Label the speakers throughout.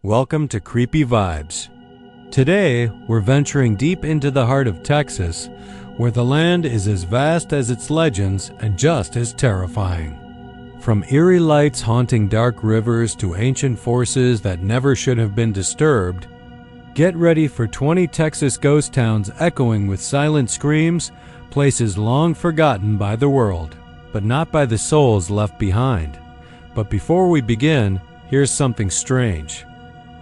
Speaker 1: Welcome to Creepy Vibes. Today, we're venturing deep into the heart of Texas, where the land is as vast as its legends and just as terrifying. From eerie lights haunting dark rivers to ancient forces that never should have been disturbed, get ready for 20 Texas ghost towns echoing with silent screams, places long forgotten by the world, but not by the souls left behind. But before we begin, here's something strange.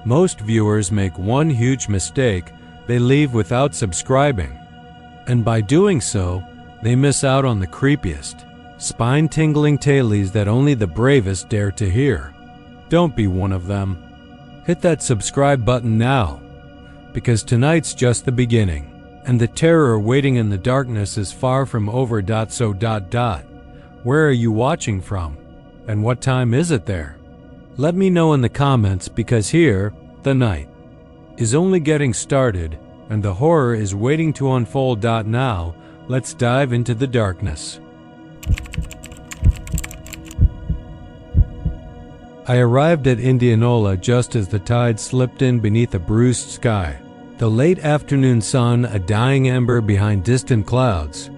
Speaker 1: Most viewers make one huge mistake: they leave without subscribing. And by doing so, they miss out on the creepiest, spine-tingling tales that only the bravest dare to hear. Don't be one of them. Hit that subscribe button now, because tonight's just the beginning, and the terror waiting in the darkness is far from over. Where are you watching from? And what time is it there? Let me know in the comments, because here, the night is only getting started and the horror is waiting to unfold. Now, let's dive into the darkness. I arrived at Indianola just as the tide slipped in beneath a bruised sky, the late afternoon sun a dying ember behind distant clouds.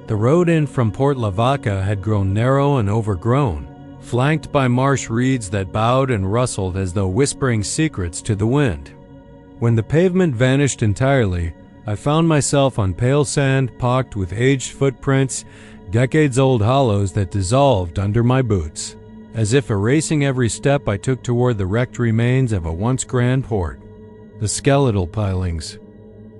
Speaker 1: The road in from Port Lavaca had grown narrow and overgrown, flanked by marsh reeds that bowed and rustled as though whispering secrets to the wind. When the pavement vanished entirely, I found myself on pale sand pocked with aged footprints, decades-old hollows that dissolved under my boots, as if erasing every step I took toward the wrecked remains of a once grand port. The skeletal pilings,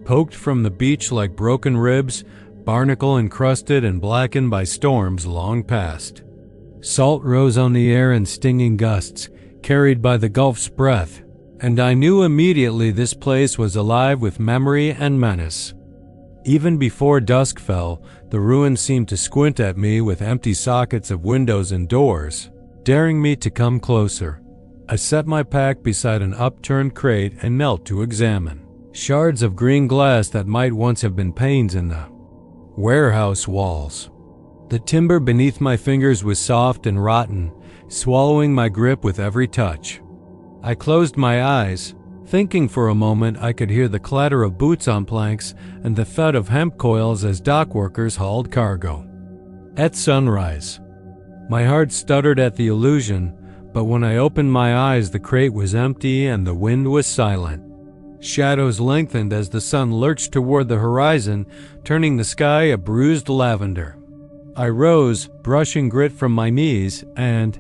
Speaker 1: poked from the beach like broken ribs, barnacle-encrusted and blackened by storms long past. Salt rose on the air in stinging gusts, carried by the Gulf's breath, and I knew immediately this place was alive with memory and menace. Even before dusk fell, the ruins seemed to squint at me with empty sockets of windows and doors, daring me to come closer. I set my pack beside an upturned crate and knelt to examine shards of green glass that might once have been panes in the warehouse walls. The timber beneath my fingers was soft and rotten, swallowing my grip with every touch. I closed my eyes, thinking for a moment I could hear the clatter of boots on planks and the thud of hemp coils as dock workers hauled cargo. At sunrise, my heart stuttered at the illusion, but when I opened my eyes, the crate was empty and the wind was silent. Shadows lengthened as the sun lurched toward the horizon, turning the sky a bruised lavender. I rose, brushing grit from my knees, and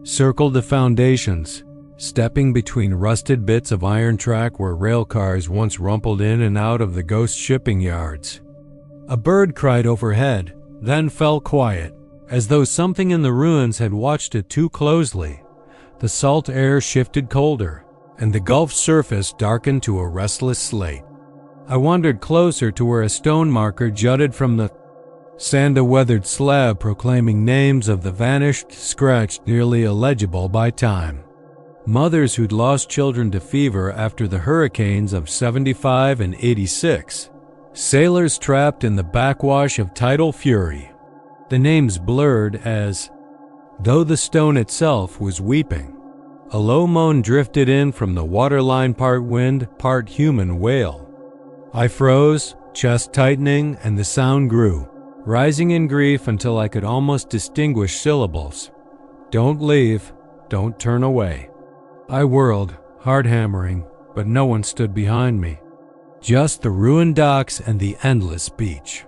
Speaker 1: circled the foundations, stepping between rusted bits of iron track where rail cars once rumpled in and out of the ghost shipping yards. A bird cried overhead, then fell quiet, as though something in the ruins had watched it too closely. The salt air shifted colder, and the Gulf's surface darkened to a restless slate. I wandered closer to where a stone marker jutted from the sand, a weathered slab proclaiming names of the vanished, scratched, nearly illegible by time. Mothers who'd lost children to fever after the hurricanes of 75 and 86. Sailors trapped in the backwash of tidal fury. The names blurred as though the stone itself was weeping. A low moan drifted in from the waterline, part wind, part human wail. I froze, chest tightening, and the sound grew, rising in grief until I could almost distinguish syllables. Don't leave, don't turn away. I whirled, heart hammering, but no one stood behind me. Just the ruined docks and the endless beach.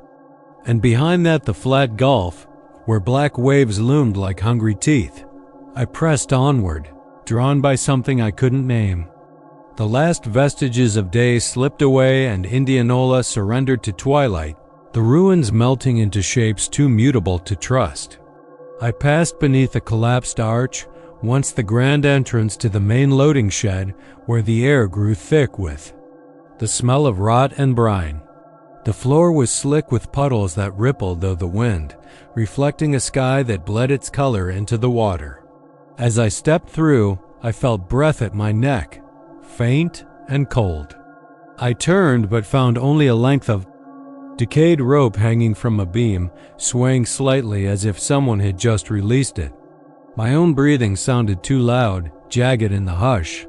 Speaker 1: And behind that the flat Gulf, where black waves loomed like hungry teeth. I pressed onward, drawn by something I couldn't name. The last vestiges of day slipped away and Indianola surrendered to twilight, the ruins melting into shapes too mutable to trust. I passed beneath a collapsed arch, once the grand entrance to the main loading shed, where the air grew thick with the smell of rot and brine. The floor was slick with puddles that rippled through the wind, reflecting a sky that bled its color into the water. As I stepped through, I felt breath at my neck, faint and cold. I turned but found only a length of decayed rope hanging from a beam, swaying slightly as if someone had just released it. My own breathing sounded too loud, jagged in the hush.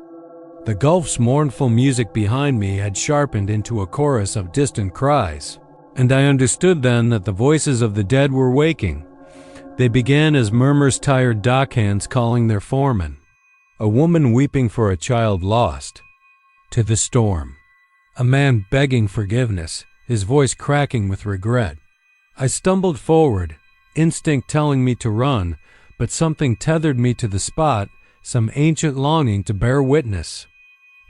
Speaker 1: The Gulf's mournful music behind me had sharpened into a chorus of distant cries, and I understood then that the voices of the dead were waking. They began as murmurs tired dockhands calling their foreman, a woman weeping for a child lost, to the storm, a man begging forgiveness, his voice cracking with regret. I stumbled forward, instinct telling me to run, but something tethered me to the spot, some ancient longing to bear witness.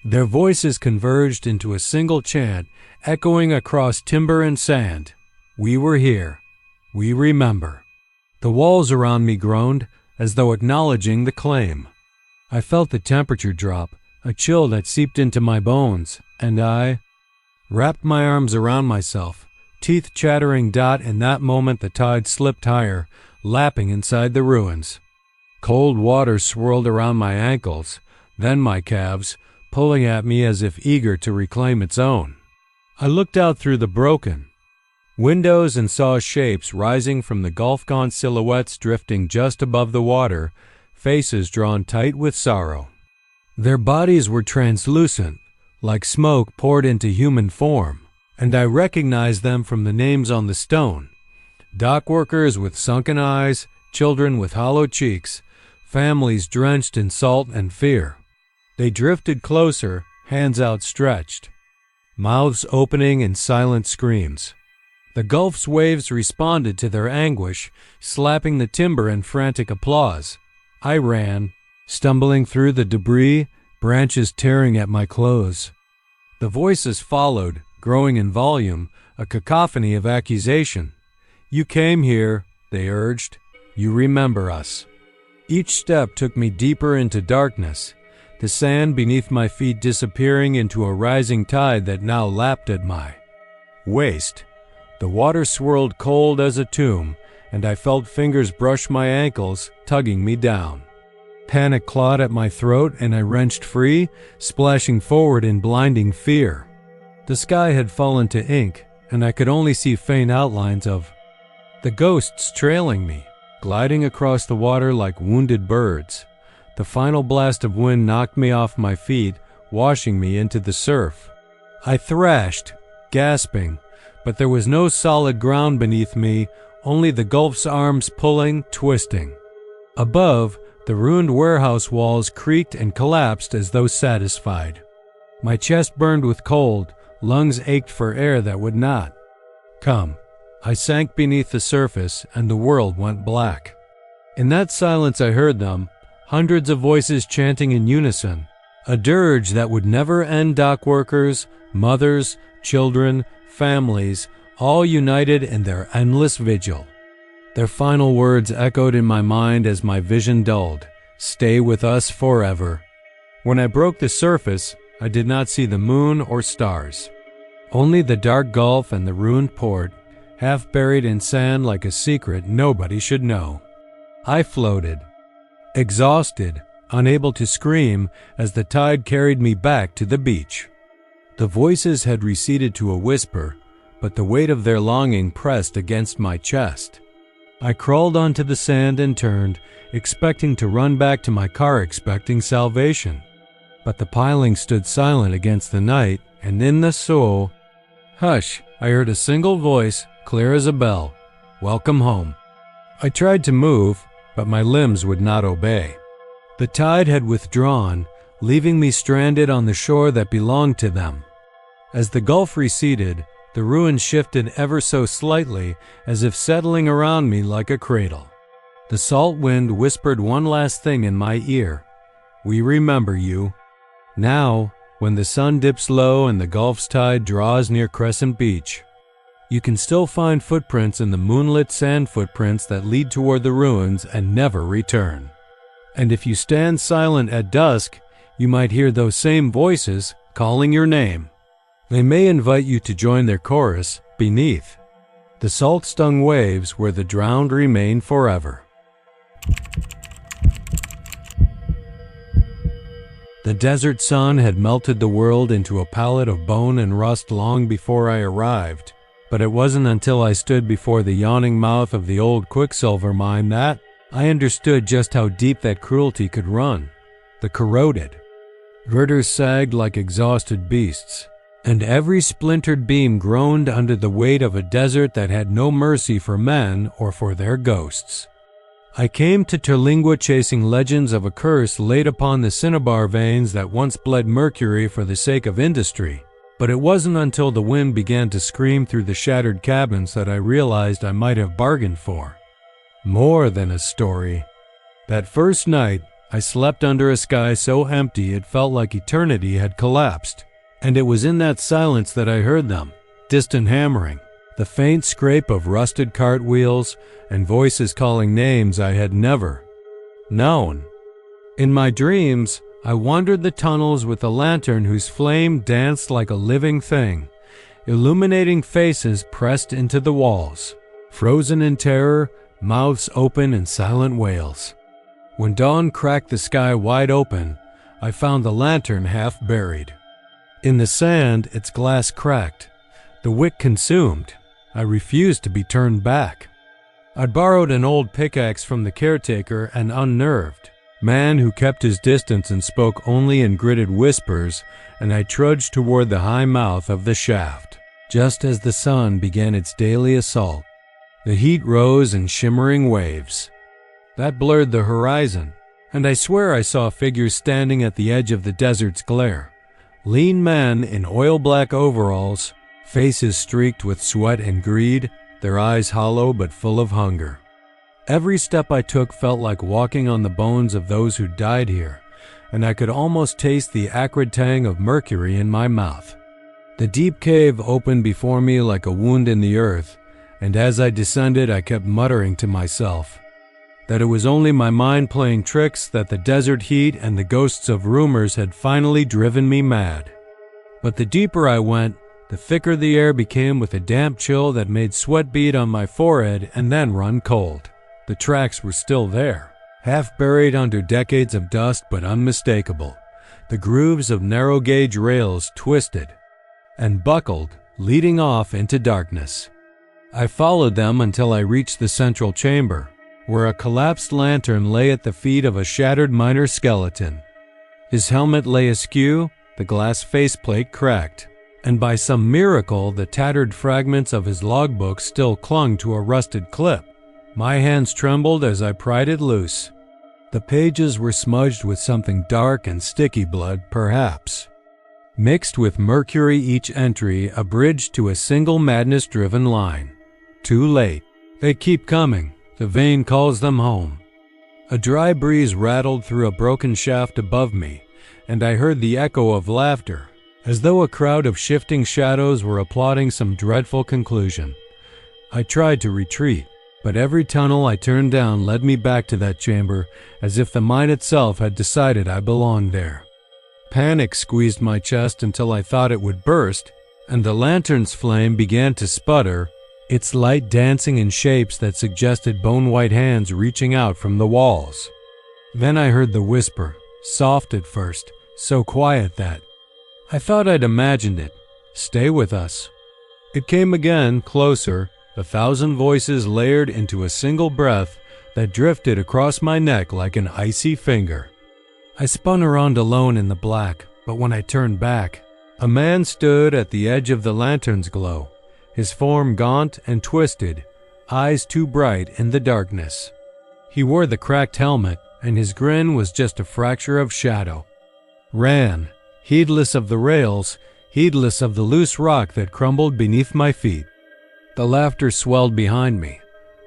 Speaker 1: Their voices converged into a single chant, echoing across timber and sand. We were here. We remember. The walls around me groaned, as though acknowledging the claim. I felt the temperature drop, a chill that seeped into my bones, and I wrapped my arms around myself, teeth chattering. In that moment the tide slipped higher, lapping inside the ruins. Cold water swirled around my ankles, then my calves, pulling at me as if eager to reclaim its own. I looked out through the broken windows and saw shapes rising from the Gulf-gone silhouettes drifting just above the water, faces drawn tight with sorrow. Their bodies were translucent, like smoke poured into human form, and I recognized them from the names on the stone. Dock workers with sunken eyes, children with hollow cheeks, families drenched in salt and fear. They drifted closer, hands outstretched, mouths opening in silent screams. The Gulf's waves responded to their anguish, slapping the timber in frantic applause. I ran, stumbling through the debris, branches tearing at my clothes. The voices followed, growing in volume, a cacophony of accusation. You came here, they urged. You remember us. Each step took me deeper into darkness, the sand beneath my feet disappearing into a rising tide that now lapped at my waist. The water swirled cold as a tomb, and I felt fingers brush my ankles, tugging me down. Panic clawed at my throat, and I wrenched free, splashing forward in blinding fear. The sky had fallen to ink, and I could only see faint outlines of the ghosts trailing me, gliding across the water like wounded birds. The final blast of wind knocked me off my feet, washing me into the surf. I thrashed, gasping, but there was no solid ground beneath me, only the Gulf's arms pulling, twisting. Above, the ruined warehouse walls creaked and collapsed as though satisfied. My chest burned with cold, lungs ached for air that would not come. I sank beneath the surface, and the world went black. In that silence I heard them, hundreds of voices chanting in unison, a dirge that would never end. Dock workers, mothers, children, families, all united in their endless vigil. Their final words echoed in my mind as my vision dulled. Stay with us forever. When I broke the surface, I did not see the moon or stars. Only the dark Gulf and the ruined port, half buried in sand like a secret nobody should know. I floated, exhausted, unable to scream as the tide carried me back to the beach. The voices had receded to a whisper, but the weight of their longing pressed against my chest. I crawled onto the sand and turned, expecting to run back to my car, expecting salvation. But the piling stood silent against the night, and in the soul, hush, I heard a single voice, clear as a bell. Welcome home. I tried to move, but my limbs would not obey. The tide had withdrawn, leaving me stranded on the shore that belonged to them. As the Gulf receded, the ruins shifted ever so slightly, as if settling around me like a cradle. The salt wind whispered one last thing in my ear. We remember you. Now, when the sun dips low and the Gulf's tide draws near Crescent Beach, you can still find footprints in the moonlit sand, footprints that lead toward the ruins and never return. And if you stand silent at dusk, you might hear those same voices calling your name. They may invite you to join their chorus beneath the salt-stung waves where the drowned remain forever. The desert sun had melted the world into a palette of bone and rust long before I arrived, but it wasn't until I stood before the yawning mouth of the old quicksilver mine that I understood just how deep that cruelty could run. The corroded, Girders sagged like exhausted beasts, and every splintered beam groaned under the weight of a desert that had no mercy for men or for their ghosts. I came to Terlingua chasing legends of a curse laid upon the cinnabar veins that once bled mercury for the sake of industry, but it wasn't until the wind began to scream through the shattered cabins that I realized I might have bargained for more than a story. That first night, I slept under a sky so empty it felt like eternity had collapsed, and it was in that silence that I heard them, distant hammering, the faint scrape of rusted cartwheels, and voices calling names I had never known. In my dreams, I wandered the tunnels with a lantern whose flame danced like a living thing, illuminating faces pressed into the walls, frozen in terror, mouths open in silent wails. When dawn cracked the sky wide open, I found the lantern half buried. In the sand, its glass cracked, the wick consumed. I refused to be turned back. I'd borrowed an old pickaxe from the caretaker, an unnerved man who kept his distance and spoke only in gritted whispers, and I trudged toward the high mouth of the shaft. Just as the sun began its daily assault, the heat rose in shimmering waves. That blurred the horizon, and I swear I saw figures standing at the edge of the desert's glare. Lean men in oil-black overalls, faces streaked with sweat and greed, their eyes hollow but full of hunger. Every step I took felt like walking on the bones of those who died here, and I could almost taste the acrid tang of mercury in my mouth. The deep cave opened before me like a wound in the earth, and as I descended I kept muttering to myself that it was only my mind playing tricks, that the desert heat and the ghosts of rumors had finally driven me mad. But the deeper I went, the thicker the air became with a damp chill that made sweat bead on my forehead and then run cold. The tracks were still there, half buried under decades of dust but unmistakable. The grooves of narrow-gauge rails twisted and buckled, leading off into darkness. I followed them until I reached the central chamber, where a collapsed lantern lay at the feet of a shattered miner's skeleton. His helmet lay askew, the glass faceplate cracked, and by some miracle the tattered fragments of his logbook still clung to a rusted clip. My hands trembled as I pried it loose. The pages were smudged with something dark and sticky blood, perhaps. Mixed with mercury, each entry abridged to a single madness-driven line. Too late. They keep coming. The vein calls them home. A dry breeze rattled through a broken shaft above me, and I heard the echo of laughter, as though a crowd of shifting shadows were applauding some dreadful conclusion. I tried to retreat, but every tunnel I turned down led me back to that chamber, as if the mine itself had decided I belonged there. Panic squeezed my chest until I thought it would burst, and the lantern's flame began to sputter, its light dancing in shapes that suggested bone-white hands reaching out from the walls. Then I heard the whisper, soft at first, so quiet that I thought I'd imagined it. "Stay with us." It came again, closer, 1,000 voices layered into a single breath that drifted across my neck like an icy finger. I spun around alone in the black, but when I turned back, a man stood at the edge of the lantern's glow, his form gaunt and twisted, eyes too bright in the darkness. He wore the cracked helmet, and his grin was just a fracture of shadow. Ran, heedless of the rails, heedless of the loose rock that crumbled beneath my feet. The laughter swelled behind me,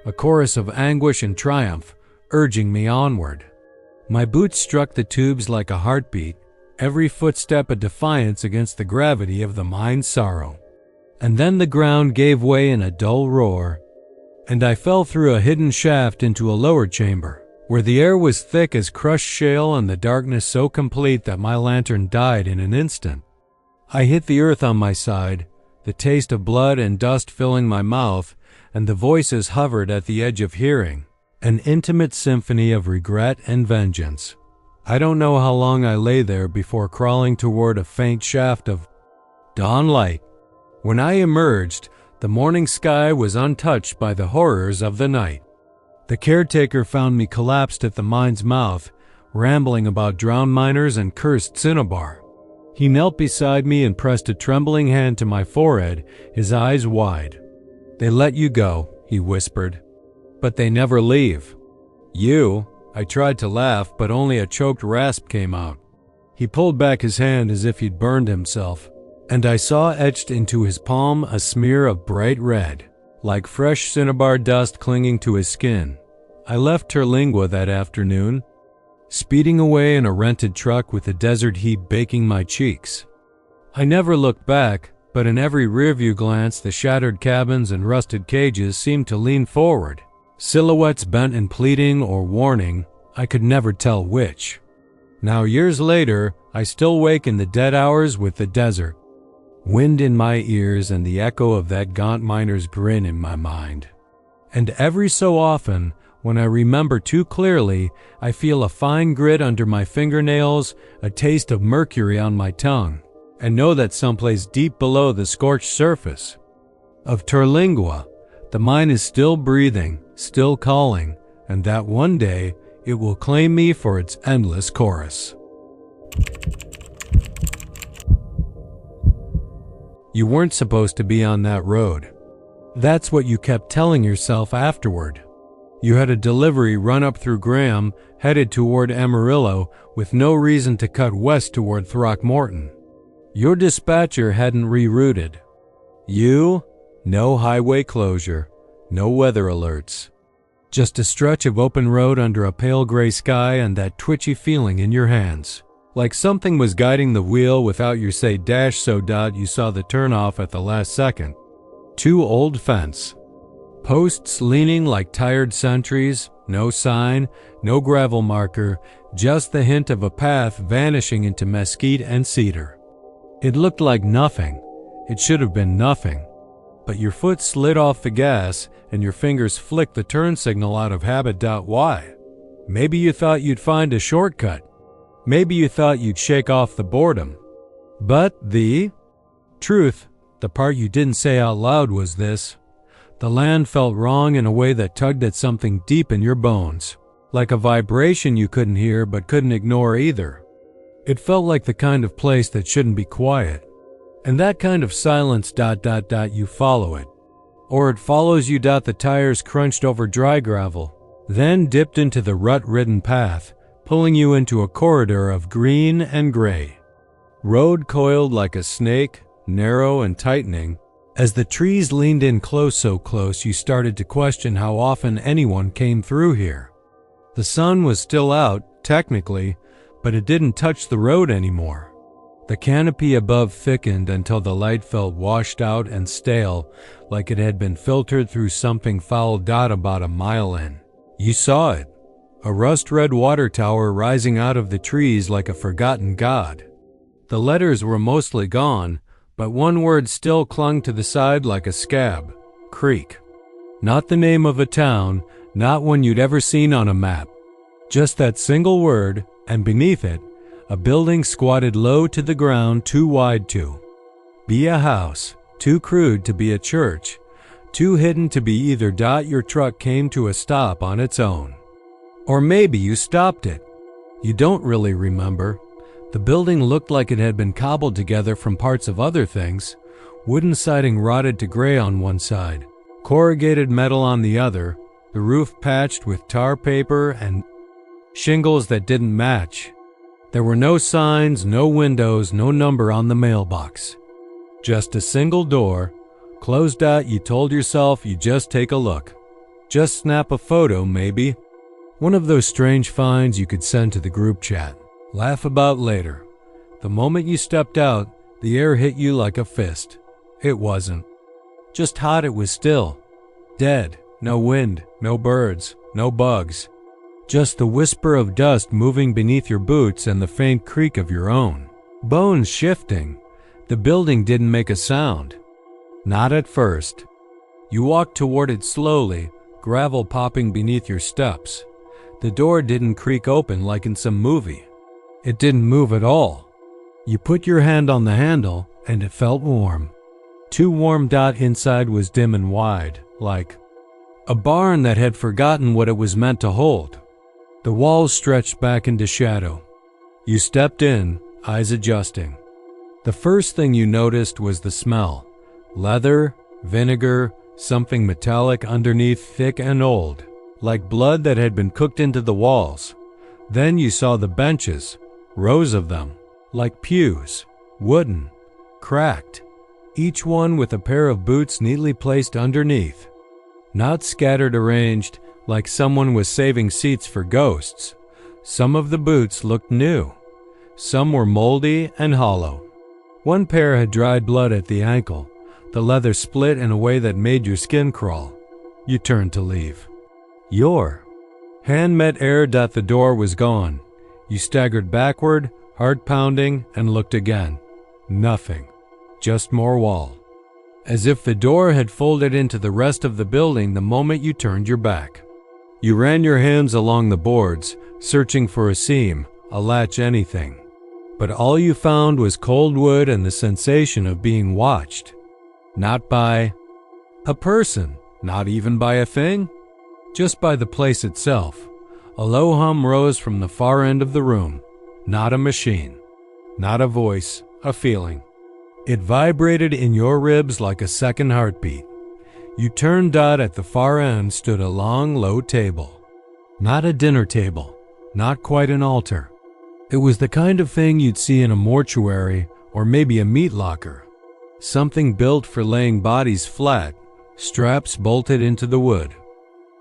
Speaker 1: a chorus of anguish and triumph, urging me onward. My boots struck the tubes like a heartbeat, every footstep a defiance against the gravity of the mine's sorrow. And then the ground gave way in a dull roar, and I fell through a hidden shaft into a lower chamber, where the air was thick as crushed shale and the darkness so complete that my lantern died in an instant. I hit the earth on my side, the taste of blood and dust filling my mouth, and the voices hovered at the edge of hearing, an intimate symphony of regret and vengeance. I don't know how long I lay there before crawling toward a faint shaft of dawn light. When I emerged, the morning sky was untouched by the horrors of the night. The caretaker found me collapsed at the mine's mouth, rambling about drowned miners and cursed cinnabar. He knelt beside me and pressed a trembling hand to my forehead, his eyes wide. "They let you go," he whispered. "But they never leave." "You?" I tried to laugh, but only a choked rasp came out. He pulled back his hand as if he'd burned himself, and I saw etched into his palm a smear of bright red, like fresh cinnabar dust clinging to his skin. I left Terlingua that afternoon, speeding away in a rented truck with the desert heat baking my cheeks. I never looked back, but in every rearview glance the shattered cabins and rusted cages seemed to lean forward, silhouettes bent in pleading or warning, I could never tell which. Now years later, I still wake in the dead hours with the desert, wind in my ears and the echo of that gaunt miner's grin in my mind. And every so often, when I remember too clearly, I feel a fine grit under my fingernails, a taste of mercury on my tongue, and know that someplace deep below the scorched surface of Terlingua, the mine is still breathing, still calling, and that one day it will claim me for its endless chorus. You weren't supposed to be on that road. That's what you kept telling yourself afterward. You had a delivery run up through Graham, headed toward Amarillo, with no reason to cut west toward Throckmorton. Your dispatcher hadn't rerouted. You? No highway closure, no weather alerts. Just a stretch of open road under a pale gray sky and that twitchy feeling in your hands, like something was guiding the wheel without your say dash so you saw the turnoff at the last second. Too old fence. Posts leaning like tired sentries, no sign, no gravel marker, just the hint of a path vanishing into mesquite and cedar. It looked like nothing. It should have been nothing. But your foot slid off the gas and your fingers flicked the turn signal out of habit. Why? Maybe you thought you'd find a shortcut. Maybe you thought you'd shake off the boredom. But the truth, the part you didn't say out loud, was this. The land felt wrong in a way that tugged at something deep in your bones, like a vibration you couldn't hear but couldn't ignore either. It felt like the kind of place that shouldn't be quiet. And that kind of silence, you follow it. Or it follows you. The tires crunched over dry gravel, then dipped into the rut-ridden path, pulling you into a corridor of green and gray. Road coiled like a snake, narrow and tightening. As the trees leaned in close, so close you started to question how often anyone came through here. The sun was still out, technically, but it didn't touch the road anymore. The canopy above thickened until the light felt washed out and stale, like it had been filtered through something foul. About a mile in, you saw it, a rust-red water tower rising out of the trees like a forgotten god. The letters were mostly gone, but one word still clung to the side like a scab: Creek. Not the name of a town, not one you'd ever seen on a map. Just that single word, and beneath it, a building squatted low to the ground, too wide to be a house, too crude to be a church, too hidden to be either. Your truck came to a stop on its own. Or maybe you stopped it. You don't really remember. The building looked like it had been cobbled together from parts of other things, wooden siding rotted to gray on one side, corrugated metal on the other, the roof patched with tar paper and shingles that didn't match. There were no signs, no windows, no number on the mailbox. Just a single door, closed. You told yourself you'd just take a look. Just snap a photo, maybe. One of those strange finds you could send to the group chat. Laugh about later. The moment you stepped out, the air hit you like a fist. It wasn't. Just hot. It was still. Dead. No wind, no birds, no bugs. Just the whisper of dust moving beneath your boots and the faint creak of your own bones shifting. The building didn't make a sound. Not at first. You walked toward it slowly, gravel popping beneath your steps. The door didn't creak open like in some movie. It didn't move at all. You put your hand on the handle, and it felt warm. Too warm. Inside was dim and wide, like a barn that had forgotten what it was meant to hold. The walls stretched back into shadow. You stepped in, eyes adjusting. The first thing you noticed was the smell. Leather, vinegar, something metallic underneath, thick and old, like blood that had been cooked into the walls. Then you saw the benches, rows of them, like pews, wooden, cracked, each one with a pair of boots neatly placed underneath. Not scattered arranged like someone was saving seats for ghosts. Some of the boots looked new. Some were moldy and hollow. One pair had dried blood at the ankle. The leather split in a way that made your skin crawl. You turned to leave. Your hand met air. The door was gone. You staggered backward, heart pounding, and looked again. Nothing. Just more wall. As if the door had folded into the rest of the building the moment you turned your back. You ran your hands along the boards, searching for a seam, a latch, anything. But all you found was cold wood and the sensation of being watched. Not by a person, not even by a thing, just by the place itself. A low hum rose from the far end of the room. Not a machine, not a voice, a feeling. It vibrated in your ribs like a second heartbeat. You turned. At the far end stood a long, low table. Not a dinner table, not quite an altar. It was the kind of thing you'd see in a mortuary or maybe a meat locker. Something built for laying bodies flat, straps bolted into the wood.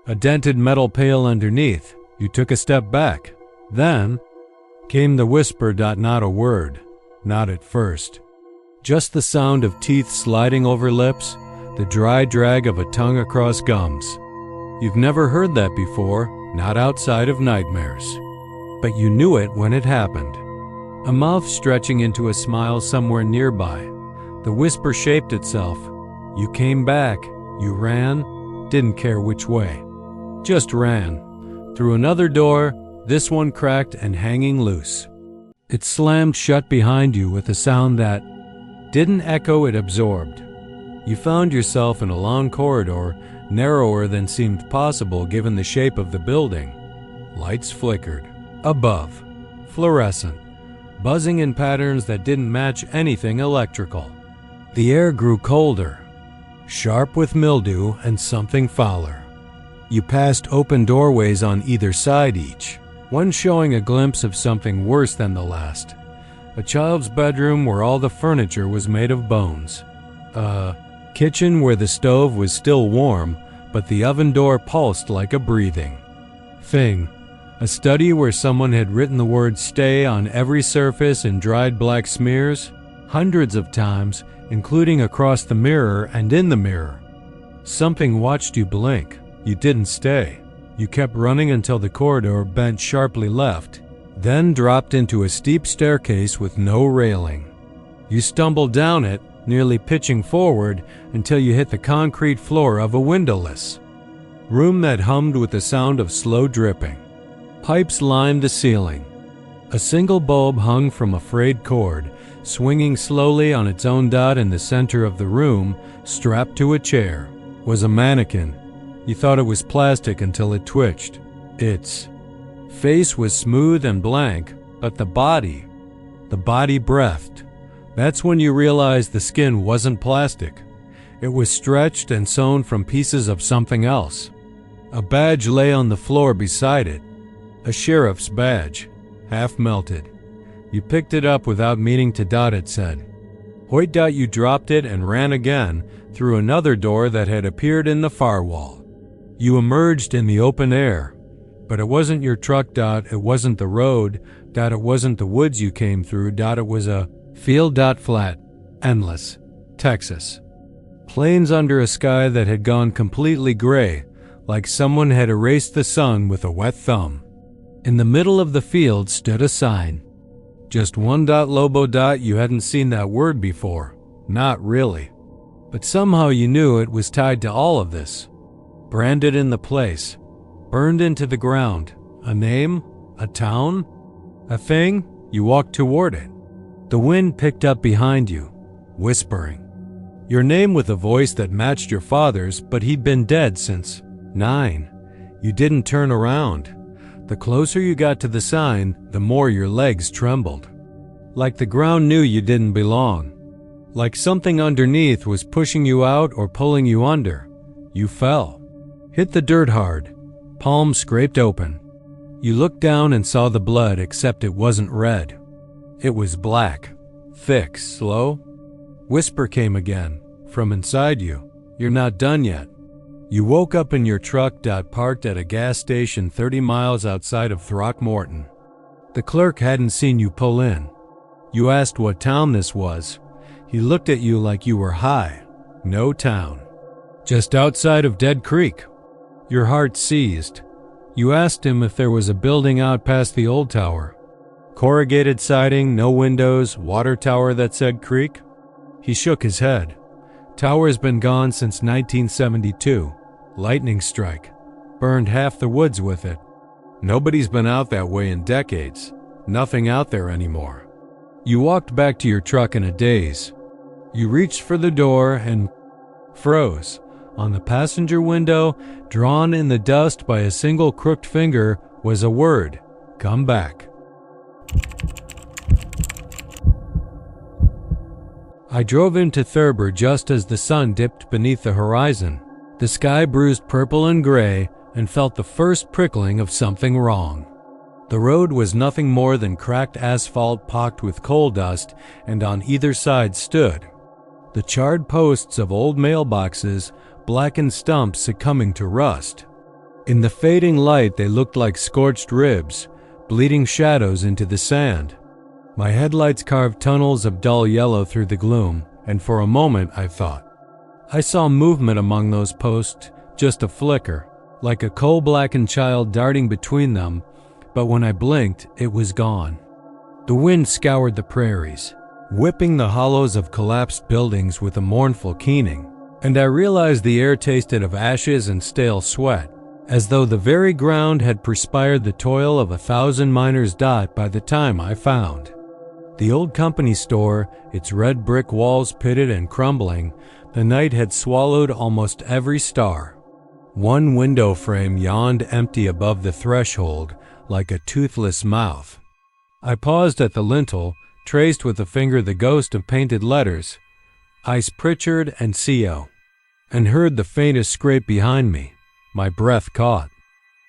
Speaker 1: A dented metal pail underneath. You took a step back. Then came the whisper. Not a word, not at first. Just the sound of teeth sliding over lips, the dry drag of a tongue across gums. You've never heard that before, not outside of nightmares. But you knew it when it happened. A mouth stretching into a smile somewhere nearby. The whisper shaped itself. You came back, you ran, didn't care which way. Just ran. Through another door, this one cracked and hanging loose. It slammed shut behind you with a sound that didn't echo, it absorbed. You found yourself in a long corridor, narrower than seemed possible given the shape of the building. Lights flickered. Above. Fluorescent. Buzzing in patterns that didn't match anything electrical. The air grew colder, sharp with mildew and something fouler. You passed open doorways on either side each, one showing a glimpse of something worse than the last. A child's bedroom where all the furniture was made of bones. A kitchen where the stove was still warm, but the oven door pulsed like a breathing thing. A study where someone had written the word "stay" on every surface in dried black smears, hundreds of times, including across the mirror and in the mirror. Something watched you blink. You didn't stay. You kept running until the corridor bent sharply left, then dropped into a steep staircase with no railing. You stumbled down it, nearly pitching forward until you hit the concrete floor of a windowless room that hummed with the sound of slow dripping. Pipes lined the ceiling. A single bulb hung from a frayed cord, swinging slowly on its own. In the center of the room, strapped to a chair, was a mannequin. You thought it was plastic until it twitched. Its face was smooth and blank, but the body breathed. That's when you realized the skin wasn't plastic. It was stretched and sewn from pieces of something else. A badge lay on the floor beside it. A sheriff's badge, half melted. You picked it up without meaning to. It said. Hoyt. You dropped it and ran again through another door that had appeared in the far wall. You emerged in the open air. But it wasn't your truck. It wasn't the road. It wasn't the woods you came through. It was a field. Flat, endless, Texas. Plains under a sky that had gone completely gray, like someone had erased the sun with a wet thumb. In the middle of the field stood a sign. Just one. Lobo. You hadn't seen that word before. Not really. But somehow you knew it was tied to all of this. Branded in the place. Burned into the ground. A name? A town? A thing? You walked toward it. The wind picked up behind you, whispering. Your name with a voice that matched your father's, but he'd been dead since 9. You didn't turn around. The closer you got to the sign, the more your legs trembled. Like the ground knew you didn't belong. Like something underneath was pushing you out or pulling you under. You fell. Hit the dirt hard. Palm scraped open. You looked down and saw the blood, except it wasn't red. It was black. Thick, slow. Whisper came again, from inside you. You're not done yet. You woke up in your truck parked at a gas station 30 miles outside of Throckmorton. The clerk hadn't seen you pull in. You asked what town this was. He looked at you like you were high. No town. Just outside of Dead Creek. Your heart seized. You asked him if there was a building out past the old tower. Corrugated siding, no windows, water tower that said creek? He shook his head. Tower's been gone since 1972. Lightning strike. Burned half the woods with it. Nobody's been out that way in decades. Nothing out there anymore. You walked back to your truck in a daze. You reached for the door and froze. On the passenger window, drawn in the dust by a single crooked finger, was a word. Come back. I drove into Thurber just as the sun dipped beneath the horizon. The sky bruised purple and gray and felt the first prickling of something wrong. The road was nothing more than cracked asphalt pocked with coal dust, and on either side stood the charred posts of old mailboxes, blackened stumps succumbing to rust. In the fading light they looked like scorched ribs, bleeding shadows into the sand. My headlights carved tunnels of dull yellow through the gloom, and for a moment I thought. I saw movement among those posts, just a flicker, like a coal-blackened child darting between them, but when I blinked, it was gone. The wind scoured the prairies, whipping the hollows of collapsed buildings with a mournful keening, and I realized the air tasted of ashes and stale sweat, as though the very ground had perspired the toil of 1,000 miners' dot by the time I found the old company store, its red brick walls pitted and crumbling. The night had swallowed almost every star. One window frame yawned empty above the threshold, like a toothless mouth. I paused at the lintel, traced with a finger the ghost of painted letters, Ice Pritchard and C.O., and heard the faintest scrape behind me. My breath caught.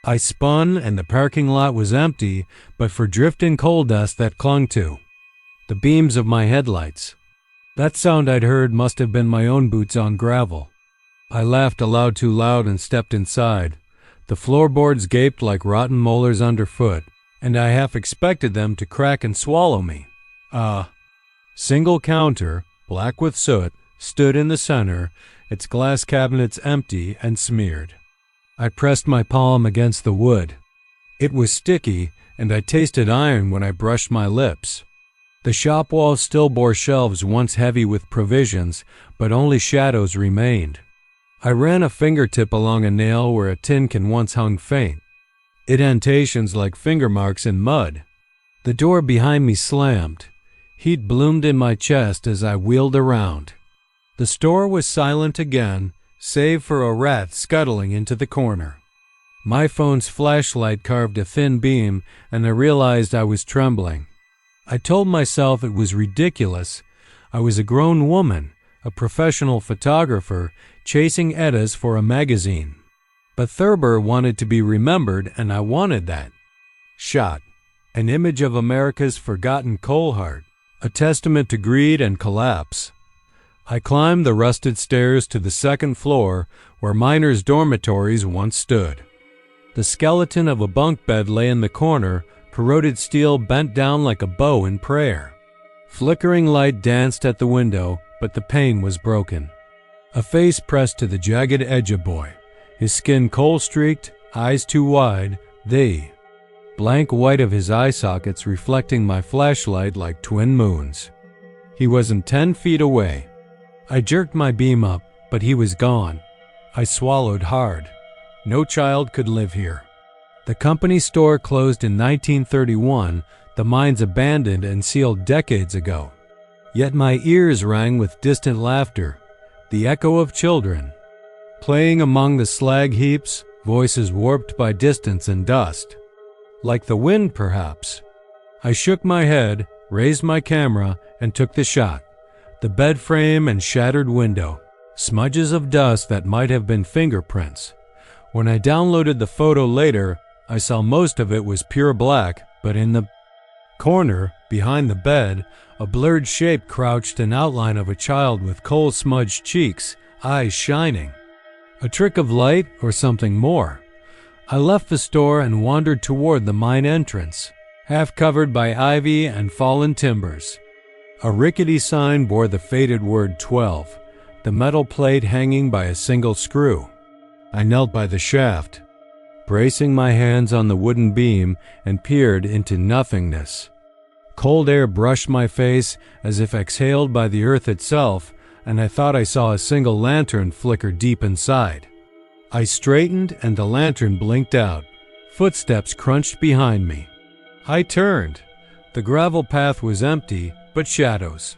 Speaker 1: I spun, and the parking lot was empty, but for drifting coal dust that clung to the beams of my headlights. That sound I'd heard must have been my own boots on gravel. I laughed aloud too loud and stepped inside. The floorboards gaped like rotten molars underfoot, and I half expected them to crack and swallow me. A single counter, black with soot, stood in the center, its glass cabinets empty and smeared. I pressed my palm against the wood. It was sticky, and I tasted iron when I brushed my lips. The shop walls still bore shelves once heavy with provisions, but only shadows remained. I ran a fingertip along a nail where a tin can once hung faint, indentations like finger marks in mud. The door behind me slammed. Heat bloomed in my chest as I wheeled around. The store was silent again, save for a rat scuttling into the corner. My phone's flashlight carved a thin beam, and I realized I was trembling. I told myself it was ridiculous. I was a grown woman, a professional photographer, chasing eddas for a magazine. But Thurber wanted to be remembered, and I wanted that. Shot, an image of America's forgotten coal heart, a testament to greed and collapse. I climbed the rusted stairs to the second floor, where miners' dormitories once stood. The skeleton of a bunk bed lay in the corner, corroded steel bent down like a bow in prayer. Flickering light danced at the window, but the pane was broken. A face pressed to the jagged edge of boy, his skin coal-streaked, eyes too wide, the blank white of his eye sockets reflecting my flashlight like twin moons. He wasn't 10 feet away. I jerked my beam up, but he was gone. I swallowed hard. No child could live here. The company store closed in 1931, the mines abandoned and sealed decades ago. Yet my ears rang with distant laughter, the echo of children. Playing among the slag heaps, voices warped by distance and dust. Like the wind, perhaps. I shook my head, raised my camera, and took the shot. The bed frame and shattered window. Smudges of dust that might have been fingerprints. When I downloaded the photo later, I saw most of it was pure black, but in the corner, behind the bed, a blurred shape crouched, an outline of a child with coal-smudged cheeks, eyes shining. A trick of light or something more? I left the store and wandered toward the mine entrance, half covered by ivy and fallen timbers. A rickety sign bore the faded word 12, the metal plate hanging by a single screw. I knelt by the shaft, bracing my hands on the wooden beam, and peered into nothingness. Cold air brushed my face as if exhaled by the earth itself, and I thought I saw a single lantern flicker deep inside. I straightened and the lantern blinked out. Footsteps crunched behind me. I turned. The gravel path was empty, but shadows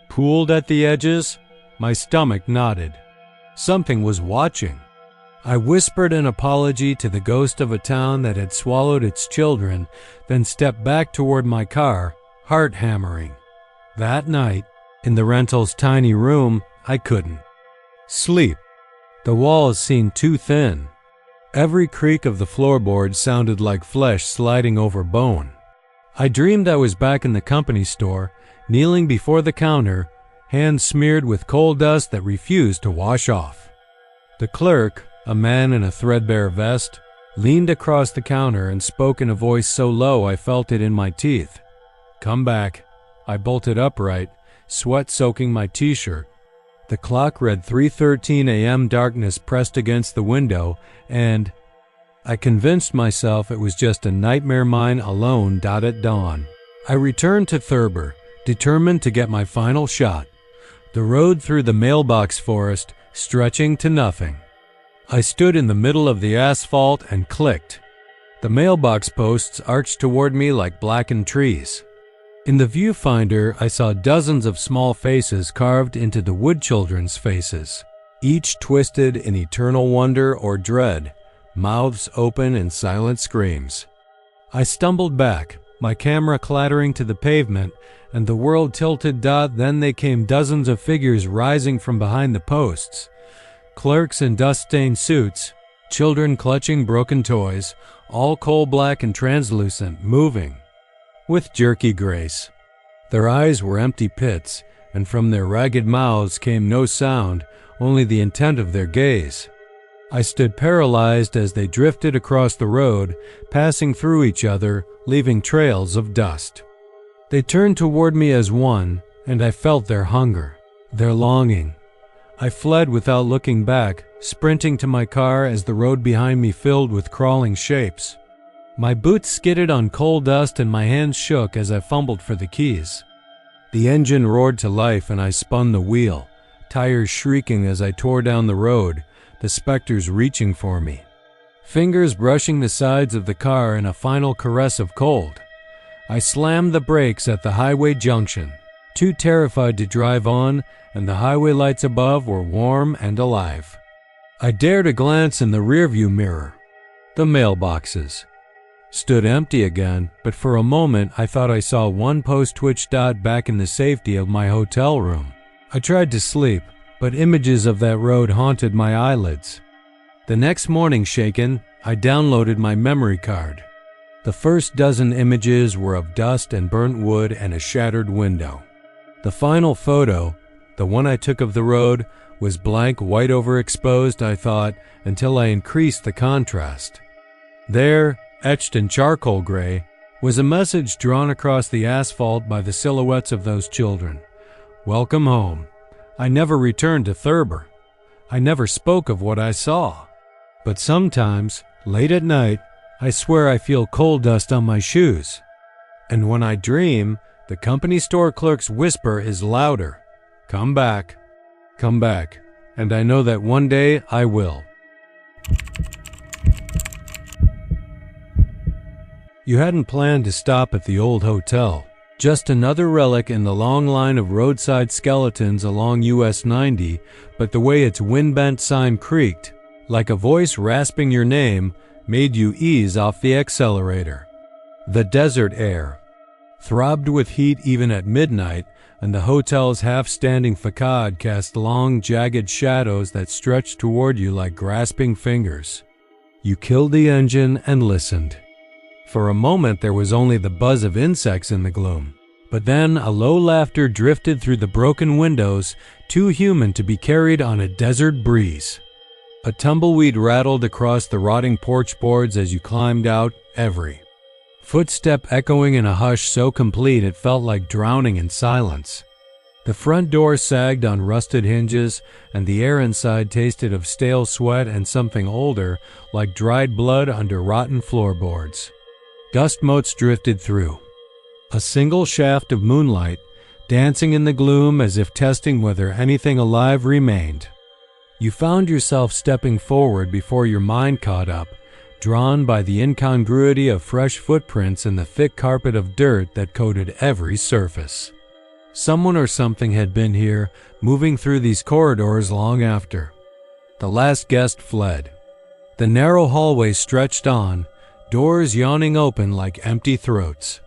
Speaker 1: pooled at the edges. My stomach knotted. Something was watching. I whispered an apology to the ghost of a town that had swallowed its children, then stepped back toward my car, heart hammering. That night, in the rental's tiny room, I couldn't sleep. The walls seemed too thin. Every creak of the floorboards sounded like flesh sliding over bone. I dreamed I was back in the company store, kneeling before the counter, hands smeared with coal dust that refused to wash off. The clerk, a man in a threadbare vest, leaned across the counter and spoke in a voice so low I felt it in my teeth. "Come back." I bolted upright, sweat soaking my t-shirt. The clock read 3:13 a.m. Darkness pressed against the window, and I convinced myself it was just a nightmare mine alone at dawn. I returned to Thurber, determined to get my final shot. The road through the mailbox forest, stretching to nothing. I stood in the middle of the asphalt and clicked. The mailbox posts arched toward me like blackened trees. In the viewfinder, I saw dozens of small faces carved into the wood children's faces, each twisted in eternal wonder or dread, mouths open in silent screams. I stumbled back, my camera clattering to the pavement, and the world tilted. Then they came dozens of figures rising from behind the posts. Clerks in dust-stained suits, children clutching broken toys, all coal-black and translucent, moving with jerky grace. Their eyes were empty pits, and from their ragged mouths came no sound, only the intent of their gaze. I stood paralyzed as they drifted across the road, passing through each other, leaving trails of dust. They turned toward me as one, and I felt their hunger, their longing. I fled without looking back, sprinting to my car as the road behind me filled with crawling shapes. My boots skidded on coal dust and my hands shook as I fumbled for the keys. The engine roared to life and I spun the wheel, tires shrieking as I tore down the road, the specters reaching for me. Fingers brushing the sides of the car in a final caress of cold. I slammed the brakes at the highway junction, too terrified to drive on, and the highway lights above were warm and alive. I dared a glance in the rearview mirror. The mailboxes stood empty again, but for a moment I thought I saw one post-twitch dot back in the safety of my hotel room. I tried to sleep, but images of that road haunted my eyelids. The next morning, shaken, I downloaded my memory card. The first dozen images were of dust and burnt wood and a shattered window. The final photo, the one I took of the road, was blank, white overexposed, I thought, until I increased the contrast. There, etched in charcoal gray, was a message drawn across the asphalt by the silhouettes of those children. Welcome home. I never returned to Thurber. I never spoke of what I saw. But sometimes, late at night, I swear I feel coal dust on my shoes. And when I dream, the company store clerk's whisper is louder. Come back. Come back. And I know that one day I will. You hadn't planned to stop at the old hotel. Just another relic in the long line of roadside skeletons along US 90, but the way its wind-bent sign creaked, like a voice rasping your name, made you ease off the accelerator. The desert air throbbed with heat even at midnight, and the hotel's half-standing facade cast long, jagged shadows that stretched toward you like grasping fingers. You killed the engine and listened. For a moment there was only the buzz of insects in the gloom, but then a low laughter drifted through the broken windows, too human to be carried on a desert breeze. A tumbleweed rattled across the rotting porch boards as you climbed out, every footstep echoing in a hush so complete it felt like drowning in silence. The front door sagged on rusted hinges, and the air inside tasted of stale sweat and something older, like dried blood under rotten floorboards. Dust motes drifted through. A single shaft of moonlight, dancing in the gloom as if testing whether anything alive remained. You found yourself stepping forward before your mind caught up, drawn by the incongruity of fresh footprints in the thick carpet of dirt that coated every surface. Someone or something had been here, moving through these corridors long after. The last guest fled. The narrow hallway stretched on, doors yawning open like empty throats.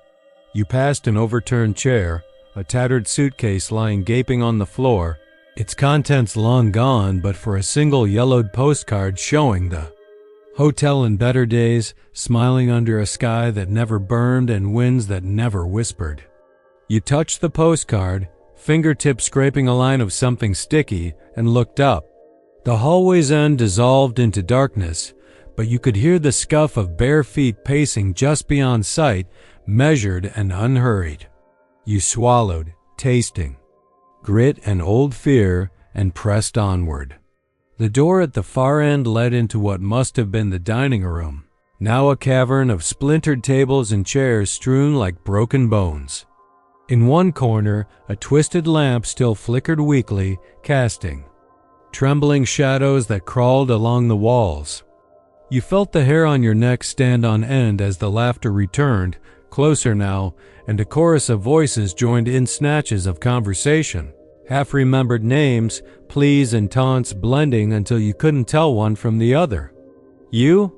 Speaker 1: You passed an overturned chair, a tattered suitcase lying gaping on the floor, its contents long gone but for a single yellowed postcard showing the hotel in better days, smiling under a sky that never burned and winds that never whispered. You touched the postcard, fingertips scraping a line of something sticky, and looked up. The hallway's end dissolved into darkness, but you could hear the scuff of bare feet pacing just beyond sight, measured and unhurried. You swallowed, tasting grit and old fear, and pressed onward. The door at the far end led into what must have been the dining room, now a cavern of splintered tables and chairs strewn like broken bones. In one corner, a twisted lamp still flickered weakly, casting trembling shadows that crawled along the walls. You felt the hair on your neck stand on end as the laughter returned, closer now, and a chorus of voices joined in snatches of conversation, half-remembered names, pleas and taunts blending until you couldn't tell one from the other. You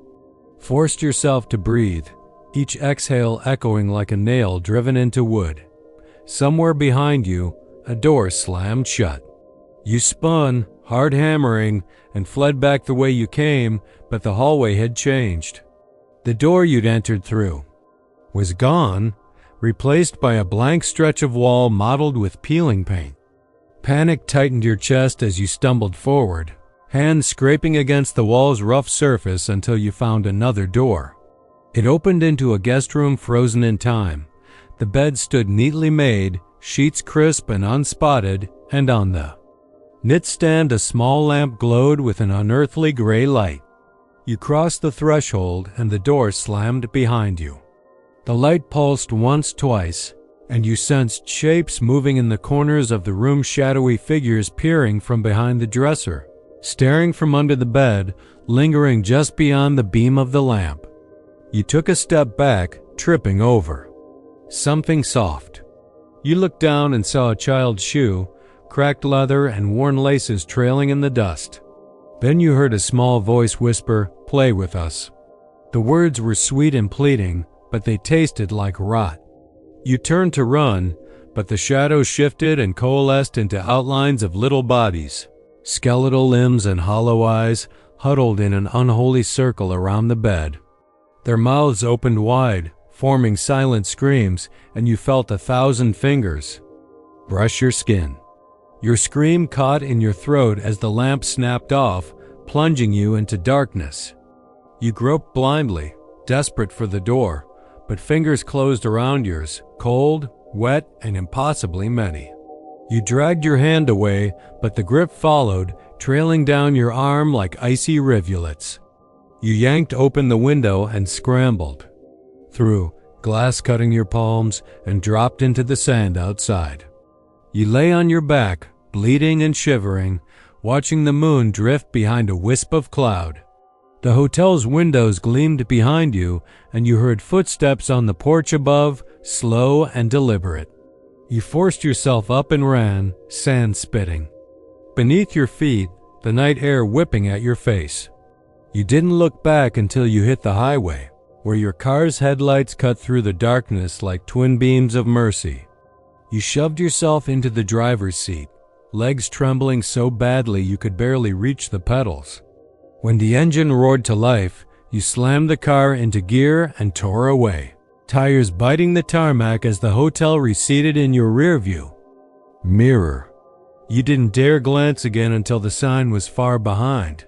Speaker 1: forced yourself to breathe, each exhale echoing like a nail driven into wood. Somewhere behind you, a door slammed shut. You spun, hard hammering, and fled back the way you came, but the hallway had changed. The door you'd entered through was gone, replaced by a blank stretch of wall mottled with peeling paint. Panic tightened your chest as you stumbled forward, hands scraping against the wall's rough surface until you found another door. It opened into a guest room frozen in time. The bed stood neatly made, sheets crisp and unspotted, and on the knit stand a small lamp glowed with an unearthly gray light. You crossed the threshold and the door slammed behind you. The light pulsed once, twice, and you sensed shapes moving in the corners of the room, shadowy figures peering from behind the dresser, staring from under the bed, lingering just beyond the beam of the lamp. You took a step back, tripping over something soft. You looked down and saw a child's shoe, cracked leather and worn laces trailing in the dust. Then you heard a small voice whisper, "Play with us." The words were sweet and pleading, but they tasted like rot. You turned to run, but the shadows shifted and coalesced into outlines of little bodies, skeletal limbs and hollow eyes, huddled in an unholy circle around the bed. Their mouths opened wide, forming silent screams, and you felt 1,000 fingers brush your skin. Your scream caught in your throat as the lamp snapped off, plunging you into darkness. You groped blindly, desperate for the door, but fingers closed around yours, cold, wet, and impossibly many. You dragged your hand away, but the grip followed, trailing down your arm like icy rivulets. You yanked open the window and scrambled through, glass cutting your palms, and dropped into the sand outside. You lay on your back, bleeding and shivering, watching the moon drift behind a wisp of cloud. The hotel's windows gleamed behind you, and you heard footsteps on the porch above, slow and deliberate. You forced yourself up and ran, sand spitting beneath your feet, the night air whipping at your face. You didn't look back until you hit the highway. where your car's headlights cut through the darkness like twin beams of mercy. You shoved yourself into the driver's seat, legs trembling so badly you could barely reach the pedals. When the engine roared to life, you slammed the car into gear and tore away, tires biting the tarmac as the hotel receded in your rearview mirror. You didn't dare glance again until the sign was far behind,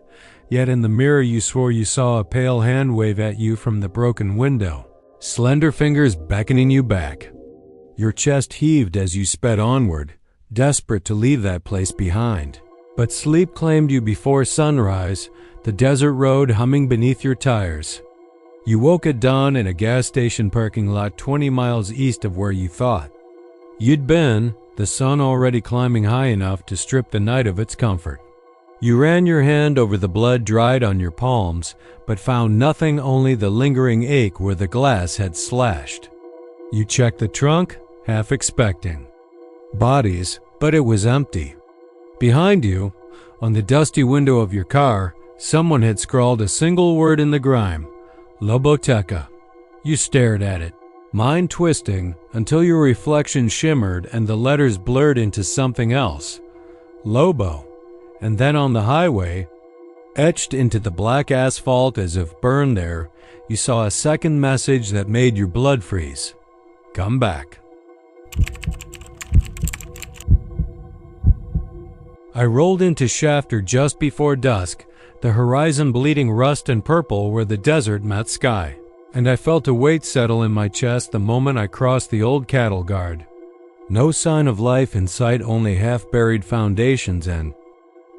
Speaker 1: yet in the mirror you swore you saw a pale hand wave at you from the broken window, slender fingers beckoning you back. Your chest heaved as you sped onward, desperate to leave that place behind. But sleep claimed you before sunrise, the desert road humming beneath your tires. You woke at dawn in a gas station parking lot 20 miles east of where you thought you'd been, the sun already climbing high enough to strip the night of its comfort. You ran your hand over the blood dried on your palms, but found nothing, only the lingering ache where the glass had slashed. You checked the trunk, half expecting bodies, but it was empty. Behind you, on the dusty window of your car, someone had scrawled a single word in the grime, Loboteca. You stared at it, mind twisting, until your reflection shimmered and the letters blurred into something else, Lobo. And then on the highway, etched into the black asphalt as if burned there, you saw a second message that made your blood freeze. Come back. I rolled into Shafter just before dusk, the horizon bleeding rust and purple where the desert met sky, and I felt a weight settle in my chest the moment I crossed the old cattle guard. No sign of life in sight, only half-buried foundations and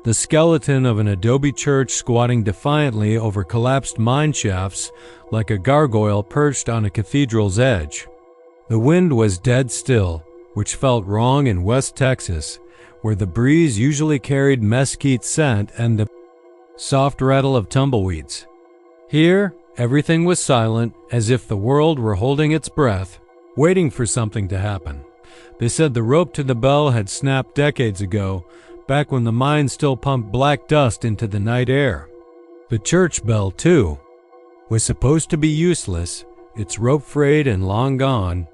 Speaker 1: the skeleton of an adobe church squatting defiantly over collapsed mine shafts like a gargoyle perched on a cathedral's edge. The wind was dead still, which felt wrong in West Texas, where the breeze usually carried mesquite scent and the soft rattle of tumbleweeds. Here, everything was silent, as if the world were holding its breath, waiting for something to happen. They said the rope to the bell had snapped decades ago, back when the mine still pumped black dust into the night air. The church bell, too, was supposed to be useless, its rope frayed and long gone,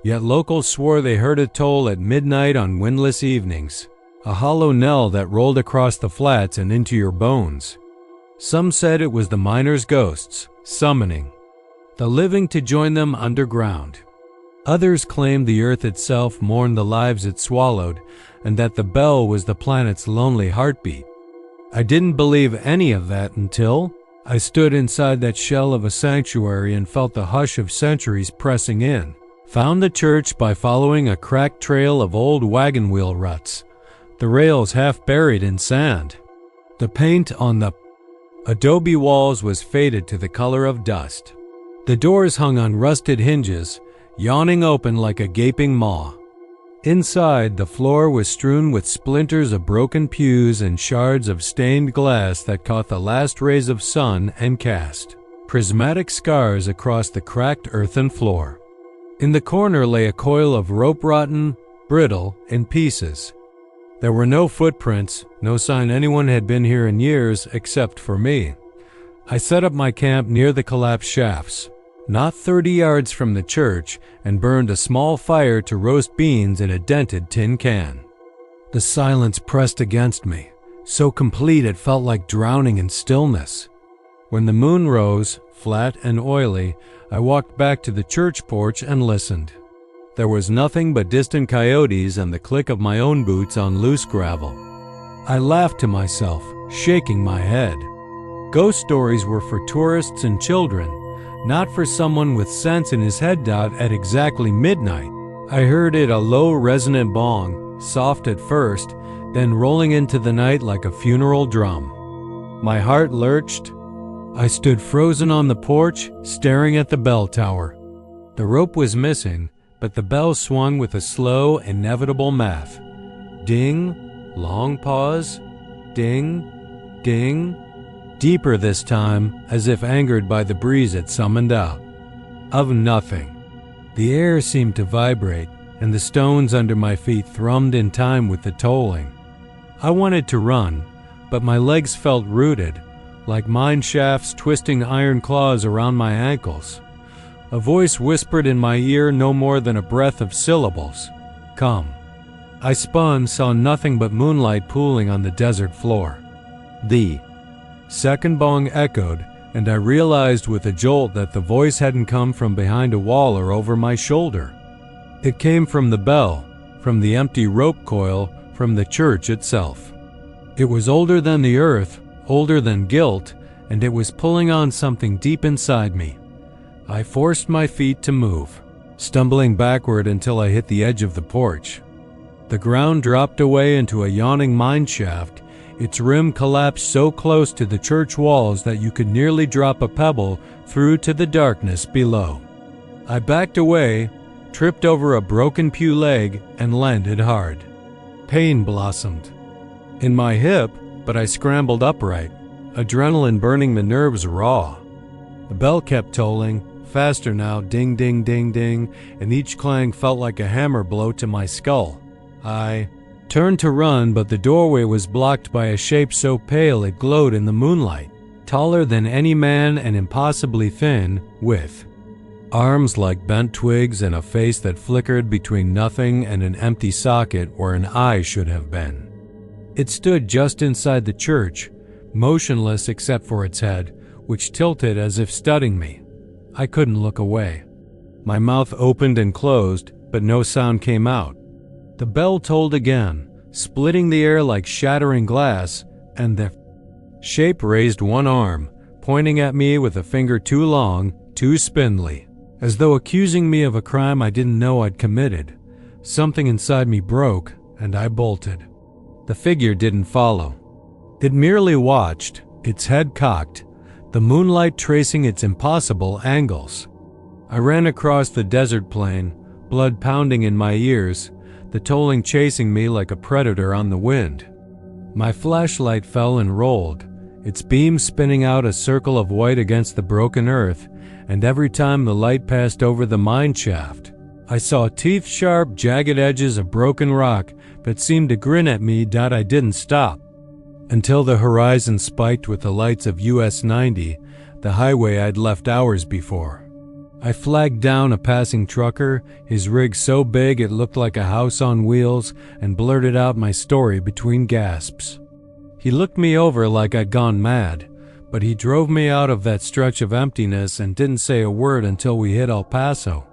Speaker 1: yet locals swore they heard it toll at midnight on windless evenings, a hollow knell that rolled across the flats and into your bones. Some said it was the miners' ghosts, summoning the living to join them underground. Others claimed the earth itself mourned the lives it swallowed, and that the bell was the planet's lonely heartbeat. I didn't believe any of that until I stood inside that shell of a sanctuary and felt the hush of centuries pressing in. Found the church by following a cracked trail of old wagon wheel ruts, the rails half buried in sand. The paint on the adobe walls was faded to the color of dust. The doors hung on rusted hinges, yawning open like a gaping maw. Inside, the floor was strewn with splinters of broken pews and shards of stained glass that caught the last rays of sun and cast prismatic scars across the cracked earthen floor. In the corner lay a coil of rope, rotten, brittle, in pieces. There were no footprints, no sign anyone had been here in years except for me. I set up my camp near the collapsed shafts, not 30 yards from the church, and burned a small fire to roast beans in a dented tin can. The silence pressed against me, so complete it felt like drowning in stillness. When the moon rose, flat and oily, I walked back to the church porch and listened. There was nothing but distant coyotes and the click of my own boots on loose gravel. I laughed to myself, shaking my head. Ghost stories were for tourists and children, not for someone with sense in his head. At exactly midnight, I heard it, a low resonant bong, soft at first, then rolling into the night like a funeral drum. My heart lurched. I stood frozen on the porch, staring at the bell tower. The rope was missing, but the bell swung with a slow, inevitable math. Ding, long pause, ding, ding. Deeper this time, as if angered by the breeze it summoned out. Of nothing. The air seemed to vibrate, and the stones under my feet thrummed in time with the tolling. I wanted to run, but my legs felt rooted, like mine shafts twisting iron claws around my ankles. A voice whispered in my ear no more than a breath of syllables. "Come." I spun, saw nothing but moonlight pooling on the desert floor. The second bong echoed, and I realized with a jolt that the voice hadn't come from behind a wall or over my shoulder. It came from the bell, from the empty rope coil, from the church itself. It was older than the earth, older than guilt, and it was pulling on something deep inside me. I forced my feet to move, stumbling backward until I hit the edge of the porch. The ground dropped away into a yawning mine shaft. Its rim collapsed so close to the church walls that you could nearly drop a pebble through to the darkness below. I backed away, tripped over a broken pew leg, and landed hard. Pain blossomed in my hip, but I scrambled upright, adrenaline burning the nerves raw. The bell kept tolling, faster now, ding, ding, ding, ding, and each clang felt like a hammer blow to my skull. I turned to run, but the doorway was blocked by a shape so pale it glowed in the moonlight, taller than any man and impossibly thin, with arms like bent twigs and a face that flickered between nothing and an empty socket where an eye should have been. It stood just inside the church, motionless except for its head, which tilted as if studying me. I couldn't look away. My mouth opened and closed, but no sound came out. The bell tolled again, splitting the air like shattering glass, and the shape raised one arm, pointing at me with a finger too long, too spindly, as though accusing me of a crime I didn't know I'd committed. Something inside me broke, and I bolted. The figure didn't follow. It merely watched, its head cocked, the moonlight tracing its impossible angles. I ran across the desert plain, blood pounding in my ears, the tolling chasing me like a predator on the wind. My flashlight fell and rolled, its beam spinning out a circle of white against the broken earth, and every time the light passed over the mine shaft, I saw teeth-sharp, jagged edges of broken rock that seemed to grin at me that I didn't stop. Until the horizon spiked with the lights of US 90, the highway I'd left hours before. I flagged down a passing trucker, his rig so big it looked like a house on wheels, and blurted out my story between gasps. He looked me over like I'd gone mad, but he drove me out of that stretch of emptiness and didn't say a word until we hit El Paso.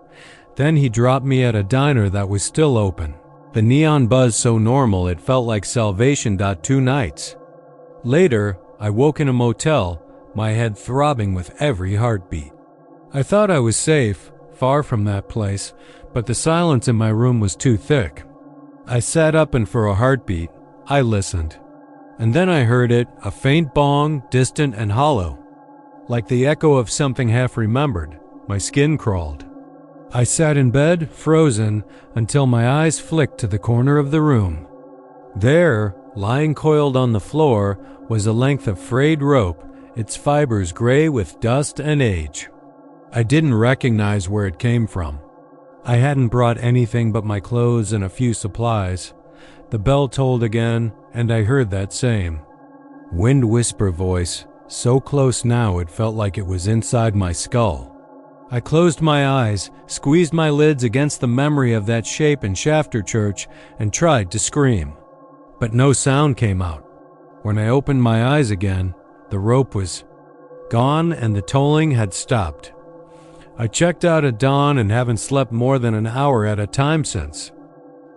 Speaker 1: Then he dropped me at a diner that was still open, the neon buzz so normal it felt like salvation. 2 nights later, I woke in a motel, my head throbbing with every heartbeat. I thought I was safe, far from that place, but the silence in my room was too thick. I sat up, and for a heartbeat, I listened. And then I heard it, a faint bong, distant and hollow. Like the echo of something half remembered, my skin crawled. I sat in bed, frozen, until my eyes flicked to the corner of the room. There, lying coiled on the floor, was a length of frayed rope, its fibers gray with dust and age. I didn't recognize where it came from. I hadn't brought anything but my clothes and a few supplies. The bell tolled again, and I heard that same wind whisper voice, so close now it felt like it was inside my skull. I closed my eyes, squeezed my lids against the memory of that shape in Shafter Church, and tried to scream. But no sound came out. When I opened my eyes again, the rope was gone and the tolling had stopped. I checked out at dawn and haven't slept more than an hour at a time since.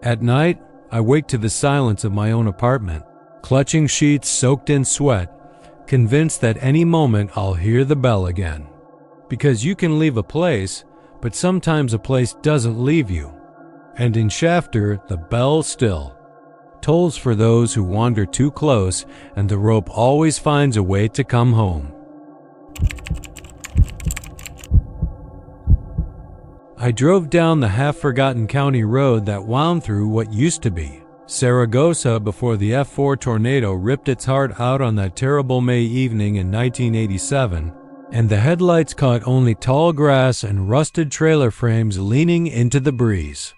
Speaker 1: At night, I wake to the silence of my own apartment, clutching sheets soaked in sweat, convinced that any moment I'll hear the bell again. Because you can leave a place, but sometimes a place doesn't leave you. And in Shafter, the bell still tolls for those who wander too close, and the rope always finds a way to come home. I drove down the half-forgotten county road that wound through what used to be Saragossa before the F4 tornado ripped its heart out on that terrible May evening in 1987, and the headlights caught only tall grass and rusted trailer frames leaning into the breeze.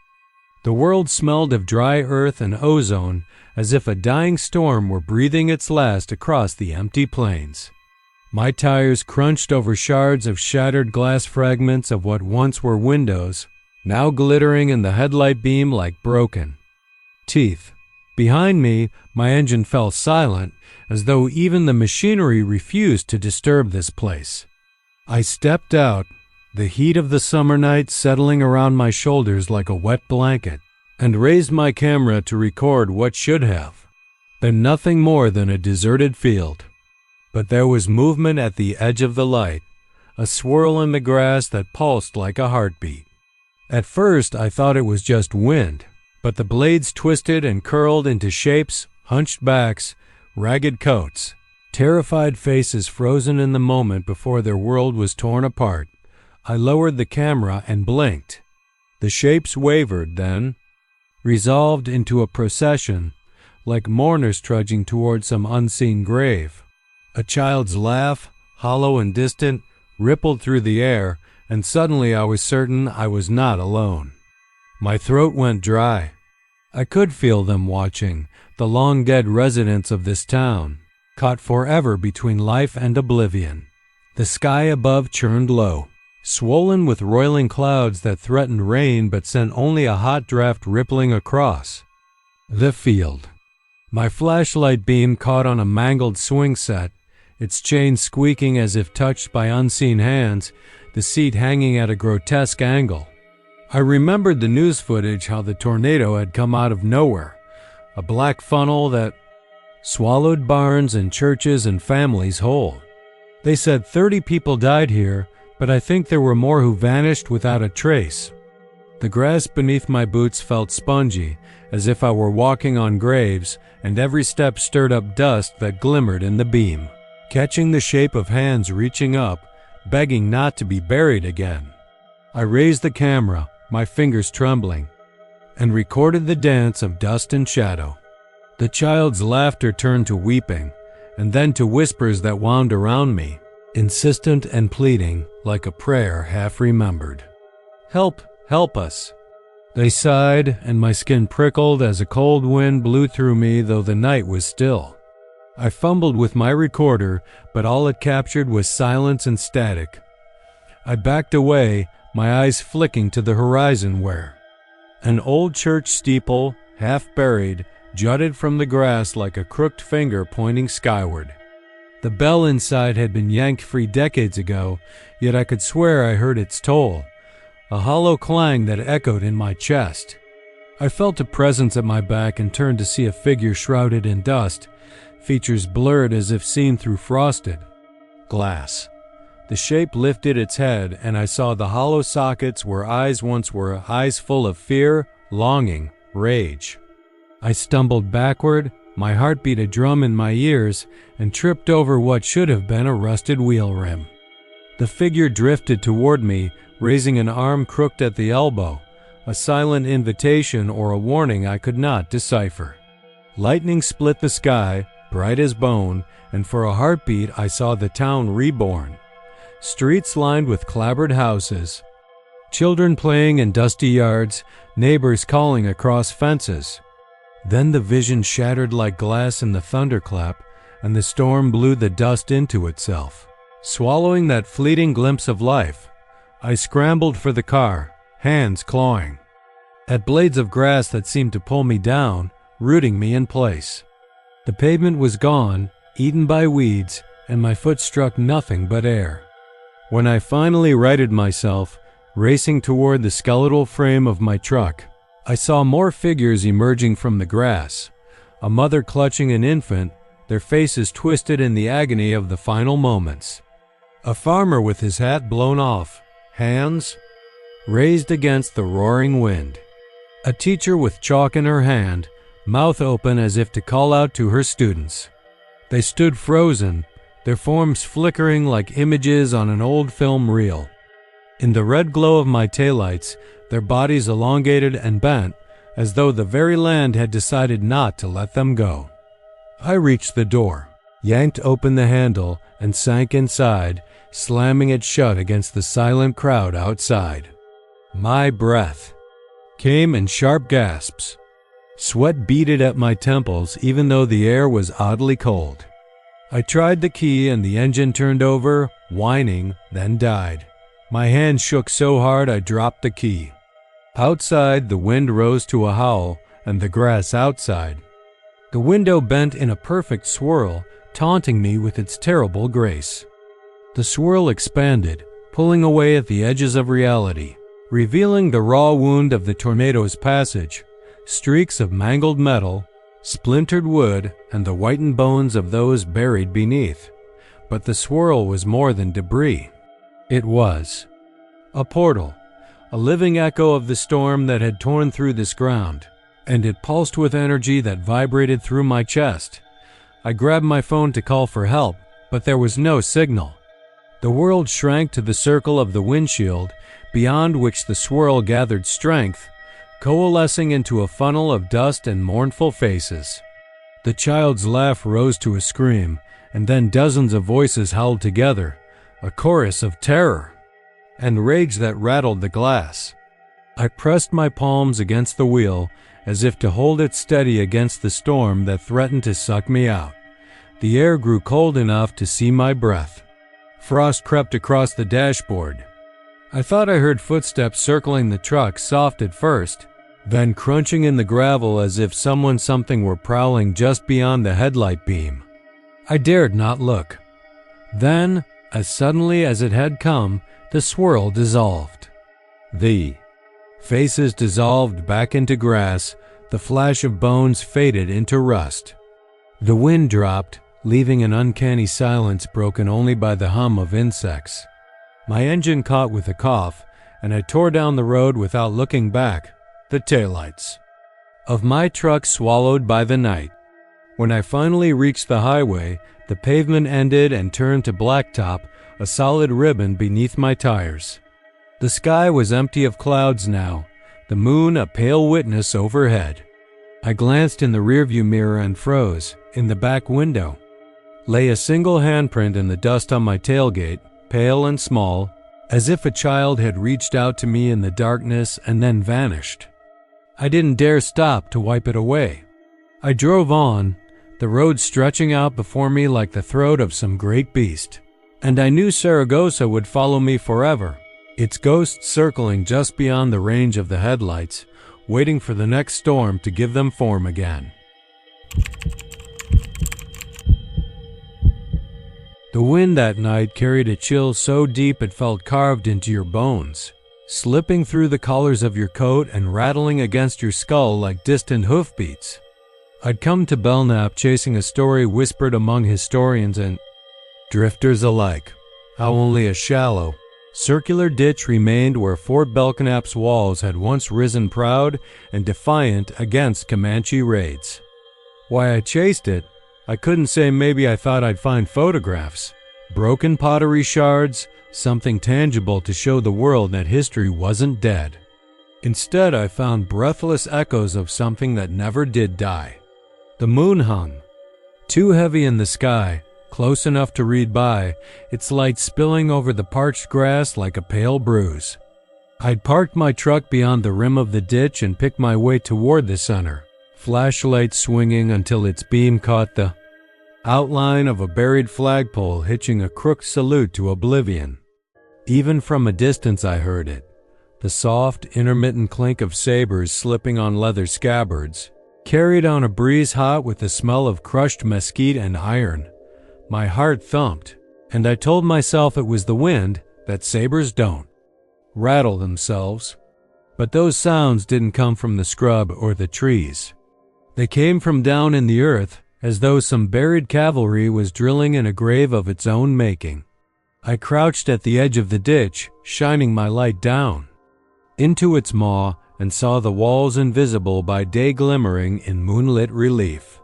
Speaker 1: The world smelled of dry earth and ozone, as if a dying storm were breathing its last across the empty plains. My tires crunched over shards of shattered glass fragments of what once were windows, now glittering in the headlight beam like broken teeth. Behind me, my engine fell silent, as though even the machinery refused to disturb this place. I stepped out, the heat of the summer night settling around my shoulders like a wet blanket, and raised my camera to record what should have been nothing more than a deserted field. But there was movement at the edge of the light, a swirl in the grass that pulsed like a heartbeat. At first I thought it was just wind, but the blades twisted and curled into shapes, hunched backs, ragged coats, terrified faces frozen in the moment before their world was torn apart. I lowered the camera and blinked. The shapes wavered then, resolved into a procession, like mourners trudging toward some unseen grave. A child's laugh, hollow and distant, rippled through the air, and suddenly I was certain I was not alone. My throat went dry. I could feel them watching, the long-dead residents of this town, caught forever between life and oblivion. The sky above churned low, swollen with roiling clouds that threatened rain but sent only a hot draft rippling across the field. My flashlight beam caught on a mangled swing set, its chain squeaking as if touched by unseen hands, the seat hanging at a grotesque angle. I remembered the news footage, how the tornado had come out of nowhere, a black funnel that swallowed barns and churches and families whole. They said 30 people died here, but I think there were more who vanished without a trace. The grass beneath my boots felt spongy, as if I were walking on graves, and every step stirred up dust that glimmered in the beam, catching the shape of hands reaching up, begging not to be buried again. I raised the camera, my fingers trembling, and recorded the dance of dust and shadow. The child's laughter turned to weeping, and then to whispers that wound around me, insistent and pleading, like a prayer half remembered. "Help, help us." They sighed, and my skin prickled as a cold wind blew through me, though the night was still. I fumbled with my recorder, but all it captured was silence and static. I backed away, my eyes flicking to the horizon where an old church steeple, half buried, jutted from the grass like a crooked finger pointing skyward. The bell inside had been yanked free decades ago, yet I could swear I heard its toll, a hollow clang that echoed in my chest. I felt a presence at my back and turned to see a figure shrouded in dust, features blurred as if seen through frosted glass. The shape lifted its head, and I saw the hollow sockets where eyes once were, eyes full of fear, longing, rage. I stumbled backward, my heart beat a drum in my ears, and tripped over what should have been a rusted wheel rim. The figure drifted toward me, raising an arm crooked at the elbow, a silent invitation or a warning I could not decipher. Lightning split the sky, bright as bone, and for a heartbeat I saw the town reborn. Streets lined with clapboard houses, children playing in dusty yards, neighbors calling across fences. Then the vision shattered like glass in the thunderclap, and the storm blew the dust into itself, swallowing that fleeting glimpse of life. I scrambled for the car, hands clawing at blades of grass that seemed to pull me down, rooting me in place. The pavement was gone, eaten by weeds, and my foot struck nothing but air. When I finally righted myself, racing toward the skeletal frame of my truck, I saw more figures emerging from the grass, a mother clutching an infant, their faces twisted in the agony of the final moments. A farmer with his hat blown off, hands raised against the roaring wind. A teacher with chalk in her hand, mouth open as if to call out to her students. They stood frozen, their forms flickering like images on an old film reel. In the red glow of my taillights, their bodies elongated and bent, as though the very land had decided not to let them go. I reached the door, yanked open the handle, and sank inside, slamming it shut against the silent crowd outside. My breath came in sharp gasps. Sweat beaded at my temples even though the air was oddly cold. I tried the key and the engine turned over, whining, then died. My hand shook so hard I dropped the key. Outside, the wind rose to a howl, and the grass outside. The window bent in a perfect swirl, taunting me with its terrible grace. The swirl expanded, pulling away at the edges of reality, revealing the raw wound of the tornado's passage, streaks of mangled metal, splintered wood, and the whitened bones of those buried beneath. But the swirl was more than debris. It was a portal, a living echo of the storm that had torn through this ground, and it pulsed with energy that vibrated through my chest. I grabbed my phone to call for help, but there was no signal. The world shrank to the circle of the windshield, beyond which the swirl gathered strength, coalescing into a funnel of dust and mournful faces. The child's laugh rose to a scream, and then dozens of voices howled together, a chorus of terror and rage that rattled the glass. I pressed my palms against the wheel, as if to hold it steady against the storm that threatened to suck me out. The air grew cold enough to see my breath. Frost crept across the dashboard. I thought I heard footsteps circling the truck, soft at first, then crunching in the gravel as if something were prowling just beyond the headlight beam. I dared not look. Then, as suddenly as it had come, the swirl dissolved. The faces dissolved back into grass, the flash of bones faded into rust. The wind dropped, leaving an uncanny silence broken only by the hum of insects. My engine caught with a cough, and I tore down the road without looking back, the taillights of my truck swallowed by the night. When I finally reached the highway, the pavement ended and turned to blacktop, a solid ribbon beneath my tires. The sky was empty of clouds now, the moon a pale witness overhead. I glanced in the rearview mirror and froze. In the back window lay a single handprint in the dust on my tailgate, pale and small, as if a child had reached out to me in the darkness and then vanished. I didn't dare stop to wipe it away. I drove on, the road stretching out before me like the throat of some great beast. And I knew Saragossa would follow me forever, its ghost circling just beyond the range of the headlights, waiting for the next storm to give them form again. The wind that night carried a chill so deep it felt carved into your bones, slipping through the collars of your coat and rattling against your skull like distant hoofbeats. I'd come to Belknap chasing a story whispered among historians and drifters alike, how only a shallow, circular ditch remained where Fort Belknap's walls had once risen proud and defiant against Comanche raids. Why I chased it, I couldn't say. Maybe I thought I'd find photographs, broken pottery shards, something tangible to show the world that history wasn't dead. Instead, I found breathless echoes of something that never did die. The moon hung, too heavy in the sky, close enough to read by, its light spilling over the parched grass like a pale bruise. I'd parked my truck beyond the rim of the ditch and picked my way toward the center, flashlight swinging until its beam caught the outline of a buried flagpole hitching a crooked salute to oblivion. Even from a distance I heard it, the soft, intermittent clink of sabers slipping on leather scabbards, carried on a breeze hot with the smell of crushed mesquite and iron. My heart thumped, and I told myself it was the wind, that sabers don't rattle themselves. But those sounds didn't come from the scrub or the trees. They came from down in the earth, as though some buried cavalry was drilling in a grave of its own making. I crouched at the edge of the ditch, shining my light down into its maw, and saw the walls invisible by day glimmering in moonlit relief.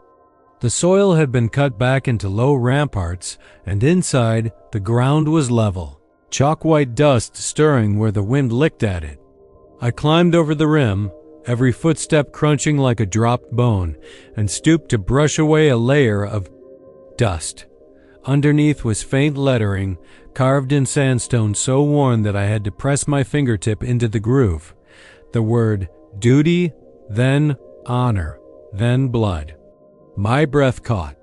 Speaker 1: The soil had been cut back into low ramparts, and inside, the ground was level, chalk-white dust stirring where the wind licked at it. I climbed over the rim, every footstep crunching like a dropped bone, and stooped to brush away a layer of dust. Underneath was faint lettering, carved in sandstone so worn that I had to press my fingertip into the groove. The word duty, then honor, then blood. My breath caught.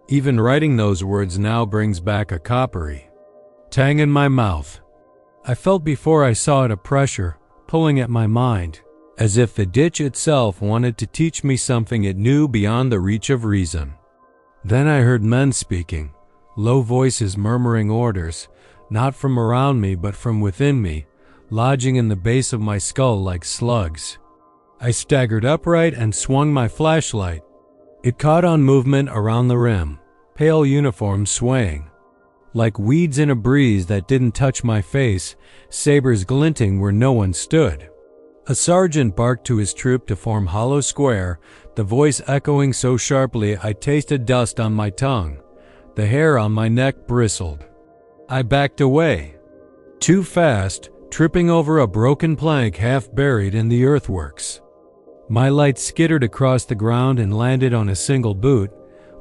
Speaker 1: Even writing those words now brings back a coppery tang in my mouth. I felt before I saw it a pressure pulling at my mind, as if the ditch itself wanted to teach me something it knew beyond the reach of reason. Then I heard men speaking, low voices murmuring orders, not from around me but from within me, lodging in the base of my skull like slugs. I staggered upright and swung my flashlight. It caught on movement around the rim, pale uniforms swaying. Like weeds in a breeze that didn't touch my face, sabers glinting where no one stood. A sergeant barked to his troop to form hollow square, the voice echoing so sharply I tasted dust on my tongue. The hair on my neck bristled. I backed away, too fast, tripping over a broken plank half buried in the earthworks. My light skittered across the ground and landed on a single boot,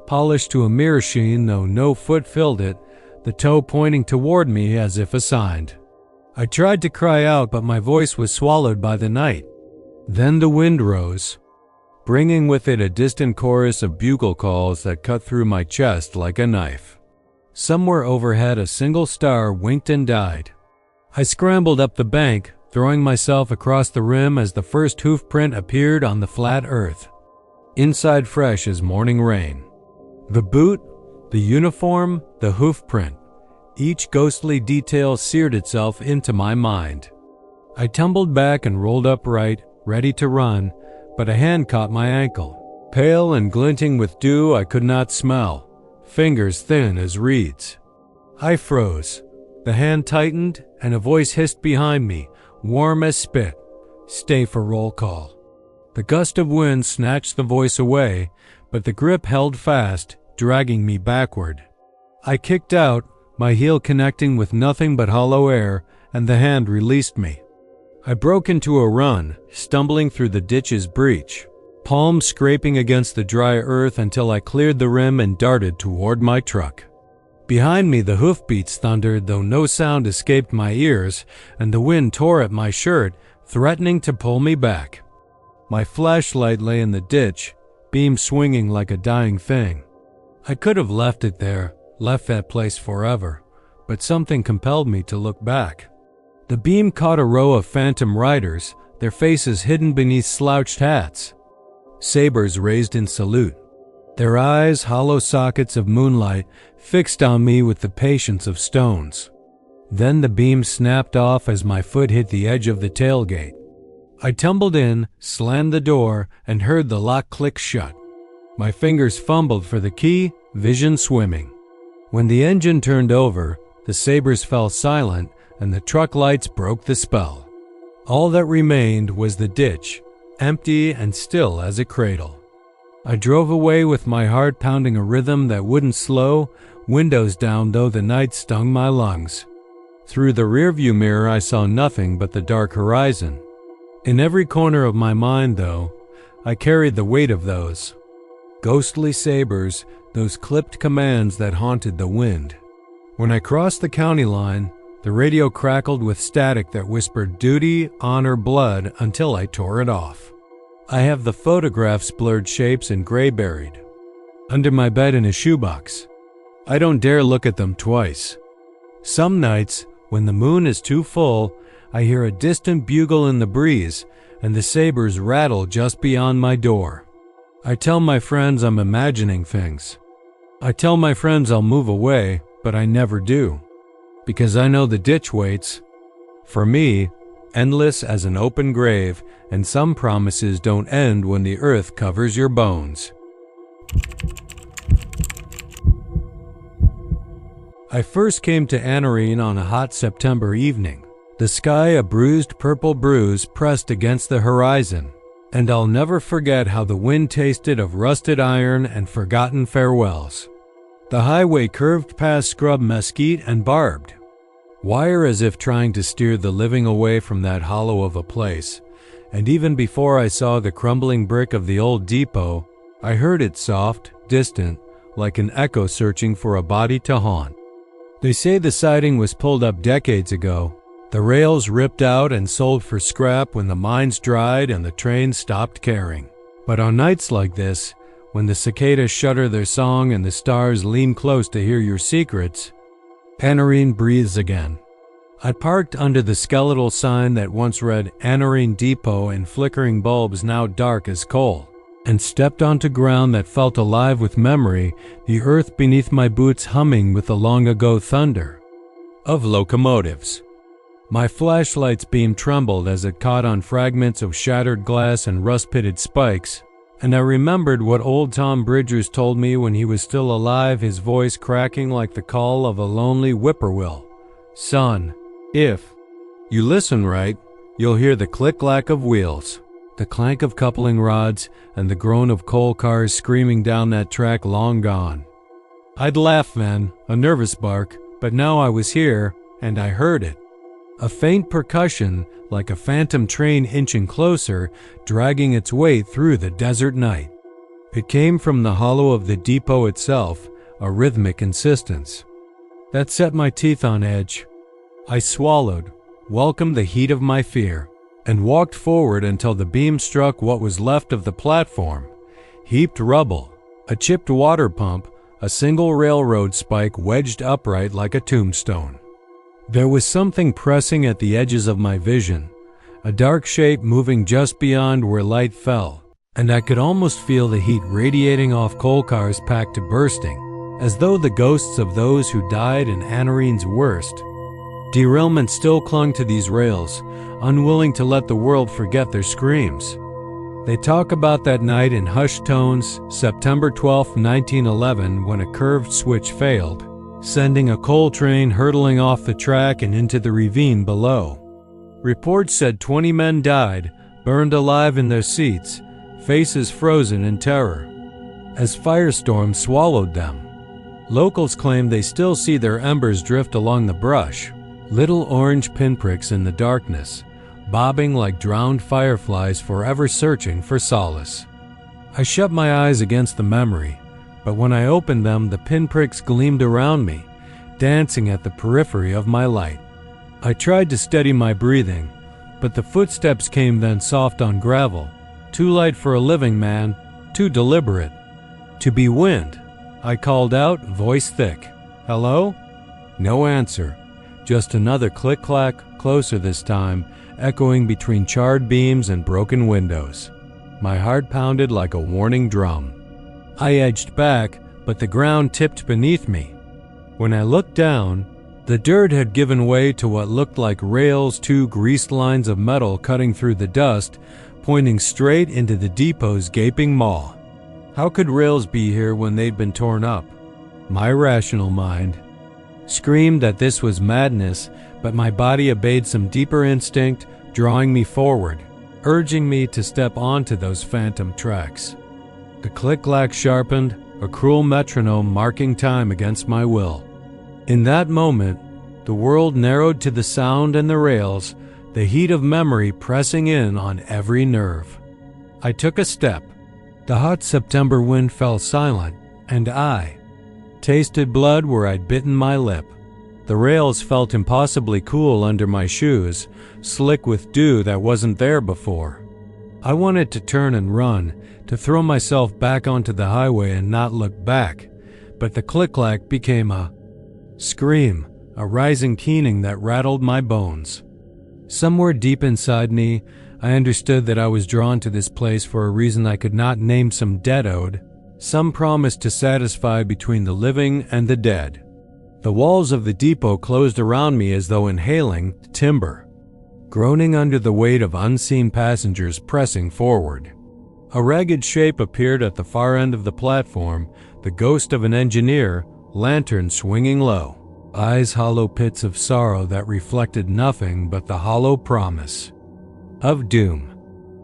Speaker 1: polished to a mirror sheen though no foot filled it, the toe pointing toward me as if assigned. I tried to cry out, but my voice was swallowed by the night. Then the wind rose, bringing with it a distant chorus of bugle calls that cut through my chest like a knife. Somewhere overhead a single star winked and died. I scrambled up the bank, throwing myself across the rim as the first hoof print appeared on the flat earth. Inside fresh as morning rain. The boot, the uniform, the hoof print. Each ghostly detail seared itself into my mind. I tumbled back and rolled upright, ready to run, but a hand caught my ankle. Pale and glinting with dew I could not smell, fingers thin as reeds. I froze. The hand tightened, and a voice hissed behind me, warm as spit. "Stay for roll call." The gust of wind snatched the voice away, but the grip held fast, dragging me backward. I kicked out, my heel connecting with nothing but hollow air, and the hand released me. I broke into a run, stumbling through the ditch's breach, palms scraping against the dry earth until I cleared the rim and darted toward my truck. Behind me the hoofbeats thundered, though no sound escaped my ears, and the wind tore at my shirt, threatening to pull me back. My flashlight lay in the ditch, beam swinging like a dying thing. I could have left it there, left that place forever, but something compelled me to look back. The beam caught a row of phantom riders, their faces hidden beneath slouched hats. Sabers raised in salute. Their eyes, hollow sockets of moonlight, fixed on me with the patience of stones. Then the beam snapped off as my foot hit the edge of the tailgate. I tumbled in, slammed the door, and heard the lock click shut. My fingers fumbled for the key, vision swimming. When the engine turned over, the sabers fell silent, and the truck lights broke the spell. All that remained was the ditch, empty and still as a cradle. I drove away with my heart pounding a rhythm that wouldn't slow, windows down though the night stung my lungs. Through the rearview mirror I saw nothing but the dark horizon. In every corner of my mind, though, I carried the weight of those ghostly sabers, those clipped commands that haunted the wind. When I crossed the county line, the radio crackled with static that whispered duty, honor, blood until I tore it off. I have the photographs' blurred shapes and gray buried under my bed in a shoebox. I don't dare look at them twice. Some nights, when the moon is too full, I hear a distant bugle in the breeze, and the sabers rattle just beyond my door. I tell my friends I'm imagining things. I tell my friends I'll move away, but I never do, because I know the ditch waits. For me, endless as an open grave, and some promises don't end when the earth covers your bones. I first came to Anarene on a hot September evening, the sky a bruised purple bruise pressed against the horizon, and I'll never forget how the wind tasted of rusted iron and forgotten farewells. The highway curved past scrub mesquite and barbed wire as if trying to steer the living away from that hollow of a place, and even before I saw the crumbling brick of the old depot, I heard it soft, distant, like an echo searching for a body to haunt. They say the siding was pulled up decades ago, the rails ripped out and sold for scrap when the mines dried and the trains stopped caring. But on nights like this, when the cicadas shudder their song and the stars lean close to hear your secrets, Anarene breathes again. I parked under the skeletal sign that once read Anarene Depot in flickering bulbs now dark as coal, and stepped onto ground that felt alive with memory, the earth beneath my boots humming with the long-ago thunder of locomotives. My flashlight's beam trembled as it caught on fragments of shattered glass and rust-pitted spikes, and I remembered what old Tom Bridgers told me when he was still alive, his voice cracking like the call of a lonely whippoorwill. Son, if you listen right, you'll hear the click-clack of wheels, the clank of coupling rods, and the groan of coal cars screaming down that track long gone. I'd laugh then, a nervous bark, but now I was here, and I heard it. A faint percussion, like a phantom train inching closer, dragging its way through the desert night. It came from the hollow of the depot itself, a rhythmic insistence that set my teeth on edge. I swallowed, welcomed the heat of my fear, and walked forward until the beam struck what was left of the platform. Heaped rubble, a chipped water pump, a single railroad spike wedged upright like a tombstone. There was something pressing at the edges of my vision, a dark shape moving just beyond where light fell, and I could almost feel the heat radiating off coal cars packed to bursting, as though the ghosts of those who died in Anarene's worst derailment still clung to these rails, unwilling to let the world forget their screams. They talk about that night in hushed tones, September 12, 1911, when a curved switch failed, sending a coal train hurtling off the track and into the ravine below. Reports said 20 men died, burned alive in their seats, faces frozen in terror, as firestorms swallowed them. Locals claim they still see their embers drift along the brush, little orange pinpricks in the darkness, bobbing like drowned fireflies forever searching for solace. I shut my eyes against the memory, but when I opened them, the pinpricks gleamed around me, dancing at the periphery of my light. I tried to steady my breathing, but the footsteps came then soft on gravel, too light for a living man, too deliberate. To be wind, I called out, voice thick. Hello? No answer, just another click-clack, closer this time, echoing between charred beams and broken windows. My heart pounded like a warning drum. I edged back, but the ground tipped beneath me. When I looked down, the dirt had given way to what looked like rails, two greased lines of metal cutting through the dust, pointing straight into the depot's gaping maw. How could rails be here when they'd been torn up? My rational mind screamed that this was madness, but my body obeyed some deeper instinct, drawing me forward, urging me to step onto those phantom tracks. The click-clack sharpened, a cruel metronome marking time against my will. In that moment, the world narrowed to the sound and the rails, the heat of memory pressing in on every nerve. I took a step. The hot September wind fell silent, and I tasted blood where I'd bitten my lip. The rails felt impossibly cool under my shoes, slick with dew that wasn't there before. I wanted to turn and run, to throw myself back onto the highway and not look back, but the click-clack became a scream, a rising keening that rattled my bones. Somewhere deep inside me, I understood that I was drawn to this place for a reason I could not name, some debt owed, some promise to satisfy between the living and the dead. The walls of the depot closed around me as though inhaling timber, groaning under the weight of unseen passengers pressing forward. A ragged shape appeared at the far end of the platform, the ghost of an engineer, lantern swinging low, eyes hollow pits of sorrow that reflected nothing but the hollow promise of doom.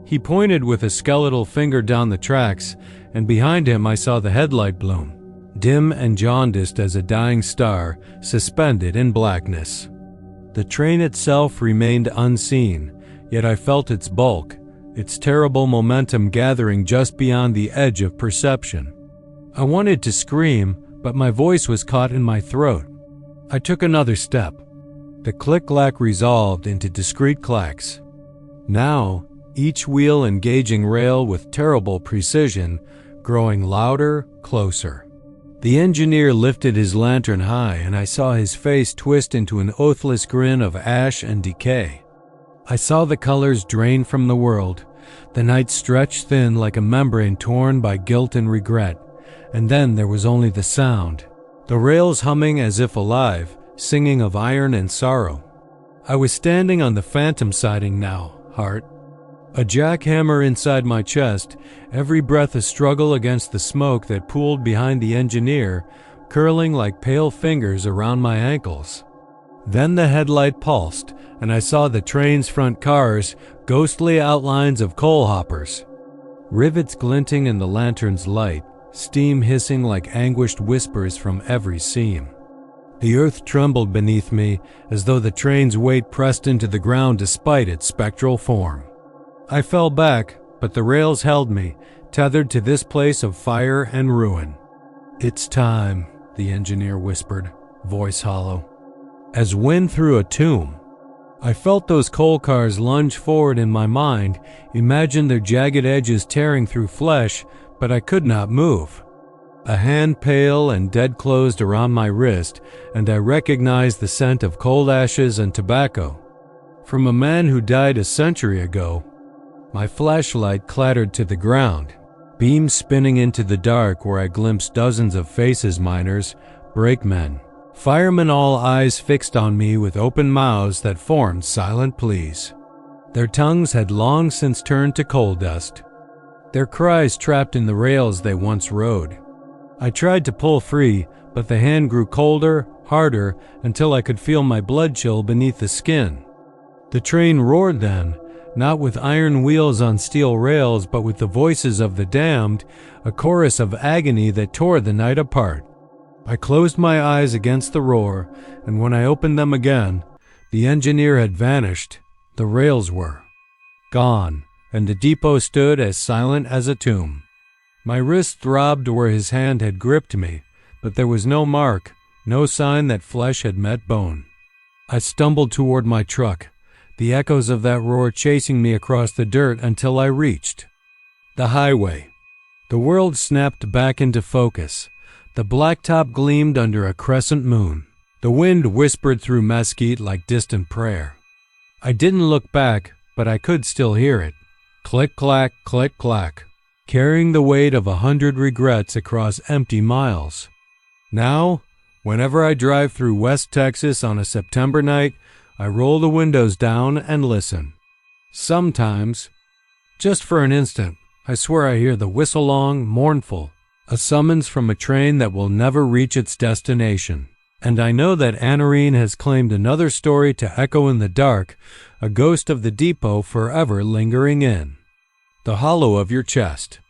Speaker 1: He pointed with a skeletal finger down the tracks, and behind him I saw the headlight bloom, dim and jaundiced as a dying star, suspended in blackness. The train itself remained unseen, yet I felt its bulk, its terrible momentum gathering just beyond the edge of perception. I wanted to scream, but my voice was caught in my throat. I took another step. The click-clack resolved into discrete clacks. Now, each wheel engaging rail with terrible precision, growing louder, closer. The engineer lifted his lantern high, and I saw his face twist into an oathless grin of ash and decay. I saw the colors drain from the world, the night stretched thin like a membrane torn by guilt and regret, and then there was only the sound, the rails humming as if alive, singing of iron and sorrow. I was standing on the phantom siding now, Hart. A jackhammer inside my chest, every breath a struggle against the smoke that pooled behind the engineer, curling like pale fingers around my ankles. Then the headlight pulsed, and I saw the train's front cars, ghostly outlines of coal hoppers. Rivets glinting in the lantern's light, steam hissing like anguished whispers from every seam. The earth trembled beneath me, as though the train's weight pressed into the ground despite its spectral form. I fell back, but the rails held me, tethered to this place of fire and ruin. "It's time," the engineer whispered, voice hollow, as wind through a tomb. I felt those coal cars lunge forward in my mind, imagined their jagged edges tearing through flesh, but I could not move. A hand pale and dead closed around my wrist, and I recognized the scent of cold ashes and tobacco. From a man who died a century ago. My flashlight clattered to the ground, beams spinning into the dark where I glimpsed dozens of faces: miners, brakemen, firemen, all eyes fixed on me with open mouths that formed silent pleas. Their tongues had long since turned to coal dust, their cries trapped in the rails they once rode. I tried to pull free, but the hand grew colder, harder, until I could feel my blood chill beneath the skin. The train roared then, not with iron wheels on steel rails, but with the voices of the damned, a chorus of agony that tore the night apart. I closed my eyes against the roar, and when I opened them again, the engineer had vanished, the rails were gone, and the depot stood as silent as a tomb. My wrist throbbed where his hand had gripped me, but there was no mark, no sign that flesh had met bone. I stumbled toward my truck, the echoes of that roar chasing me across the dirt until I reached the highway. The world snapped back into focus. The blacktop gleamed under a crescent moon. The wind whispered through mesquite like distant prayer. I didn't look back, but I could still hear it. Click-clack, click-clack, carrying the weight of 100 regrets across empty miles. Now, whenever I drive through West Texas on a September night, I roll the windows down and listen. Sometimes, just for an instant, I swear I hear the whistle-long, mournful, a summons from a train that will never reach its destination. And I know that Anarene has claimed another story to echo in the dark, a ghost of the depot forever lingering in the hollow of your chest.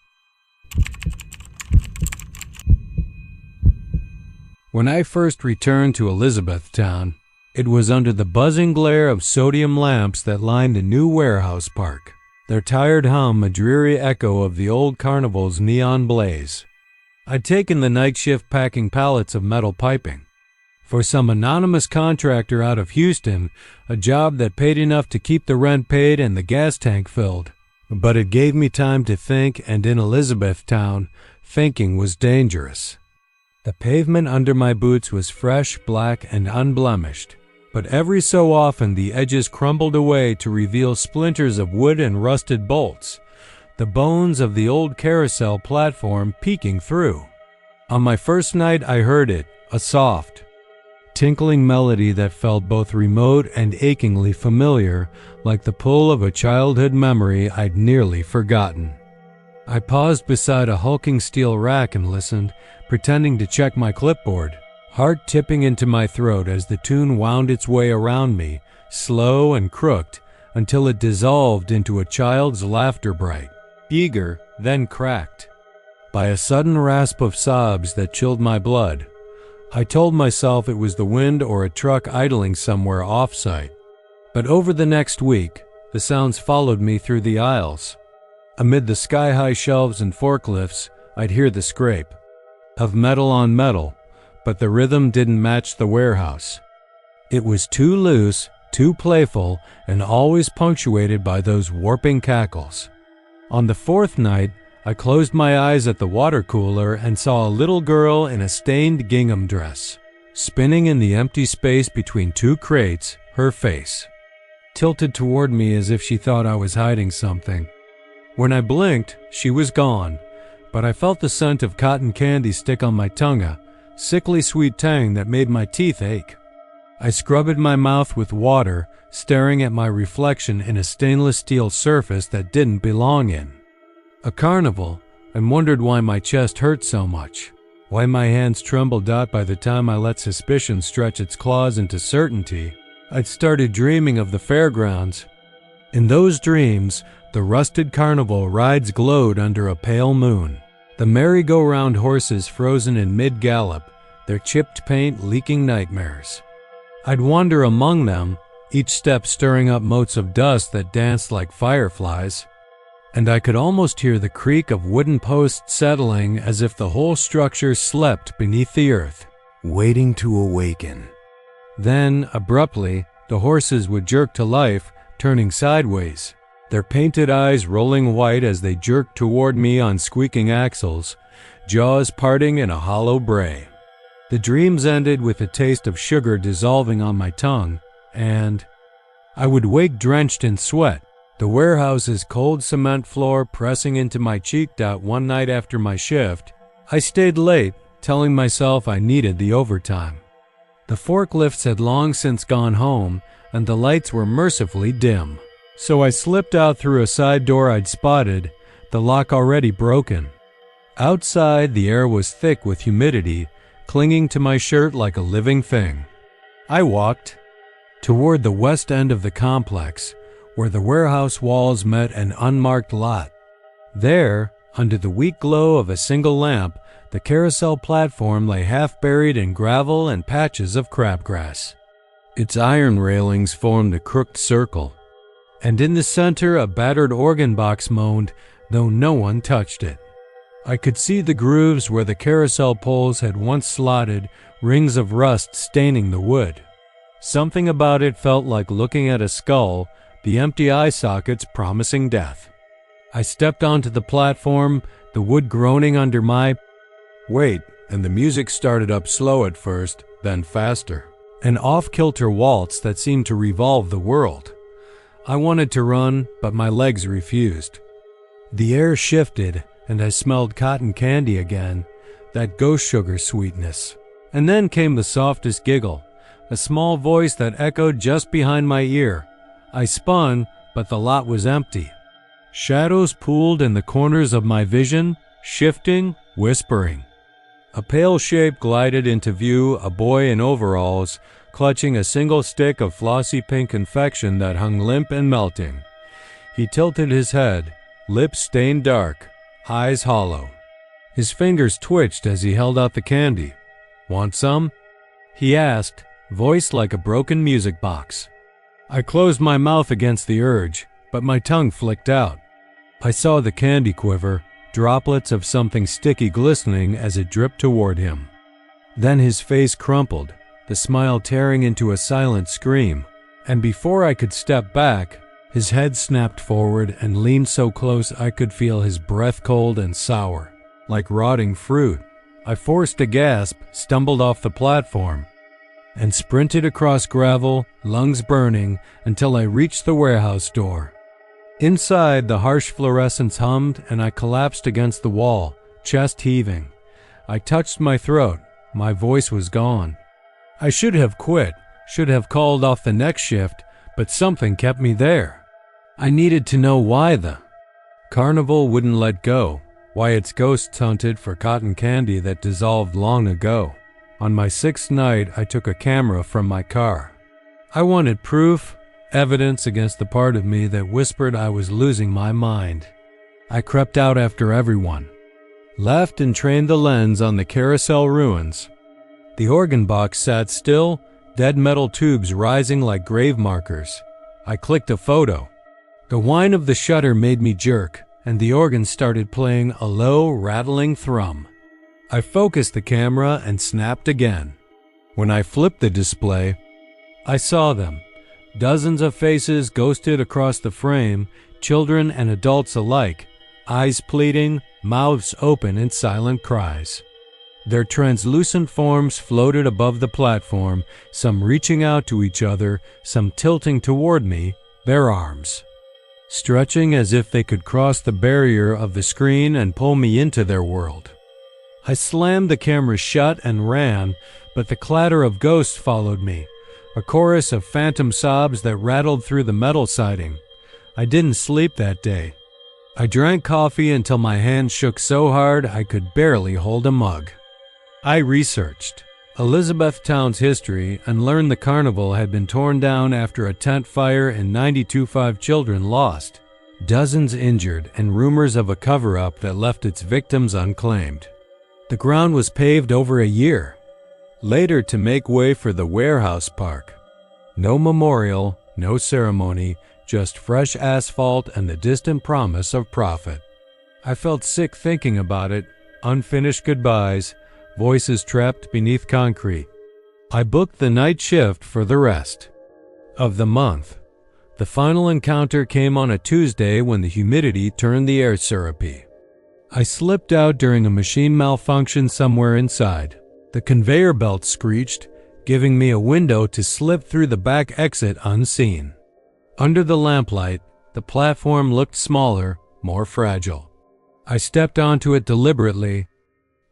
Speaker 1: When I first returned to Elizabethtown, it was under the buzzing glare of sodium lamps that lined a new warehouse park, their tired hum a dreary echo of the old carnival's neon blaze. I'd taken the night shift packing pallets of metal piping for some anonymous contractor out of Houston, a job that paid enough to keep the rent paid and the gas tank filled. But it gave me time to think, and in Elizabethtown, thinking was dangerous. The pavement under my boots was fresh, black, and unblemished, but every so often the edges crumbled away to reveal splinters of wood and rusted bolts, the bones of the old carousel platform peeking through. On my first night I heard it, a soft, tinkling melody that felt both remote and achingly familiar, like the pull of a childhood memory I'd nearly forgotten. I paused beside a hulking steel rack and listened, pretending to check my clipboard, heart tipping into my throat as the tune wound its way around me, slow and crooked, until it dissolved into a child's laughter bright, eager, then cracked by a sudden rasp of sobs that chilled my blood. I told myself it was the wind or a truck idling somewhere off-site. But over the next week, the sounds followed me through the aisles. Amid the sky-high shelves and forklifts, I'd hear the scrape of metal on metal, but the rhythm didn't match the warehouse. It was too loose, too playful, and always punctuated by those warping cackles. On the fourth night, I closed my eyes at the water cooler and saw a little girl in a stained gingham dress, spinning in the empty space between two crates, her face tilted toward me as if she thought I was hiding something. When I blinked, she was gone, but I felt the scent of cotton candy stick on my tongue, a sickly sweet tang that made my teeth ache. I scrubbed my mouth with water, staring at my reflection in a stainless steel surface that didn't belong in a carnival, and wondered why my chest hurt so much, why my hands trembled. By the time I let suspicion stretch its claws into certainty, I'd started dreaming of the fairgrounds. In those dreams, the rusted carnival rides glowed under a pale moon, the merry-go-round horses frozen in mid-gallop, their chipped paint leaking nightmares. I'd wander among them, each step stirring up motes of dust that danced like fireflies, and I could almost hear the creak of wooden posts settling as if the whole structure slept beneath the earth, waiting to awaken. Then, abruptly, the horses would jerk to life, turning sideways, their painted eyes rolling white as they jerked toward me on squeaking axles, jaws parting in a hollow bray. The dreams ended with a taste of sugar dissolving on my tongue, and I would wake drenched in sweat, the warehouse's cold cement floor pressing into my cheek. One night after my shift, I stayed late, telling myself I needed the overtime. The forklifts had long since gone home, and the lights were mercifully dim. So I slipped out through a side door I'd spotted, the lock already broken. Outside, the air was thick with humidity, clinging to my shirt like a living thing. I walked toward the west end of the complex, where the warehouse walls met an unmarked lot. There, under the weak glow of a single lamp, the carousel platform lay half buried in gravel and patches of crabgrass. Its iron railings formed a crooked circle, and in the center a battered organ box moaned, though no one touched it. I could see the grooves where the carousel poles had once slotted, rings of rust staining the wood. Something about it felt like looking at a skull, the empty eye sockets promising death. I stepped onto the platform, the wood groaning under my weight, and the music started up slow at first, then faster. An off-kilter waltz that seemed to revolve the world. I wanted to run, but my legs refused. The air shifted, and I smelled cotton candy again, that ghost sugar sweetness. And then came the softest giggle, a small voice that echoed just behind my ear. I spun, but the lot was empty. Shadows pooled in the corners of my vision, shifting, whispering. A pale shape glided into view, a boy in overalls, clutching a single stick of flossy pink confection that hung limp and melting. He tilted his head, lips stained dark, eyes hollow. His fingers twitched as he held out the candy. "Want some?" he asked, voice like a broken music box. I closed my mouth against the urge, but my tongue flicked out. I saw the candy quiver, droplets of something sticky glistening as it dripped toward him. Then his face crumpled, the smile tearing into a silent scream, and before I could step back, his head snapped forward and leaned so close I could feel his breath cold and sour, like rotting fruit. I forced a gasp, stumbled off the platform, and sprinted across gravel, lungs burning, until I reached the warehouse door. Inside, the harsh fluorescence hummed, and I collapsed against the wall, chest heaving. I touched my throat. My voice was gone. I should have quit, should have called off the next shift, but something kept me there. I needed to know why the carnival wouldn't let go, why its ghosts hunted for cotton candy that dissolved long ago. On my 6th night, I took a camera from my car. I wanted proof, evidence against the part of me that whispered I was losing my mind. I crept out after everyone, left and trained the lens on the carousel ruins. The organ box sat still, dead metal tubes rising like grave markers. I clicked a photo. The whine of the shutter made me jerk, and the organ started playing a low, rattling thrum. I focused the camera and snapped again. When I flipped the display, I saw them. Dozens of faces ghosted across the frame, children and adults alike, eyes pleading, mouths open in silent cries. Their translucent forms floated above the platform, some reaching out to each other, some tilting toward me, their arms stretching as if they could cross the barrier of the screen and pull me into their world. I slammed the camera shut and ran, but the clatter of ghosts followed me, a chorus of phantom sobs that rattled through the metal siding. I didn't sleep that day. I drank coffee until my hands shook so hard I could barely hold a mug. I researched Elizabethtown's history and learned the carnival had been torn down after a tent fire and 92 children lost, dozens injured, and rumors of a cover-up that left its victims unclaimed. The ground was paved over a year later to make way for the warehouse park. No memorial, no ceremony, just fresh asphalt and the distant promise of profit. I felt sick thinking about it, unfinished goodbyes, voices trapped beneath concrete. I booked the night shift for the rest of the month. The final encounter came on a Tuesday when the humidity turned the air syrupy. I slipped out during a machine malfunction somewhere inside. The conveyor belt screeched, giving me a window to slip through the back exit unseen. Under the lamplight, the platform looked smaller, more fragile. I stepped onto it deliberately,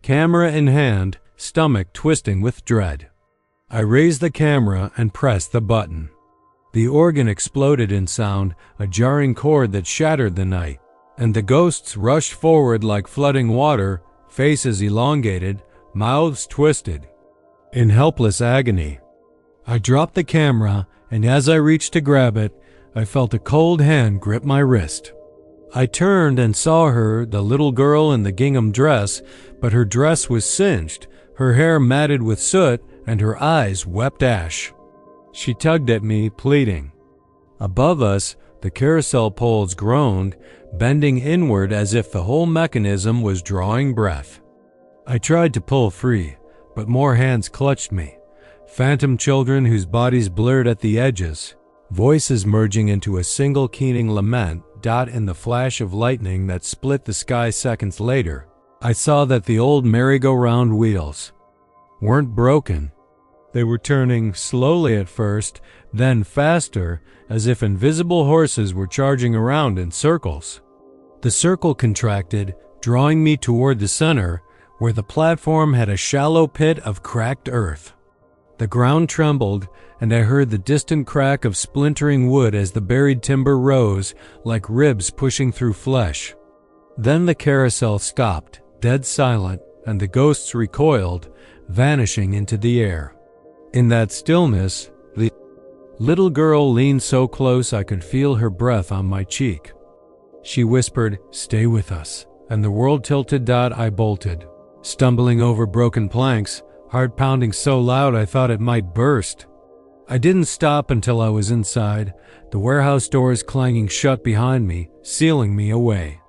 Speaker 1: camera in hand, stomach twisting with dread. I raised the camera and pressed the button. The organ exploded in sound, a jarring chord that shattered the night, and the ghosts rushed forward like flooding water, faces elongated, mouths twisted, in helpless agony. I dropped the camera, and as I reached to grab it, I felt a cold hand grip my wrist. I turned and saw her, the little girl in the gingham dress, but her dress was singed, her hair matted with soot, and her eyes wept ash. She tugged at me, pleading. Above us, the carousel poles groaned, bending inward as if the whole mechanism was drawing breath. I tried to pull free, but more hands clutched me. Phantom children whose bodies blurred at the edges, voices merging into a single keening lament. In the flash of lightning that split the sky seconds later, I saw that the old merry-go-round wheels weren't broken. They were turning slowly at first, then faster, as if invisible horses were charging around in circles. The circle contracted, drawing me toward the center, where the platform had a shallow pit of cracked earth. The ground trembled, and I heard the distant crack of splintering wood as the buried timber rose, like ribs pushing through flesh. Then the carousel stopped, dead silent, and the ghosts recoiled, vanishing into the air. In that stillness, the little girl leaned so close I could feel her breath on my cheek. She whispered, "Stay with us," and the world tilted. I bolted, stumbling over broken planks, heart pounding so loud I thought it might burst. I didn't stop until I was inside, the warehouse doors clanging shut behind me, sealing me away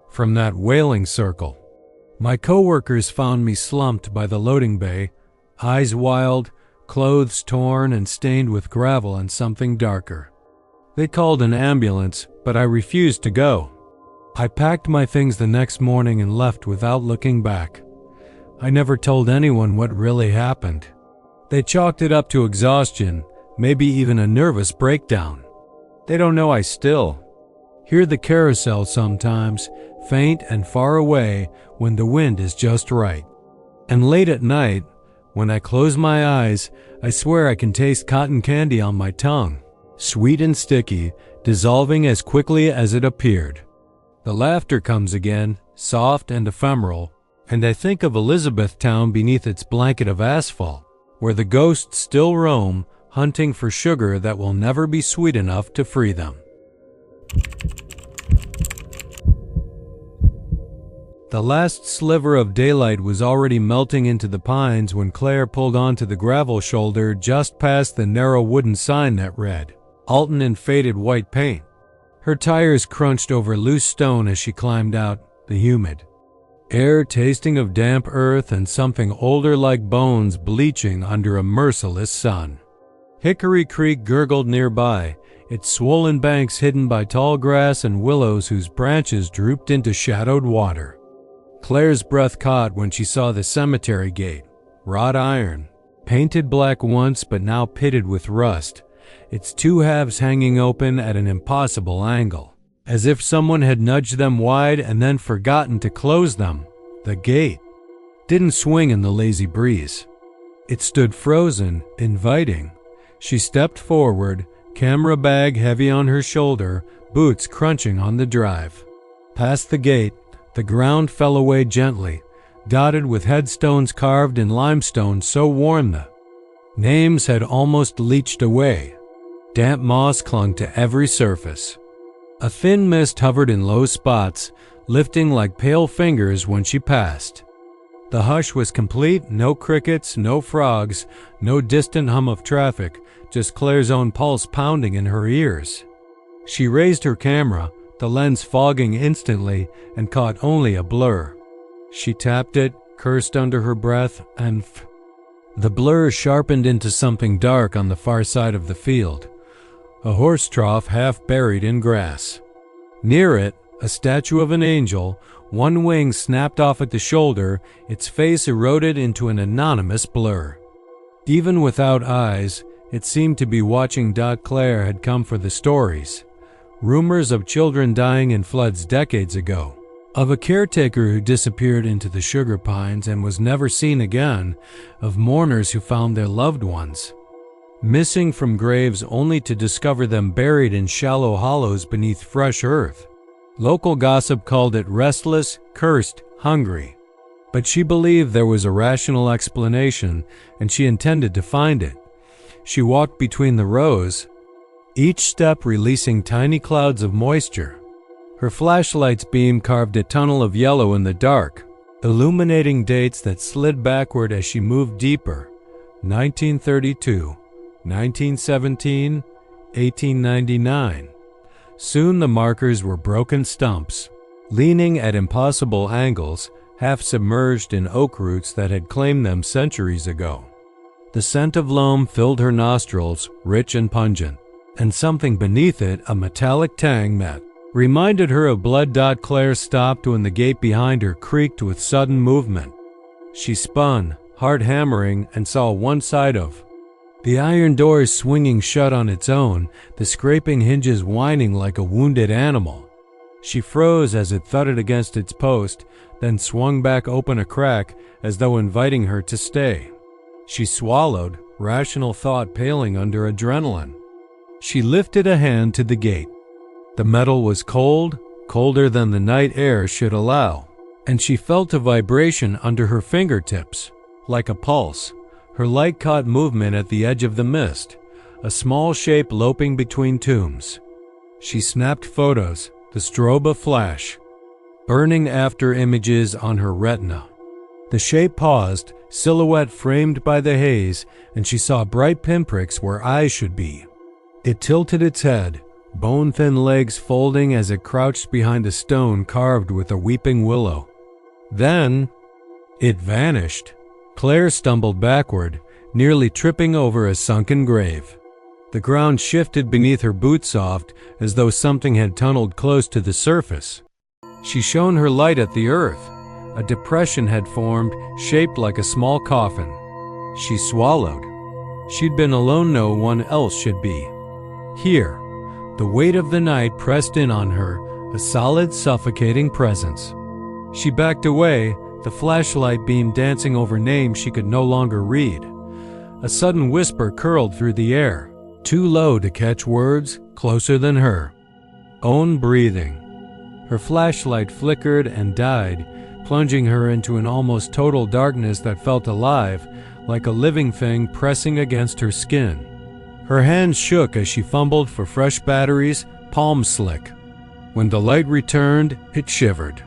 Speaker 1: from that wailing circle. My coworkers found me slumped by the loading bay, eyes wild, clothes torn and stained with gravel and something darker. They called an ambulance, but I refused to go. I packed my things the next morning and left without looking back. I never told anyone what really happened. They chalked it up to exhaustion, maybe even a nervous breakdown. They don't know I still hear the carousel sometimes, faint and far away when the wind is just right. And late at night, when I close my eyes, I swear I can taste cotton candy on my tongue, sweet and sticky, dissolving as quickly as it appeared. The laughter comes again, soft and ephemeral, and I think of Elizabethtown beneath its blanket of asphalt, where the ghosts still roam, hunting for sugar that will never be sweet enough to free them. The last sliver of daylight was already melting into the pines when Claire pulled onto the gravel shoulder just past the narrow wooden sign that read, "Alton" in faded white paint. Her tires crunched over loose stone as she climbed out, the humid air tasting of damp earth and something older like bones bleaching under a merciless sun. Hickory Creek gurgled nearby, its swollen banks hidden by tall grass and willows whose branches drooped into shadowed water. Claire's breath caught when she saw the cemetery gate, wrought iron, painted black once but now pitted with rust, its two halves hanging open at an impossible angle, as if someone had nudged them wide and then forgotten to close them. The gate didn't swing in the lazy breeze. It stood frozen, inviting. She stepped forward, camera bag heavy on her shoulder, boots crunching on the drive. Past the gate, the ground fell away gently, dotted with headstones carved in limestone so worn the names had almost leached away. Damp moss clung to every surface. A thin mist hovered in low spots, lifting like pale fingers when she passed. The hush was complete, no crickets, no frogs, no distant hum of traffic, just Claire's own pulse pounding in her ears. She raised her camera, the lens fogging instantly, and caught only a blur. She tapped it, cursed under her breath, and the blur sharpened into something dark on the far side of the field. A horse trough half buried in grass. Near it, a statue of an angel, one wing snapped off at the shoulder, its face eroded into an anonymous blur. Even without eyes, it seemed to be watching. Claire had come for the stories. Rumors of children dying in floods decades ago, of a caretaker who disappeared into the sugar pines and was never seen again, of mourners who found their loved ones missing from graves only to discover them buried in shallow hollows beneath fresh earth. Local gossip called it restless, cursed, hungry. But she believed there was a rational explanation, and she intended to find it. She walked between the rows, each step releasing tiny clouds of moisture. Her flashlight's beam carved a tunnel of yellow in the dark, illuminating dates that slid backward as she moved deeper. 1932, 1917, 1899. Soon the markers were broken stumps, leaning at impossible angles, half submerged in oak roots that had claimed them centuries ago. The scent of loam filled her nostrils, rich and pungent, and something beneath it, a metallic tang that reminded her of blood. Claire stopped when the gate behind her creaked with sudden movement. She spun, heart hammering, and saw one side of the iron doors swinging shut on its own, the scraping hinges whining like a wounded animal. She froze as it thudded against its post, then swung back open a crack as though inviting her to stay. She swallowed, rational thought paling under adrenaline. She lifted a hand to the gate. The metal was cold, colder than the night air should allow, and she felt a vibration under her fingertips, like a pulse. Her light caught movement at the edge of the mist, a small shape loping between tombs. She snapped photos, the strobe aflash, burning after images on her retina. The shape paused, silhouette framed by the haze, and she saw bright pinpricks where eyes should be. It tilted its head, bone-thin legs folding as it crouched behind a stone carved with a weeping willow. Then it vanished. Claire stumbled backward, nearly tripping over a sunken grave. The ground shifted beneath her boot soft, as though something had tunneled close to the surface. She shone her light at the earth. A depression had formed, shaped like a small coffin. She swallowed. She'd been alone, no one else should be. Here, the weight of the night pressed in on her, a solid, suffocating presence. She backed away, the flashlight beam dancing over names she could no longer read. A sudden whisper curled through the air, too low to catch words, closer than her own breathing. Her flashlight flickered and died, plunging her into an almost total darkness that felt alive, like a living thing pressing against her skin. Her hands shook as she fumbled for fresh batteries, palms slick. When the light returned, it shivered.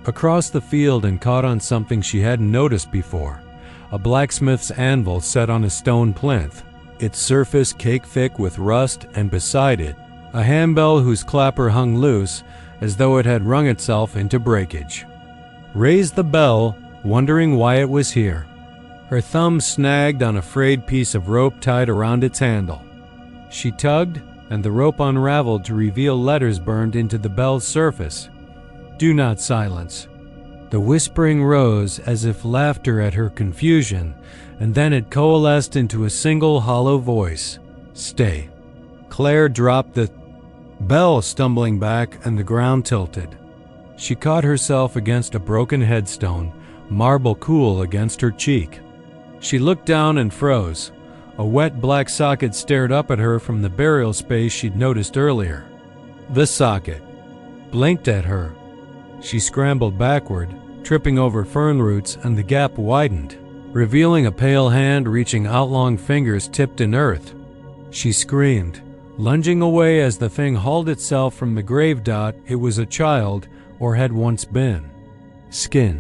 Speaker 1: Across the field and caught on something she hadn't noticed before, a blacksmith's anvil set on a stone plinth, its surface cake-thick with rust, and beside it, a handbell whose clapper hung loose, as though it had wrung itself into breakage. Raised the bell, wondering why it was here. Her thumb snagged on a frayed piece of rope tied around its handle. She tugged, and the rope unraveled to reveal letters burned into the bell's surface. "Do not silence." The whispering rose as if laughter at her confusion, and then it coalesced into a single hollow voice. "Stay." Claire dropped the bell, stumbling back, and the ground tilted. She caught herself against a broken headstone, marble cool against her cheek. She looked down and froze. A wet black socket stared up at her from the burial space she'd noticed earlier. The socket blinked at her. She scrambled backward, tripping over fern roots, and the gap widened, revealing a pale hand reaching out, long fingers tipped in earth. She screamed, lunging away as the thing hauled itself from the grave dot it was a child, or had once been. Skin.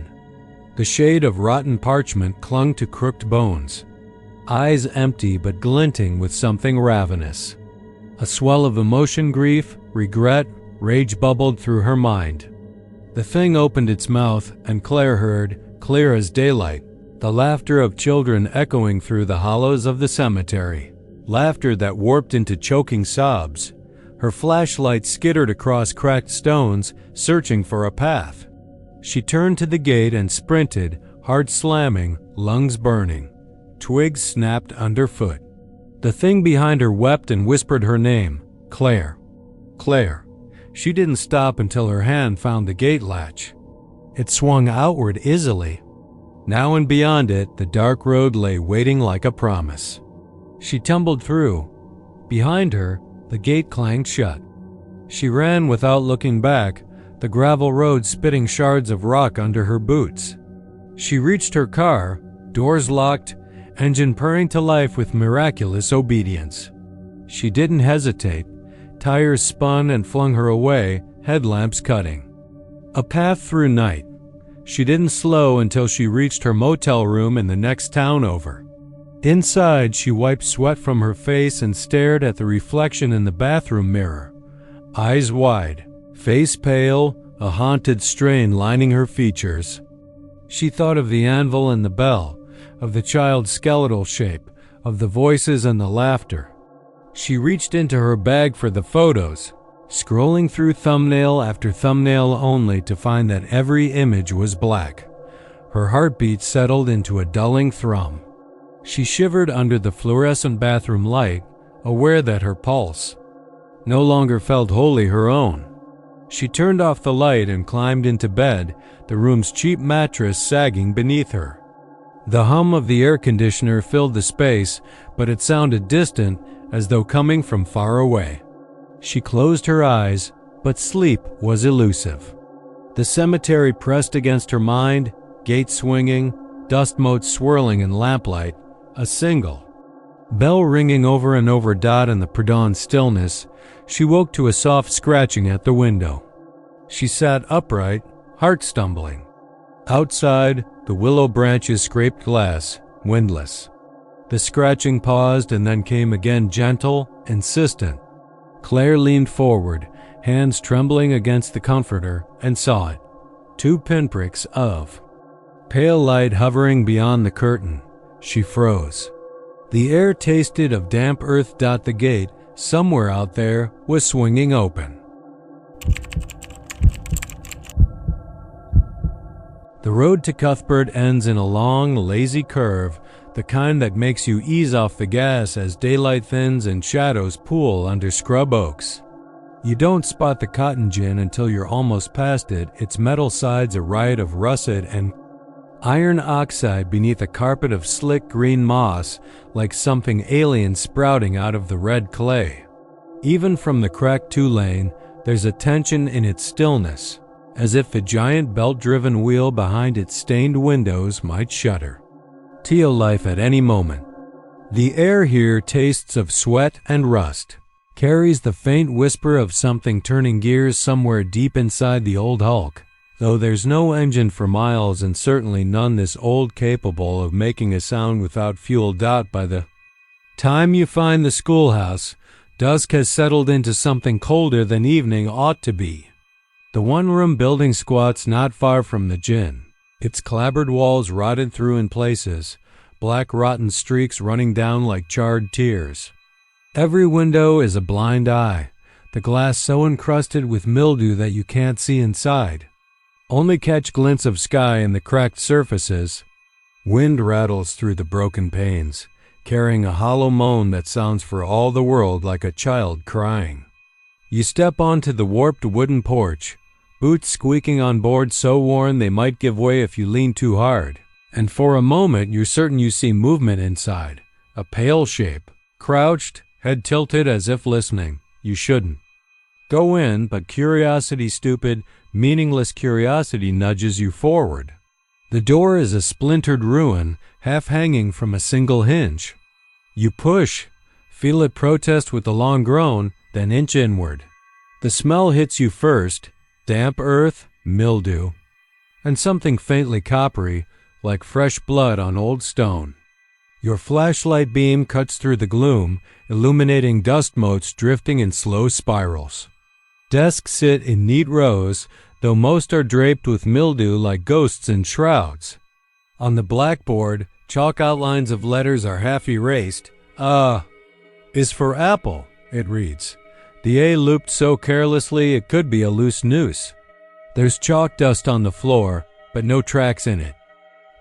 Speaker 1: The shade of rotten parchment clung to crooked bones. Eyes empty but glinting with something ravenous. A swell of emotion, grief, regret, rage bubbled through her mind. The thing opened its mouth, and Claire heard, clear as daylight, the laughter of children echoing through the hollows of the cemetery. Laughter that warped into choking sobs. Her flashlight skittered across cracked stones, searching for a path. She turned to the gate and sprinted, heart slamming, lungs burning. Twigs snapped underfoot. The thing behind her wept and whispered her name, Claire. Claire. She didn't stop until her hand found the gate latch. It swung outward easily. Now and beyond it, the dark road lay waiting like a promise. She tumbled through. Behind her, the gate clanged shut. She ran without looking back, the gravel road spitting shards of rock under her boots. She reached her car, doors locked, engine purring to life with miraculous obedience. She didn't hesitate. Tires spun and flung her away, headlamps cutting. A path through night. She didn't slow until she reached her motel room in the next town over. Inside, she wiped sweat from her face and stared at the reflection in the bathroom mirror. Eyes wide, face pale, a haunted strain lining her features. She thought of the anvil and the bell, of the child's skeletal shape, of the voices and the laughter. She reached into her bag for the photos, scrolling through thumbnail after thumbnail only to find that every image was black. Her heartbeat settled into a dulling thrum. She shivered under the fluorescent bathroom light, aware that her pulse no longer felt wholly her own. She turned off the light and climbed into bed, the room's cheap mattress sagging beneath her. The hum of the air conditioner filled the space, but it sounded distant, as though coming from far away. She closed her eyes, but sleep was elusive. The cemetery pressed against her mind, gate swinging, dust motes swirling in lamplight, a single bell ringing over and over dot in the pre-dawn stillness. She woke to a soft scratching at the window. She sat upright, heart stumbling. Outside, the willow branches scraped glass, windless. The scratching paused and then came again, gentle, insistent. Claire leaned forward, hands trembling against the comforter, and saw it. 2 pinpricks of pale light hovering beyond the curtain. She froze. The air tasted of damp earth. The gate, somewhere out there, was swinging open. The road to Cuthbert ends in a long, lazy curve, the kind that makes you ease off the gas as daylight thins and shadows pool under scrub oaks. You don't spot the cotton gin until you're almost past it, its metal sides a riot of russet and iron oxide beneath a carpet of slick green moss, like something alien sprouting out of the red clay. Even from the cracked 2-lane, there's a tension in its stillness, as if the giant belt-driven wheel behind its stained windows might shudder. Teal life at any moment. The air here tastes of sweat and rust, carries the faint whisper of something turning gears somewhere deep inside the old hulk, though there's no engine for miles and certainly none this old capable of making a sound without fuel. By the time you find the schoolhouse, dusk has settled into something colder than evening ought to be. The one-room building squats not far from the gin, its clapboard walls rotted through in places, black rotten streaks running down like charred tears. Every window is a blind eye, the glass so encrusted with mildew that you can't see inside. Only catch glints of sky in the cracked surfaces. Wind rattles through the broken panes, carrying a hollow moan that sounds for all the world like a child crying. You step onto the warped wooden porch, boots squeaking on boards so worn they might give way if you lean too hard. And for a moment you're certain you see movement inside, a pale shape, crouched, head tilted as if listening. You shouldn't. Go in, but curiosity, stupid, meaningless curiosity nudges you forward. The door is a splintered ruin, half hanging from a single hinge. You push, feel it protest with a long groan, then inch inward. The smell hits you first, damp earth, mildew, and something faintly coppery, like fresh blood on old stone. Your flashlight beam cuts through the gloom, illuminating dust motes drifting in slow spirals. Desks sit in neat rows, though most are draped with mildew like ghosts in shrouds. On the blackboard, chalk outlines of letters are half erased. Is for apple, it reads. The A looped so carelessly it could be a loose noose. There's chalk dust on the floor, but no tracks in it.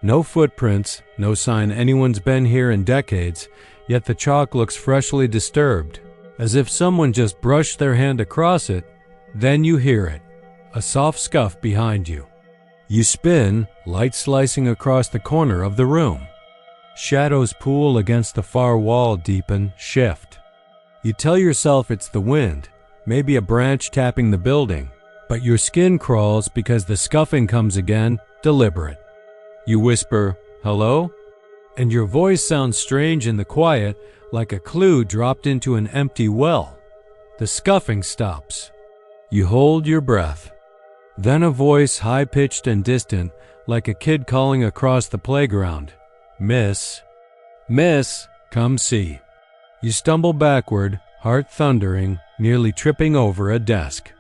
Speaker 1: No footprints, no sign anyone's been here in decades, yet the chalk looks freshly disturbed, as if someone just brushed their hand across it. Then you hear it, a soft scuff behind you. You spin, light slicing across the corner of the room. Shadows pool against the far wall, deepen, shift. You tell yourself it's the wind, maybe a branch tapping the building, but your skin crawls because the scuffing comes again, deliberate. You whisper, "Hello?" and your voice sounds strange in the quiet, like a clue dropped into an empty well. The scuffing stops. You hold your breath. Then a voice, high-pitched and distant, like a kid calling across the playground. "Miss, miss, come see." You stumble backward, heart thundering, nearly tripping over a desk.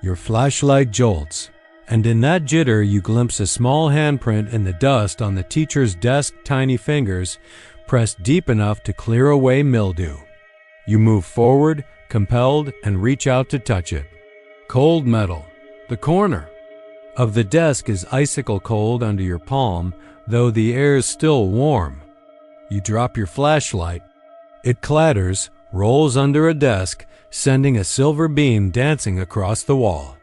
Speaker 1: Your flashlight jolts, and in that jitter you glimpse a small handprint in the dust on the teacher's desk, tiny fingers pressed deep enough to clear away mildew. You move forward, compelled, and reach out to touch it. Cold metal. The corner of the desk is icicle cold under your palm, though the air is still warm. You drop your flashlight. It clatters, rolls under a desk, sending a silver beam dancing across the wall.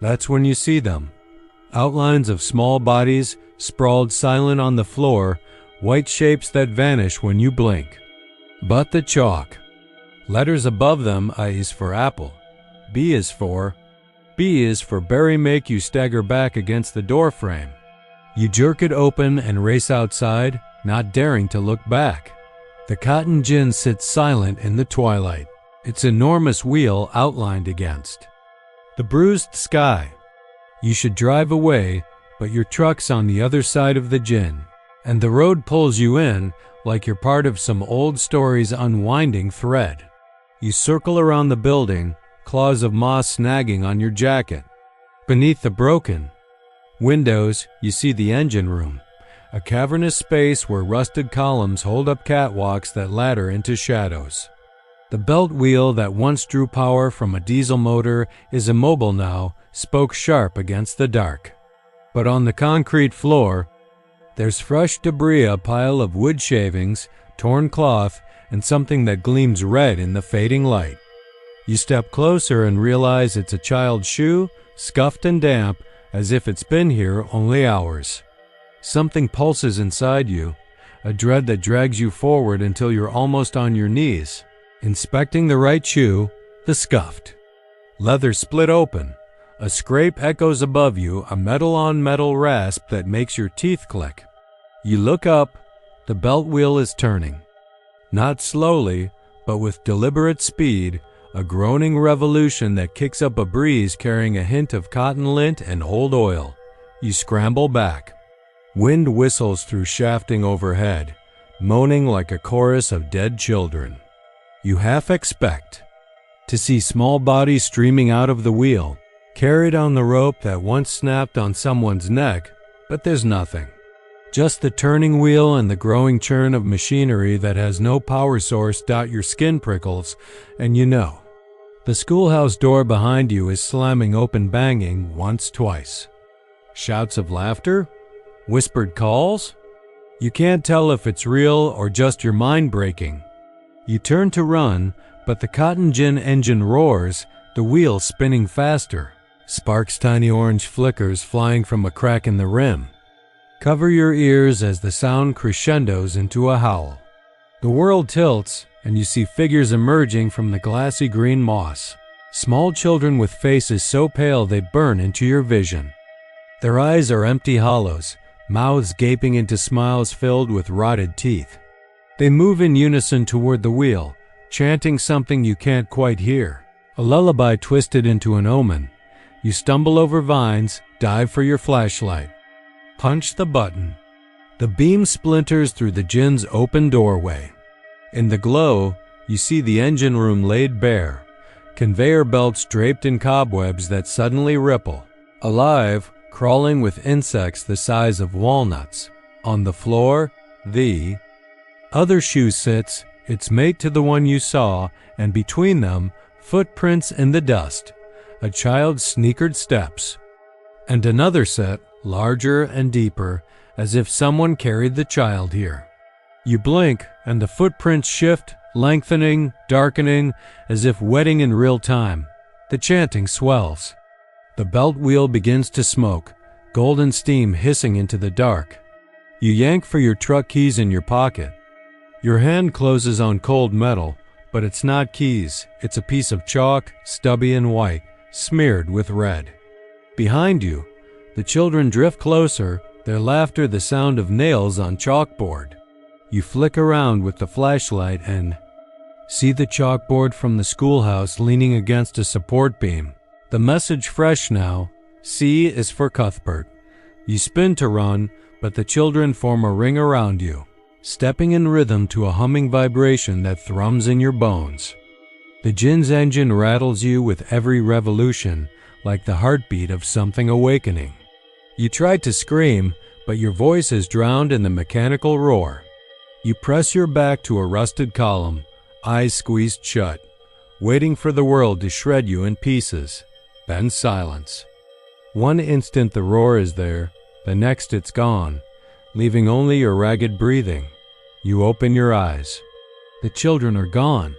Speaker 1: That's when you see them. Outlines of small bodies, sprawled silent on the floor, white shapes that vanish when you blink. But the chalk. Letters above them, I is for apple. B is for berry, make you stagger back against the doorframe. You jerk it open and race outside, not daring to look back. The cotton gin sits silent in the twilight, its enormous wheel outlined against the bruised sky. You should drive away, but your truck's on the other side of the gin, and the road pulls you in like you're part of some old story's unwinding thread. You circle around the building, claws of moss snagging on your jacket. Beneath the broken windows, you see the engine room, a cavernous space where rusted columns hold up catwalks that ladder into shadows. The belt wheel that once drew power from a diesel motor is immobile now, spoke sharp against the dark. But on the concrete floor, there's fresh debris, a pile of wood shavings, torn cloth, and something that gleams red in the fading light. You step closer and realize it's a child's shoe, scuffed and damp, as if it's been here only hours. Something pulses inside you, a dread that drags you forward until you're almost on your knees, inspecting the right shoe, the scuffed leather split open. A scrape echoes above you, a metal-on-metal rasp that makes your teeth click. You look up, the belt wheel is turning. Not slowly, but with deliberate speed, a groaning revolution that kicks up a breeze carrying a hint of cotton lint and old oil. You scramble back. Wind whistles through shafting overhead, moaning like a chorus of dead children. You half expect to see small bodies streaming out of the wheel, carried on the rope that once snapped on someone's neck, but there's nothing. Just the turning wheel and the growing churn of machinery that has no power source. Your skin prickles, and you know. The schoolhouse door behind you is slamming open, banging once, twice. Shouts of laughter? Whispered calls? You can't tell if it's real or just your mind breaking. You turn to run, but the cotton gin engine roars, the wheels spinning faster, sparks tiny orange flickers flying from a crack in the rim. Cover your ears as the sound crescendos into a howl. The world tilts, and you see figures emerging from the glassy green moss. Small children with faces so pale they burn into your vision. Their eyes are empty hollows, mouths gaping into smiles filled with rotted teeth. They move in unison toward the wheel, chanting something you can't quite hear. A lullaby twisted into an omen. You stumble over vines, dive for your flashlight. Punch the button. The beam splinters through the gin's open doorway. In the glow, you see the engine room laid bare, conveyor belts draped in cobwebs that suddenly ripple. Alive, crawling with insects the size of walnuts. On the floor, the other shoe sits, its mate to the one you saw, and between them, footprints in the dust, a child's sneakered steps. And another set, larger and deeper, as if someone carried the child here. You blink, and the footprints shift, lengthening, darkening, as if wetting in real time. The chanting swells. The belt wheel begins to smoke, golden steam hissing into the dark. You yank for your truck keys in your pocket. Your hand closes on cold metal, but it's not keys. It's a piece of chalk, stubby and white, smeared with red. Behind you, the children drift closer, their laughter the sound of nails on chalkboard. You flick around with the flashlight and see the chalkboard from the schoolhouse leaning against a support beam. The message fresh now, C is for Cuthbert. You spin to run, but the children form a ring around you, stepping in rhythm to a humming vibration that thrums in your bones. The gin's engine rattles you with every revolution, like the heartbeat of something awakening. You try to scream, but your voice is drowned in the mechanical roar. You press your back to a rusted column, eyes squeezed shut, waiting for the world to shred you in pieces. Then silence. One instant the roar is there, the next it's gone, leaving only your ragged breathing. You open your eyes. The children are gone.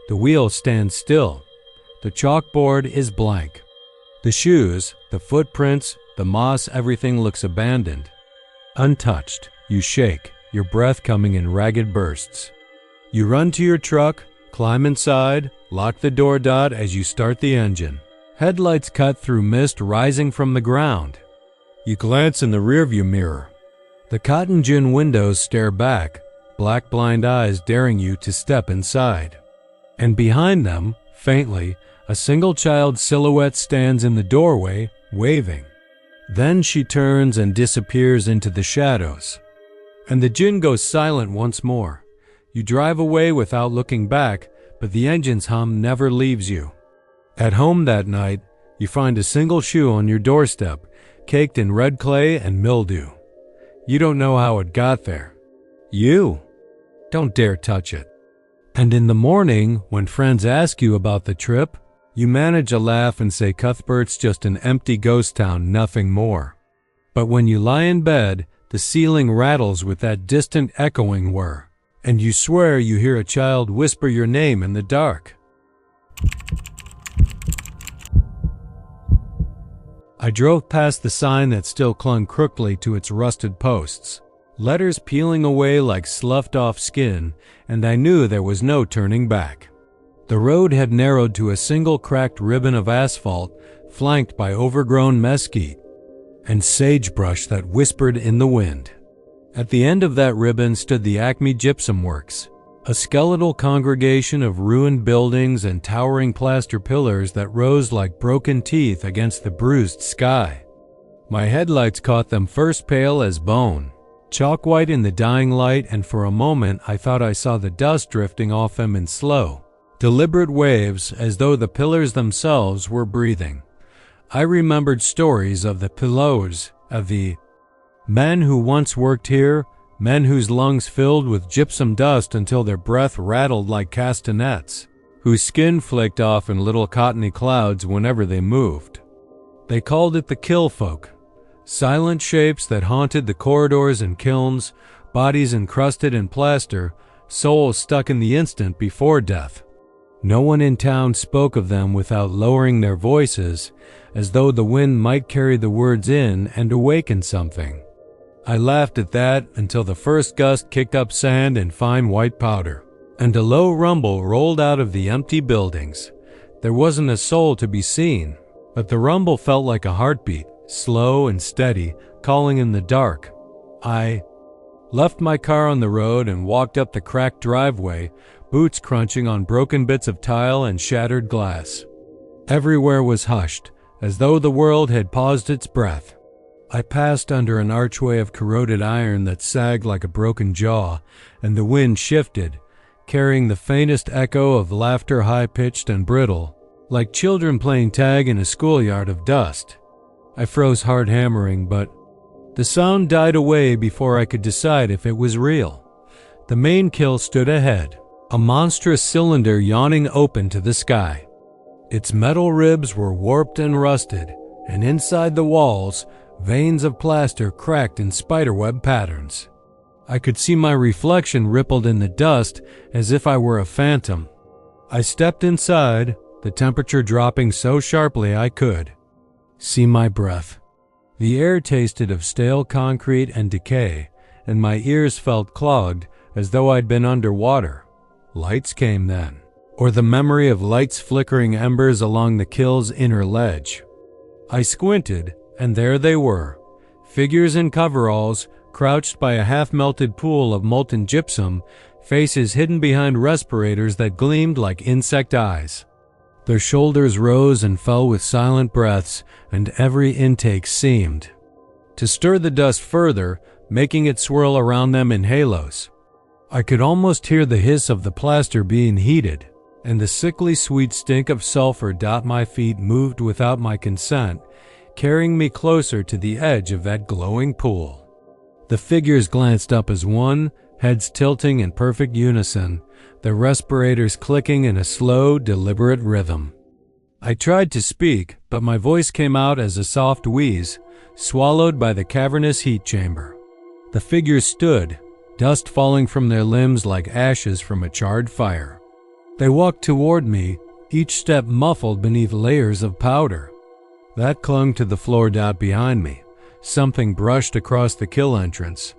Speaker 1: The wheel stands still. The chalkboard is blank. The shoes, the footprints, the moss, everything looks abandoned. Untouched, you shake, your breath coming in ragged bursts. You run to your truck, climb inside, lock the door. As you start the engine. Headlights cut through mist rising from the ground. You glance in the rearview mirror. The cotton gin windows stare back, black blind eyes daring you to step inside. And behind them, faintly, a single child's silhouette stands in the doorway, waving. Then she turns and disappears into the shadows. And the gin goes silent once more. You drive away without looking back, but the engine's hum never leaves you. At home that night, you find a single shoe on your doorstep, caked in red clay and mildew. You don't know how it got there. You don't dare touch it. And in the morning, when friends ask you about the trip, you manage a laugh and say Cuthbert's just an empty ghost town, nothing more. But when you lie in bed, the ceiling rattles with that distant echoing whir, and you swear you hear a child whisper your name in the dark. I drove past the sign that still clung crookedly to its rusted posts, letters peeling away like sloughed-off skin, and I knew there was no turning back. The road had narrowed to a single cracked ribbon of asphalt, flanked by overgrown mesquite and sagebrush that whispered in the wind. At the end of that ribbon stood the Acme Gypsum Works, a skeletal congregation of ruined buildings and towering plaster pillars that rose like broken teeth against the bruised sky. My headlights caught them first, pale as bone, chalk white in the dying light, and for a moment I thought I saw the dust drifting off them in slow, deliberate waves, as though the pillars themselves were breathing. I remembered stories of the pillars, of the Men who once worked here, men whose lungs filled with gypsum dust until their breath rattled like castanets, whose skin flaked off in little cottony clouds whenever they moved. They called it the kill folk, silent shapes that haunted the corridors and kilns, bodies encrusted in plaster, souls stuck in the instant before death. No one in town spoke of them without lowering their voices, as though the wind might carry the words in and awaken something. I laughed at that until the first gust kicked up sand and fine white powder, and a low rumble rolled out of the empty buildings. There wasn't a soul to be seen, but the rumble felt like a heartbeat, slow and steady, calling in the dark. I left my car on the road and walked up the cracked driveway, boots crunching on broken bits of tile and shattered glass. Everywhere was hushed, as though the world had paused its breath. I passed under an archway of corroded iron that sagged like a broken jaw, and the wind shifted, carrying the faintest echo of laughter high-pitched and brittle, like children playing tag in a schoolyard of dust. I froze hard hammering, but the sound died away before I could decide if it was real. The main kill stood ahead, a monstrous cylinder yawning open to the sky. Its metal ribs were warped and rusted, and inside the walls, veins of plaster cracked in spiderweb patterns. I could see my reflection rippled in the dust as if I were a phantom. I stepped inside, the temperature dropping so sharply I could see my breath. The air tasted of stale concrete and decay, and my ears felt clogged as though I'd been underwater. Lights came then, or the memory of lights flickering embers along the kill's inner ledge. I squinted, and there they were, figures in coveralls, crouched by a half-melted pool of molten gypsum, faces hidden behind respirators that gleamed like insect eyes. Their shoulders rose and fell with silent breaths, and every intake seemed to stir the dust further, making it swirl around them in halos. I could almost hear the hiss of the plaster being heated, and the sickly sweet stink of sulfur. My feet moved without my consent, carrying me closer to the edge of that glowing pool. The figures glanced up as one, heads tilting in perfect unison, their respirators clicking in a slow, deliberate rhythm. I tried to speak, but my voice came out as a soft wheeze, swallowed by the cavernous heat chamber. The figures stood, dust falling from their limbs like ashes from a charred fire. They walked toward me, each step muffled beneath layers of powder that clung to the floor behind me. Something brushed across the kill entrance.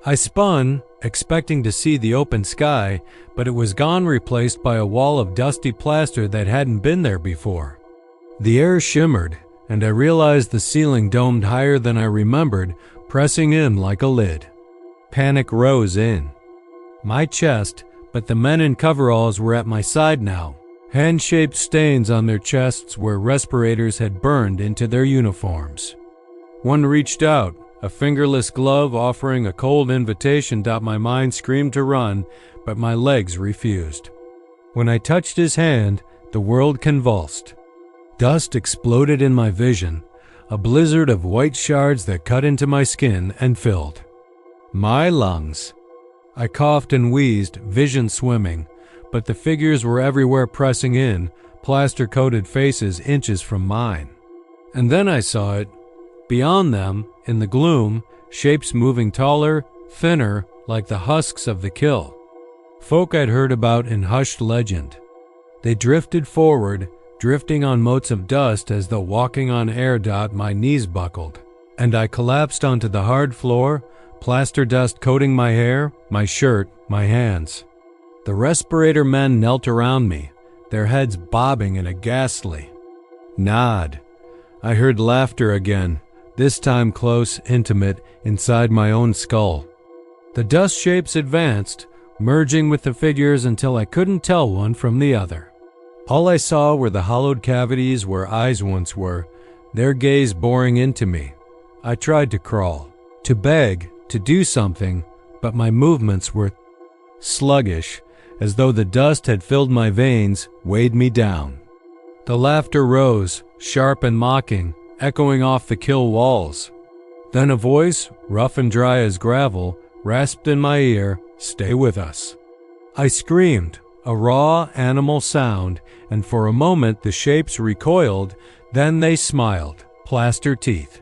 Speaker 1: I spun, expecting to see the open sky, but it was gone, replaced by a wall of dusty plaster that hadn't been there before. The air shimmered, and I realized the ceiling domed higher than I remembered, pressing in like a lid. Panic rose in my chest, but the men in coveralls were at my side now, hand-shaped stains on their chests where respirators had burned into their uniforms. One reached out, a fingerless glove offering a cold invitation. My mind screamed to run, but my legs refused. When I touched his hand, the world convulsed. Dust exploded in my vision, a blizzard of white shards that cut into my skin and filled my lungs. I coughed and wheezed, vision swimming, but the figures were everywhere, pressing in, plaster-coated faces inches from mine. And then I saw it. Beyond them, in the gloom, shapes moving taller, thinner, like the husks of the kill. Folk I'd heard about in hushed legend. They drifted forward, drifting on motes of dust as though walking on air. My knees buckled, and I collapsed onto the hard floor, plaster dust coating my hair, my shirt, my hands. The respirator men knelt around me, their heads bobbing in a ghastly nod. I heard laughter again, this time close, intimate, inside my own skull. The dust shapes advanced, merging with the figures until I couldn't tell one from the other. All I saw were the hollowed cavities where eyes once were, their gaze boring into me. I tried to crawl, to beg, to do something, but my movements were sluggish, as though the dust had filled my veins, weighed me down. The laughter rose, sharp and mocking, echoing off the kill walls. Then a voice, rough and dry as gravel, rasped in my ear, "Stay with us." I screamed, a raw animal sound, and for a moment the shapes recoiled, then they smiled, plaster teeth,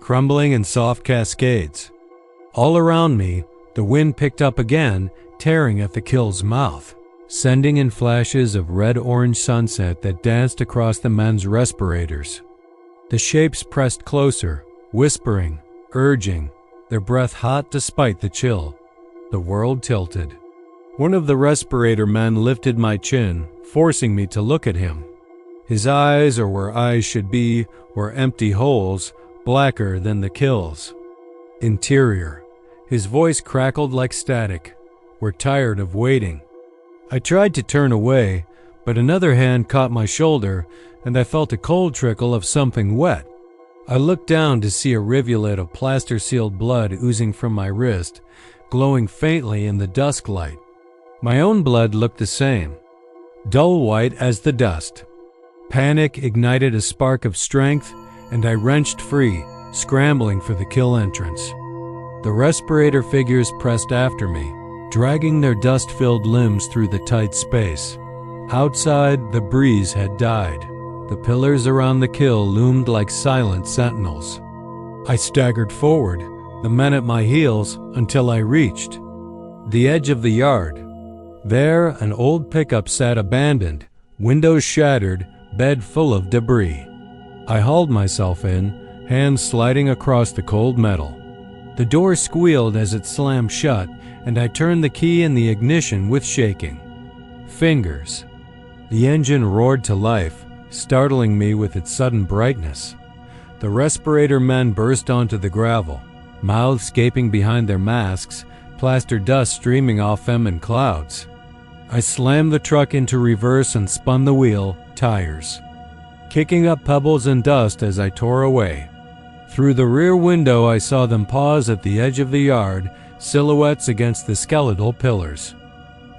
Speaker 1: crumbling in soft cascades. All around me, the wind picked up again, tearing at the kill's mouth, sending in flashes of red-orange sunset that danced across the men's respirators. The shapes pressed closer, whispering, urging, their breath hot despite the chill. The world tilted. One of the respirator men lifted my chin, forcing me to look at him. His eyes, or where eyes should be, were empty holes, blacker than the kill's. Interior. His voice crackled like static. "We're tired of waiting." I tried to turn away, but another hand caught my shoulder, and I felt a cold trickle of something wet. I looked down to see a rivulet of plaster-sealed blood oozing from my wrist, glowing faintly in the dusk light. My own blood looked the same, dull white as the dust. Panic ignited a spark of strength, and I wrenched free, scrambling for the kill entrance. The respirator figures pressed after me, dragging their dust-filled limbs through the tight space. Outside, the breeze had died. The pillars around the kill loomed like silent sentinels. I staggered forward, the men at my heels, until I reached the edge of the yard. There, an old pickup sat abandoned, windows shattered, bed full of debris. I hauled myself in, hands sliding across the cold metal. The door squealed as it slammed shut, and I turned the key in the ignition with shaking fingers. The engine roared to life, startling me with its sudden brightness. The respirator men burst onto the gravel, mouths gaping behind their masks, plaster dust streaming off them in clouds. I slammed the truck into reverse and spun the wheel, tires, kicking up pebbles and dust as I tore away. Through the rear window I saw them pause at the edge of the yard, silhouettes against the skeletal pillars.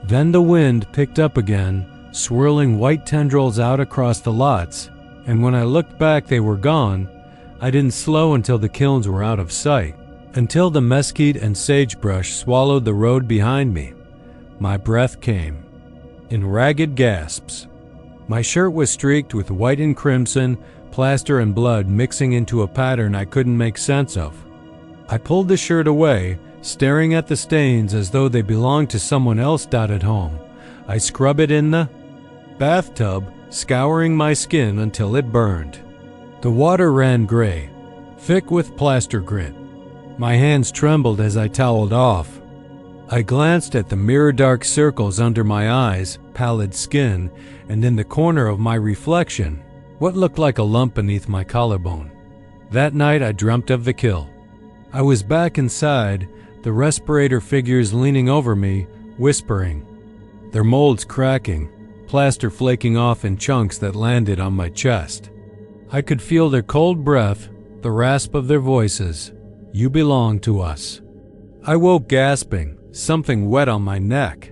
Speaker 1: Then the wind picked up again, swirling white tendrils out across the lots, and when I looked back they were gone. I didn't slow until the kilns were out of sight, until the mesquite and sagebrush swallowed the road behind me. My breath came in ragged gasps. My shirt was streaked with white and crimson, plaster and blood mixing into a pattern I couldn't make sense of. I pulled the shirt away, staring at the stains as though they belonged to someone else at home. I scrubbed it in the bathtub, scouring my skin until it burned. The water ran gray, thick with plaster grit. My hands trembled as I toweled off. I glanced at the mirror-dark circles under my eyes, pallid skin, and in the corner of my reflection, what looked like a lump beneath my collarbone. That night I dreamt of the kill. I was back inside, the respirator figures leaning over me, whispering, their molds cracking, plaster flaking off in chunks that landed on my chest. I could feel their cold breath, the rasp of their voices. "You belong to us." I woke gasping, something wet on my neck.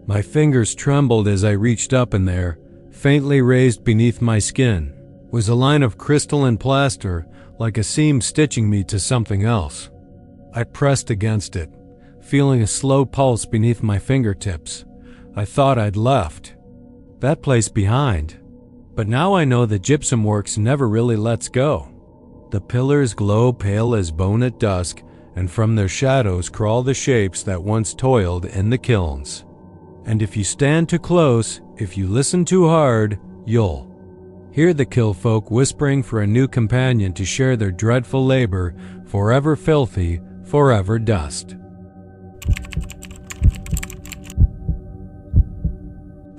Speaker 1: My fingers trembled as I reached up, and there, faintly raised beneath my skin, was a line of crystalline plaster, like a seam stitching me to something else. I pressed against it, feeling a slow pulse beneath my fingertips. I thought I'd left that place behind, but now I know that gypsum works never really lets go. The pillars glow pale as bone at dusk, and from their shadows crawl the shapes that once toiled in the kilns. And if you stand too close, if you listen too hard, you'll hear the kill folk whispering for a new companion to share their dreadful labor, forever filthy, forever dust.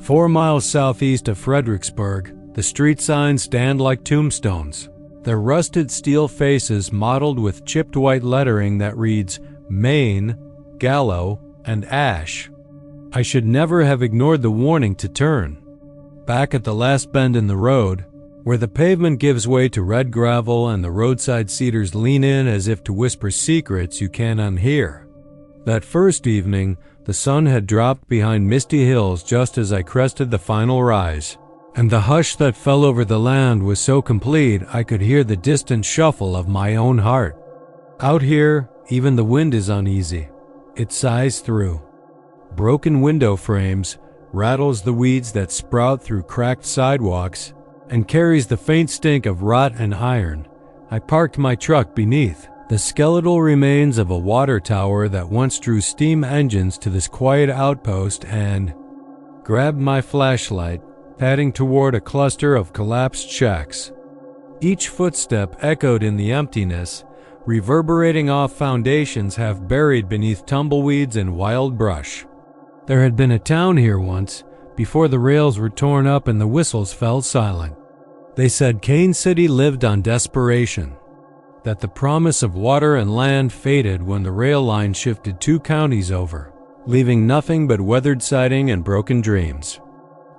Speaker 1: 4 miles southeast of Fredericksburg, the street signs stand like tombstones, their rusted steel faces mottled with chipped white lettering that reads Maine, Gallow, and Ash. I should never have ignored the warning to turn. Back at the last bend in the road, where the pavement gives way to red gravel and the roadside cedars lean in as if to whisper secrets you can't unhear. That first evening, the sun had dropped behind misty hills just as I crested the final rise, and the hush that fell over the land was so complete I could hear the distant shuffle of my own heart. Out here, even the wind is uneasy. It sighs through broken window frames, rattles the weeds that sprout through cracked sidewalks, and carries the faint stink of rot and iron. I parked my truck beneath the skeletal remains of a water tower that once drew steam engines to this quiet outpost and grabbed my flashlight, padding toward a cluster of collapsed shacks. Each footstep echoed in the emptiness, reverberating off foundations half buried beneath tumbleweeds and wild brush. There had been a town here once, before the rails were torn up and the whistles fell silent. They said Cane City lived on desperation, that the promise of water and land faded when the rail line shifted 2 counties over, leaving nothing but weathered siding and broken dreams.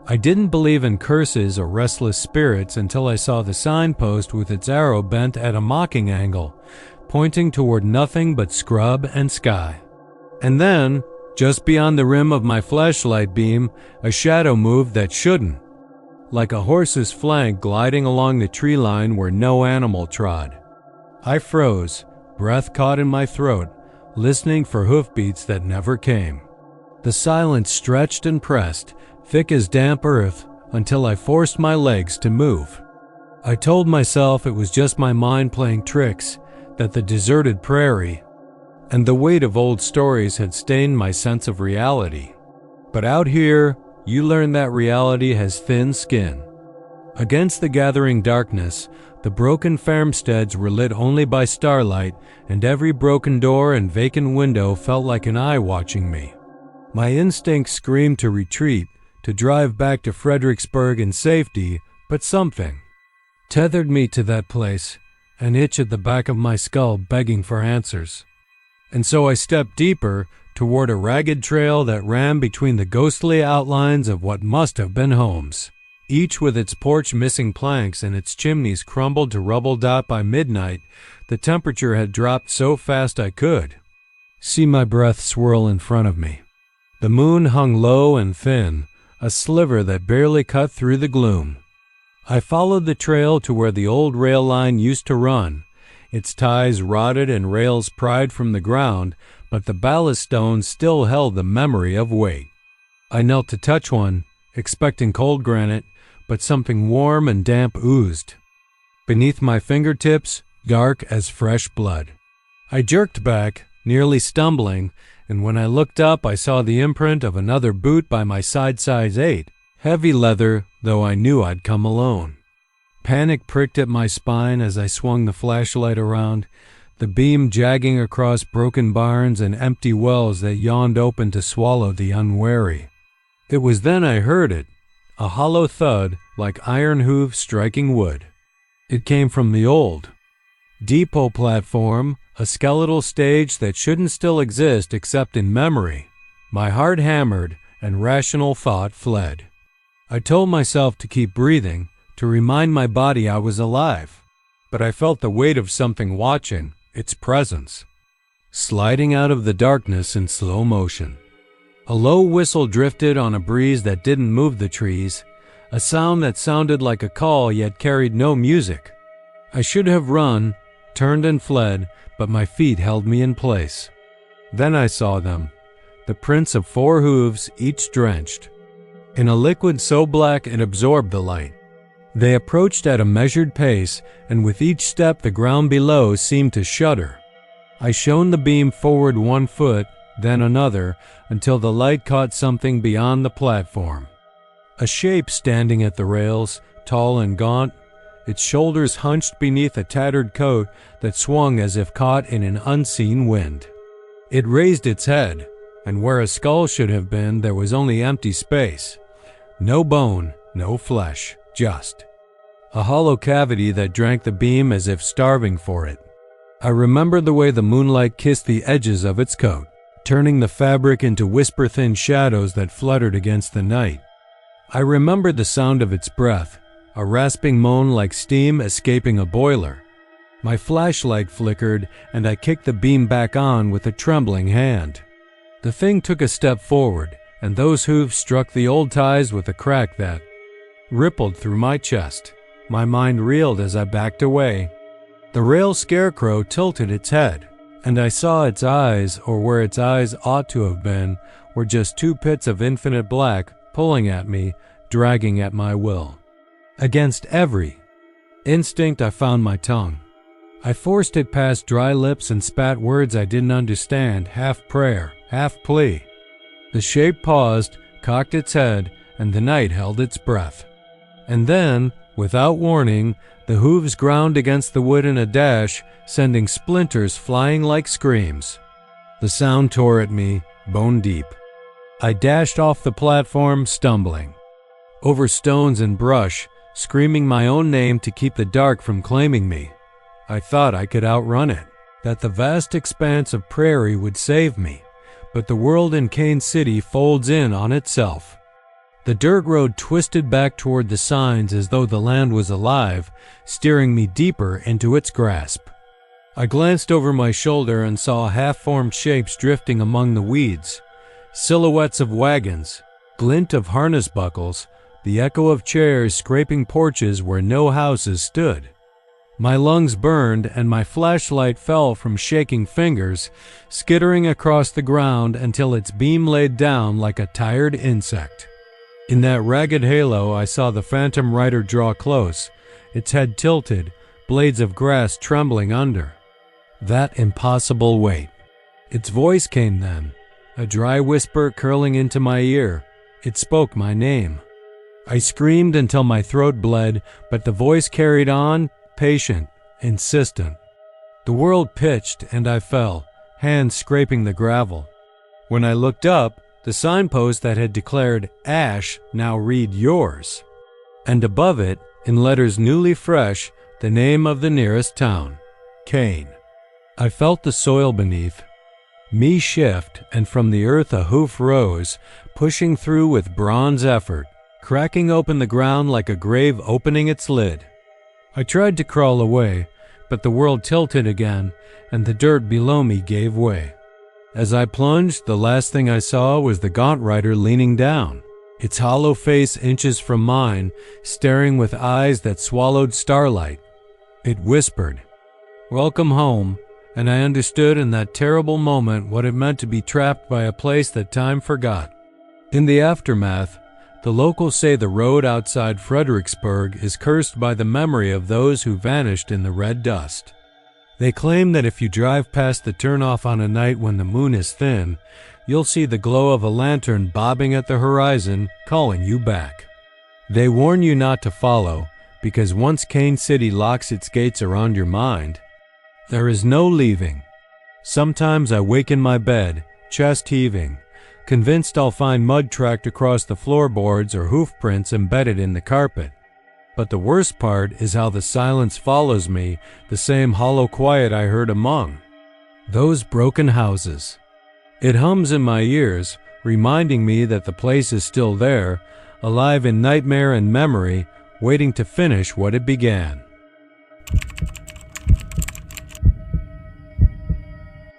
Speaker 1: I didn't believe in curses or restless spirits until I saw the signpost with its arrow bent at a mocking angle, pointing toward nothing but scrub and sky. And then, just beyond the rim of my flashlight beam, a shadow moved that shouldn't, like a horse's flank gliding along the tree line where no animal trod. I froze, breath caught in my throat, listening for hoofbeats that never came. The silence stretched and pressed, thick as damp earth, until I forced my legs to move. I told myself it was just my mind playing tricks, that the deserted prairie and the weight of old stories had stained my sense of reality. But out here, you learn that reality has thin skin. Against the gathering darkness, the broken farmsteads were lit only by starlight, and every broken door and vacant window felt like an eye watching me. My instinct screamed to retreat, to drive back to Fredericksburg in safety, but something tethered me to that place, an itch at the back of my skull begging for answers. And so I stepped deeper, toward a ragged trail that ran between the ghostly outlines of what must have been homes, each with its porch missing planks and its chimneys crumbled to rubble. By midnight, the temperature had dropped so fast I could see my breath swirl in front of me. The moon hung low and thin, a sliver that barely cut through the gloom. I followed the trail to where the old rail line used to run, its ties rotted and rails pried from the ground, but the ballast stones still held the memory of weight. I knelt to touch one, expecting cold granite, but something warm and damp oozed beneath my fingertips, dark as fresh blood. I jerked back, nearly stumbling, and when I looked up I saw the imprint of another boot by my side, size 8, heavy leather, though I knew I'd come alone. Panic pricked at my spine as I swung the flashlight around, the beam jagging across broken barns and empty wells that yawned open to swallow the unwary. It was then I heard it, a hollow thud like iron hooves striking wood. It came from the old depot platform, a skeletal stage that shouldn't still exist except in memory. My heart hammered and rational thought fled. I told myself to keep breathing, to remind my body I was alive, but I felt the weight of something watching, its presence, sliding out of the darkness in slow motion. A low whistle drifted on a breeze that didn't move the trees, a sound that sounded like a call yet carried no music. I should have run, turned and fled, but my feet held me in place. Then I saw them, the prints of 4 hooves, each drenched in a liquid so black it absorbed the light. They approached at a measured pace, and with each step the ground below seemed to shudder. I shone the beam forward 1 foot, then another, until the light caught something beyond the platform. A shape standing at the rails, tall and gaunt, its shoulders hunched beneath a tattered coat that swung as if caught in an unseen wind. It raised its head, and where a skull should have been there was only empty space. No bone, no flesh, just a hollow cavity that drank the beam as if starving for it. I remember the way the moonlight kissed the edges of its coat, turning the fabric into whisper-thin shadows that fluttered against the night. I remembered the sound of its breath, a rasping moan like steam escaping a boiler. My flashlight flickered, and I kicked the beam back on with a trembling hand. The thing took a step forward, and those hooves struck the old ties with a crack that rippled through my chest. My mind reeled as I backed away. The rail scarecrow tilted its head, and I saw its eyes, or where its eyes ought to have been, were just two pits of infinite black pulling at me, dragging at my will. Against every instinct, I found my tongue. I forced it past dry lips and spat words I didn't understand, half prayer, half plea. The shape paused, cocked its head, and the night held its breath. And then, without warning, the hooves ground against the wood in a dash, sending splinters flying like screams. The sound tore at me, bone deep. I dashed off the platform, stumbling over stones and brush, screaming my own name to keep the dark from claiming me. I thought I could outrun it, that the vast expanse of prairie would save me, but the world in Cane City folds in on itself. The dirt road twisted back toward the signs as though the land was alive, steering me deeper into its grasp. I glanced over my shoulder and saw half-formed shapes drifting among the weeds, silhouettes of wagons, glint of harness buckles, the echo of chairs scraping porches where no houses stood. My lungs burned, and my flashlight fell from shaking fingers, skittering across the ground until its beam laid down like a tired insect. In that ragged halo, I saw the phantom rider draw close, its head tilted, blades of grass trembling under. That impossible wait. Its voice came then, a dry whisper curling into my ear. It spoke my name. I screamed until my throat bled, but the voice carried on, patient, insistent. The world pitched, and I fell, hands scraping the gravel. When I looked up, the signpost that had declared Ash now read Yours, and above it, in letters newly fresh, the name of the nearest town, Cane. I felt the soil beneath me shift, and from the earth a hoof rose, pushing through with bronze effort, cracking open the ground like a grave opening its lid. I tried to crawl away, but the world tilted again, and the dirt below me gave way. As I plunged, the last thing I saw was the gaunt rider leaning down, its hollow face inches from mine, staring with eyes that swallowed starlight. It whispered, "Welcome home," and I understood in that terrible moment what it meant to be trapped by a place that time forgot. In the aftermath, the locals say the road outside Fredericksburg is cursed by the memory of those who vanished in the red dust. They claim that if you drive past the turnoff on a night when the moon is thin, you'll see the glow of a lantern bobbing at the horizon, calling you back. They warn you not to follow, because once Cane City locks its gates around your mind, there is no leaving. Sometimes I wake in my bed, chest heaving, convinced I'll find mud tracked across the floorboards or hoof prints embedded in the carpet. But the worst part is how the silence follows me, the same hollow quiet I heard among those broken houses. It hums in my ears, reminding me that the place is still there, alive in nightmare and memory, waiting to finish what it began.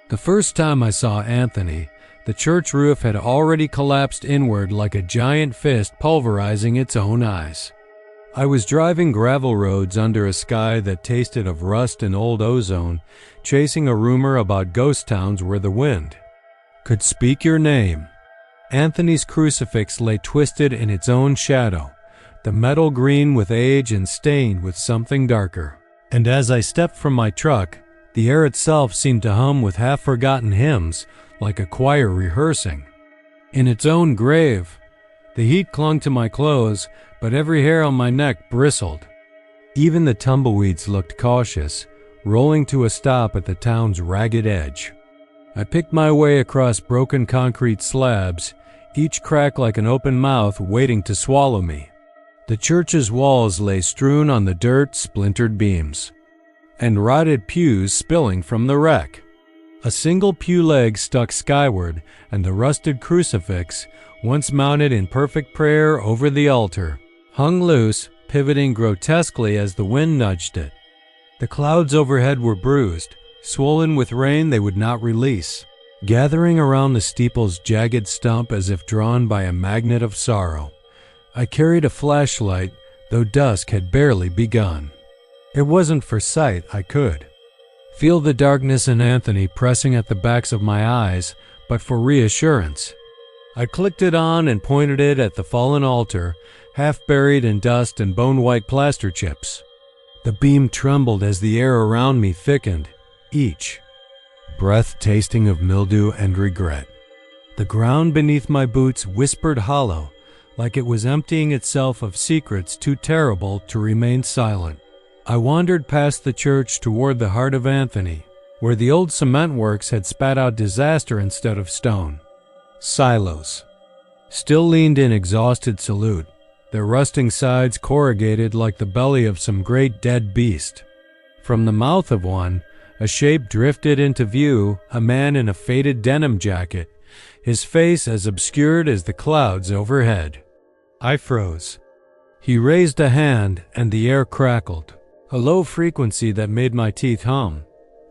Speaker 1: The first time I saw Anthony, the church roof had already collapsed inward like a giant fist pulverizing its own eyes. I was driving gravel roads under a sky that tasted of rust and old ozone, chasing a rumor about ghost towns where the wind could speak your name. Anthony's crucifix lay twisted in its own shadow, the metal green with age and stained with something darker. And as I stepped from my truck, the air itself seemed to hum with half-forgotten hymns, like a choir rehearsing. In its own grave, the heat clung to my clothes, but every hair on my neck bristled. Even the tumbleweeds looked cautious, rolling to a stop at the town's ragged edge. I picked my way across broken concrete slabs, each crack like an open mouth waiting to swallow me. The church's walls lay strewn on the dirt, splintered beams, and rotted pews spilling from the wreck. A single pew leg stuck skyward, and the rusted crucifix, once mounted in perfect prayer over the altar, hung loose, pivoting grotesquely as the wind nudged it. The clouds overhead were bruised, swollen with rain they would not release, gathering around the steeple's jagged stump as if drawn by a magnet of sorrow. I carried a flashlight, though dusk had barely begun. It wasn't for sight, I could feel the darkness in Anthony pressing at the backs of my eyes, but for reassurance, I clicked it on and pointed it at the fallen altar, half buried in dust and bone-white plaster chips. The beam trembled as the air around me thickened, each breath tasting of mildew and regret. The ground beneath my boots whispered hollow, like it was emptying itself of secrets too terrible to remain silent. I wandered past the church toward the heart of Anthony, where the old cement works had spat out disaster instead of stone. Silos still leaned in exhausted salute, their rusting sides corrugated like the belly of some great dead beast. From the mouth of one, a shape drifted into view, a man in a faded denim jacket, his face as obscured as the clouds overhead. I froze. He raised a hand, and the air crackled, a low frequency that made my teeth hum.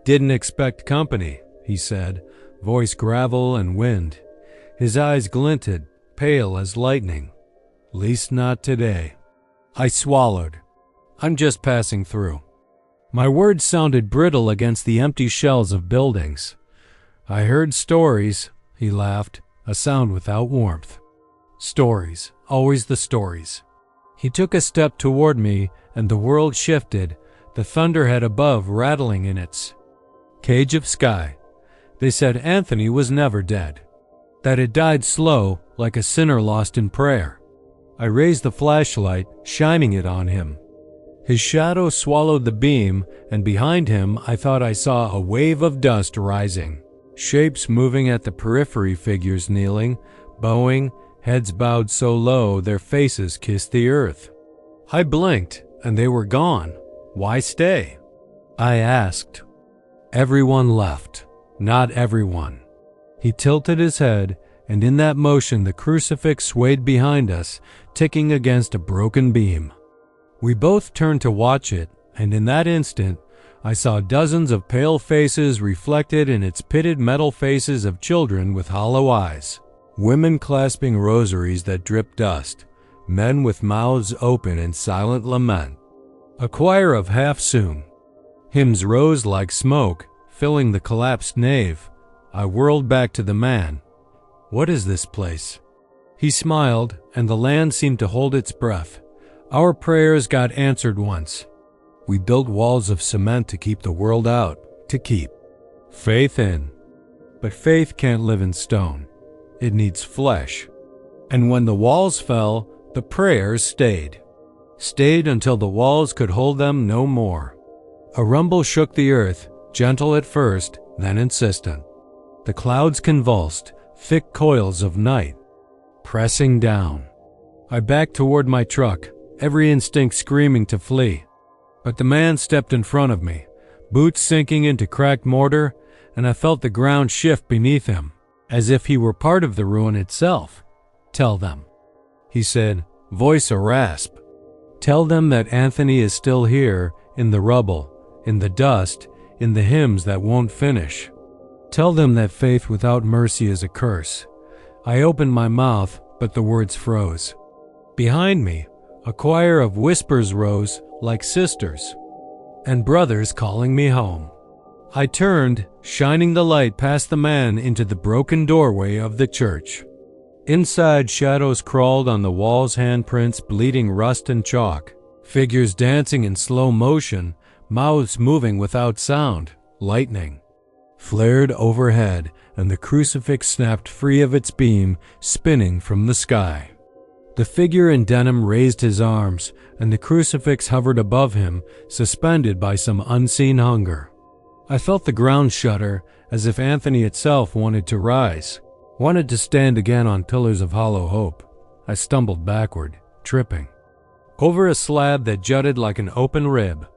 Speaker 1: "Didn't expect company," he said, voice gravel and wind. His eyes glinted, pale as lightning. "Least not today." I swallowed. "I'm just passing through." My words sounded brittle against the empty shells of buildings. "I heard stories," he laughed, a sound without warmth. Stories, always the stories. He took a step toward me, and the world shifted, the thunderhead above rattling in its cage of sky. They said Anthony was never dead, that it died slow, like a sinner lost in prayer. I raised the flashlight, shining it on him. His shadow swallowed the beam, and behind him I thought I saw a wave of dust rising, shapes moving at the periphery, figures kneeling, bowing, heads bowed so low their faces kissed the earth. I blinked, and they were gone. Why stay? I asked. Everyone left. Not everyone. He tilted his head, and in that motion the crucifix swayed behind us, ticking against a broken beam. We both turned to watch it, and in that instant I saw dozens of pale faces reflected in its pitted metal faces of children with hollow eyes, women clasping rosaries that dripped dust, men with mouths open in silent lament. A choir of half-sung hymns rose like smoke, filling the collapsed nave. I whirled back to the man. "What is this place?" He smiled, and the land seemed to hold its breath. Our prayers got answered once. We built walls of cement to keep the world out, to keep faith in. But faith can't live in stone. It needs flesh. And when the walls fell, the prayers stayed. Stayed until the walls could hold them no more. A rumble shook the earth, gentle at first, then insistent. The clouds convulsed, thick coils of night, pressing down. I backed toward my truck, every instinct screaming to flee. But the man stepped in front of me, boots sinking into cracked mortar, and I felt the ground shift beneath him, as if he were part of the ruin itself. "Tell them," he said, voice a rasp. "Tell them that Anthony is still here, in the rubble, in the dust, in the hymns that won't finish. Tell them that faith without mercy is a curse." I opened my mouth, but the words froze. Behind me, a choir of whispers rose, like sisters and brothers calling me home. I turned, shining the light past the man into the broken doorway of the church. Inside, shadows crawled on the walls, handprints bleeding rust and chalk, figures dancing in slow motion, mouths moving without sound. Lightning flared overhead, and the crucifix snapped free of its beam, spinning from the sky. The figure in denim raised his arms, and the crucifix hovered above him, suspended by some unseen hunger. I felt the ground shudder, as if Anthony itself wanted to rise, wanted to stand again on pillars of hollow hope. I stumbled backward, tripping over a slab that jutted like an open rib.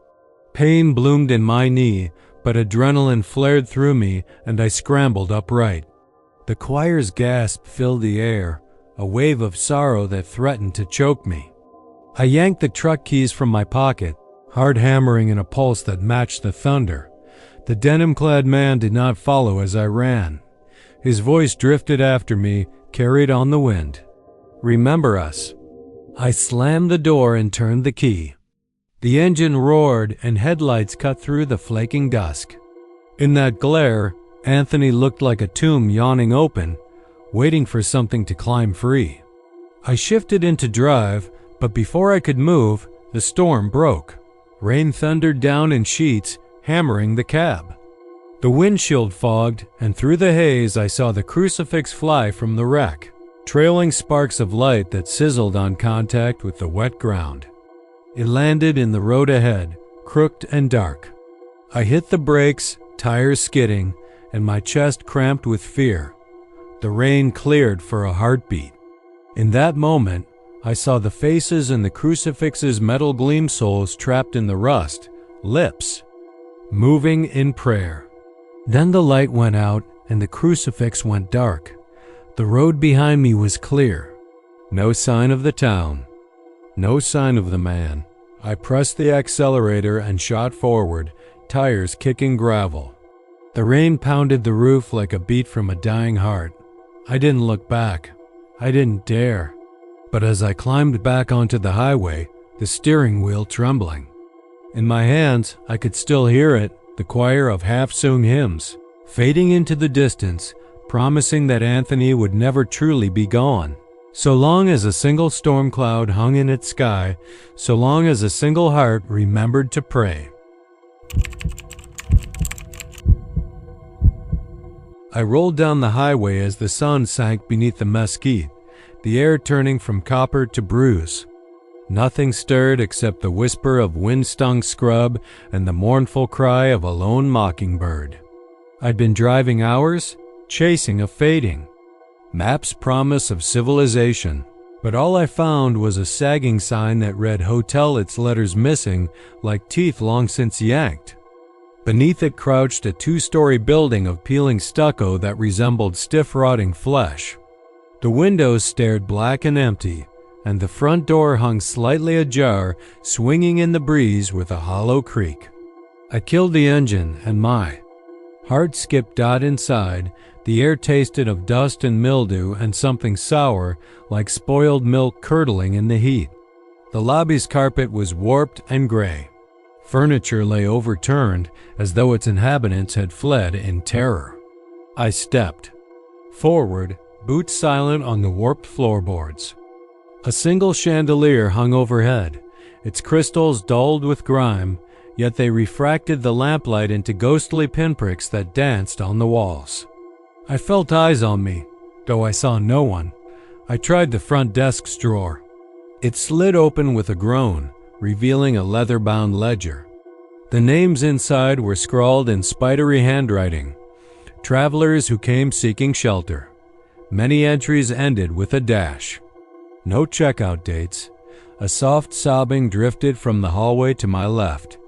Speaker 1: Pain bloomed in my knee, but adrenaline flared through me, and I scrambled upright. The choir's gasp filled the air, a wave of sorrow that threatened to choke me. I yanked the truck keys from my pocket, hard hammering in a pulse that matched the thunder. The denim-clad man did not follow as I ran. His voice drifted after me, carried on the wind. "Remember us." I slammed the door and turned the key. The engine roared and headlights cut through the flaking dusk. In that glare, Anthony looked like a tomb yawning open, waiting for something to climb free. I shifted into drive, but before I could move, the storm broke. Rain thundered down in sheets, hammering the cab. The windshield fogged, and through the haze I saw the crucifix fly from the wreck, trailing sparks of light that sizzled on contact with the wet ground. It landed in the road ahead, crooked and dark. I hit the brakes, tires skidding, and my chest cramped with fear. The rain cleared for a heartbeat. In that moment, I saw the faces in the crucifix's metal gleam soles trapped in the rust, lips, moving in prayer. Then the light went out and the crucifix went dark. The road behind me was clear. No sign of the town. No sign of the man. I pressed the accelerator and shot forward, tires kicking gravel. The rain pounded the roof like a beat from a dying heart. I didn't look back. I didn't dare. But as I climbed back onto the highway, the steering wheel trembling. In my hands, I could still hear it, the choir of half-sung hymns, fading into the distance, promising that Anthony would never truly be gone. So long as a single storm cloud hung in its sky, so long as a single heart remembered to pray. I rolled down the highway as the sun sank beneath the mesquite, the air turning from copper to bruise. Nothing stirred except the whisper of wind-stung scrub and the mournful cry of a lone mockingbird. I'd been driving hours, chasing a fading. Maps promise of civilization, but all I found was a sagging sign that read hotel, its letters missing, like teeth long since yanked. Beneath it crouched a two-story building of peeling stucco that resembled stiff rotting flesh. The windows stared black and empty, and the front door hung slightly ajar, swinging in the breeze with a hollow creak. I killed the engine, and my heart skipped out inside. The air tasted of dust and mildew and something sour, like spoiled milk curdling in the heat. The lobby's carpet was warped and gray. Furniture lay overturned, as though its inhabitants had fled in terror. I stepped forward, boots silent on the warped floorboards. A single chandelier hung overhead, its crystals dulled with grime, yet they refracted the lamplight into ghostly pinpricks that danced on the walls. I felt eyes on me, though I saw no one. I tried the front desk's drawer. It slid open with a groan, revealing a leather-bound ledger. The names inside were scrawled in spidery handwriting. Travelers who came seeking shelter. Many entries ended with a dash. No checkout dates. A soft sobbing drifted from the hallway to my left.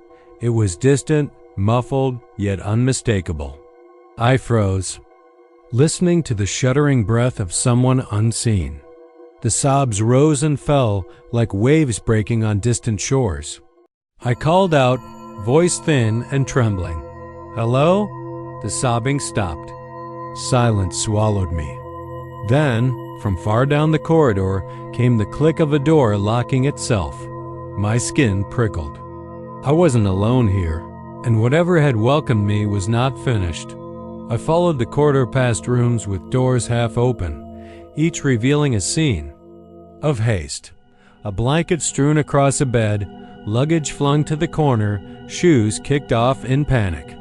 Speaker 1: It was distant, muffled, yet unmistakable. I froze, listening to the shuddering breath of someone unseen. The sobs rose and fell like waves breaking on distant shores. I called out, voice thin and trembling. "Hello?" The sobbing stopped. Silence swallowed me. Then, from far down the corridor, came the click of a door locking itself. My skin prickled. I wasn't alone here, and whatever had welcomed me was not finished. I followed the corridor past rooms with doors half open, each revealing a scene of haste. A blanket strewn across a bed, luggage flung to the corner, shoes kicked off in panic.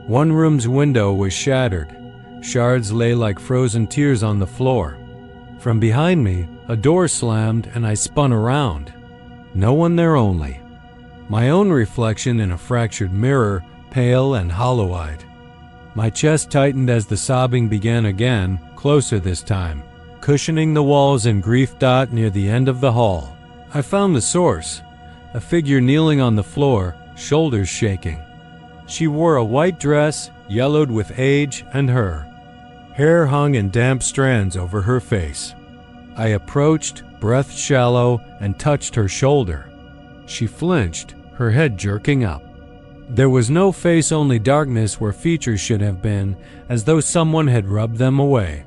Speaker 1: One room's window was shattered. Shards lay like frozen tears on the floor. From behind me, a door slammed and I spun around. No one there only. My own reflection in a fractured mirror, pale and hollow-eyed. My chest tightened as the sobbing began again, closer this time, cushioning the walls in grief dot near the end of the hall. I found the source, a figure kneeling on the floor, shoulders shaking. She wore a white dress, yellowed with age and her. Hair hung in damp strands over her face. I approached, breath shallow, and touched her shoulder. She flinched, her head jerking up. There was no face, only darkness where features should have been, as though someone had rubbed them away.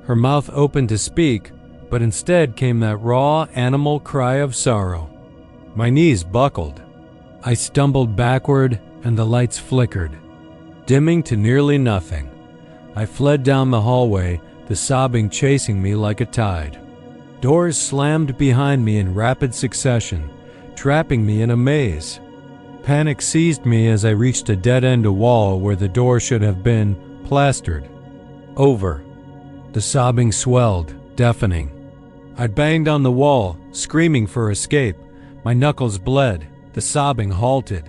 Speaker 1: Her mouth opened to speak, but instead came that raw, animal cry of sorrow. My knees buckled. I stumbled backward and the lights flickered, dimming to nearly nothing. I fled down the hallway, the sobbing chasing me like a tide. Doors slammed behind me in rapid succession, trapping me in a maze. Panic seized me as I reached a dead-end wall where the door should have been plastered over. The sobbing swelled, deafening. I banged on the wall, screaming for escape. My knuckles bled. The sobbing halted.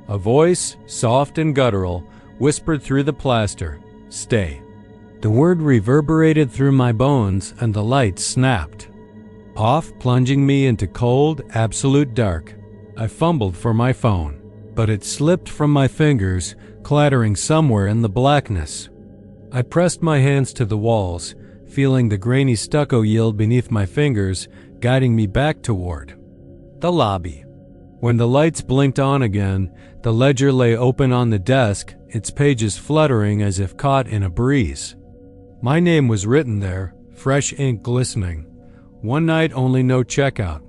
Speaker 1: A voice, soft and guttural, whispered through the plaster, "Stay." The word reverberated through my bones and the light snapped, off, plunging me into cold, absolute dark. I fumbled for my phone, but it slipped from my fingers, clattering somewhere in the blackness. I pressed my hands to the walls, feeling the grainy stucco yield beneath my fingers, guiding me back toward the lobby. When the lights blinked on again, the ledger lay open on the desk, its pages fluttering as if caught in a breeze. My name was written there, fresh ink glistening. One night only, no checkout.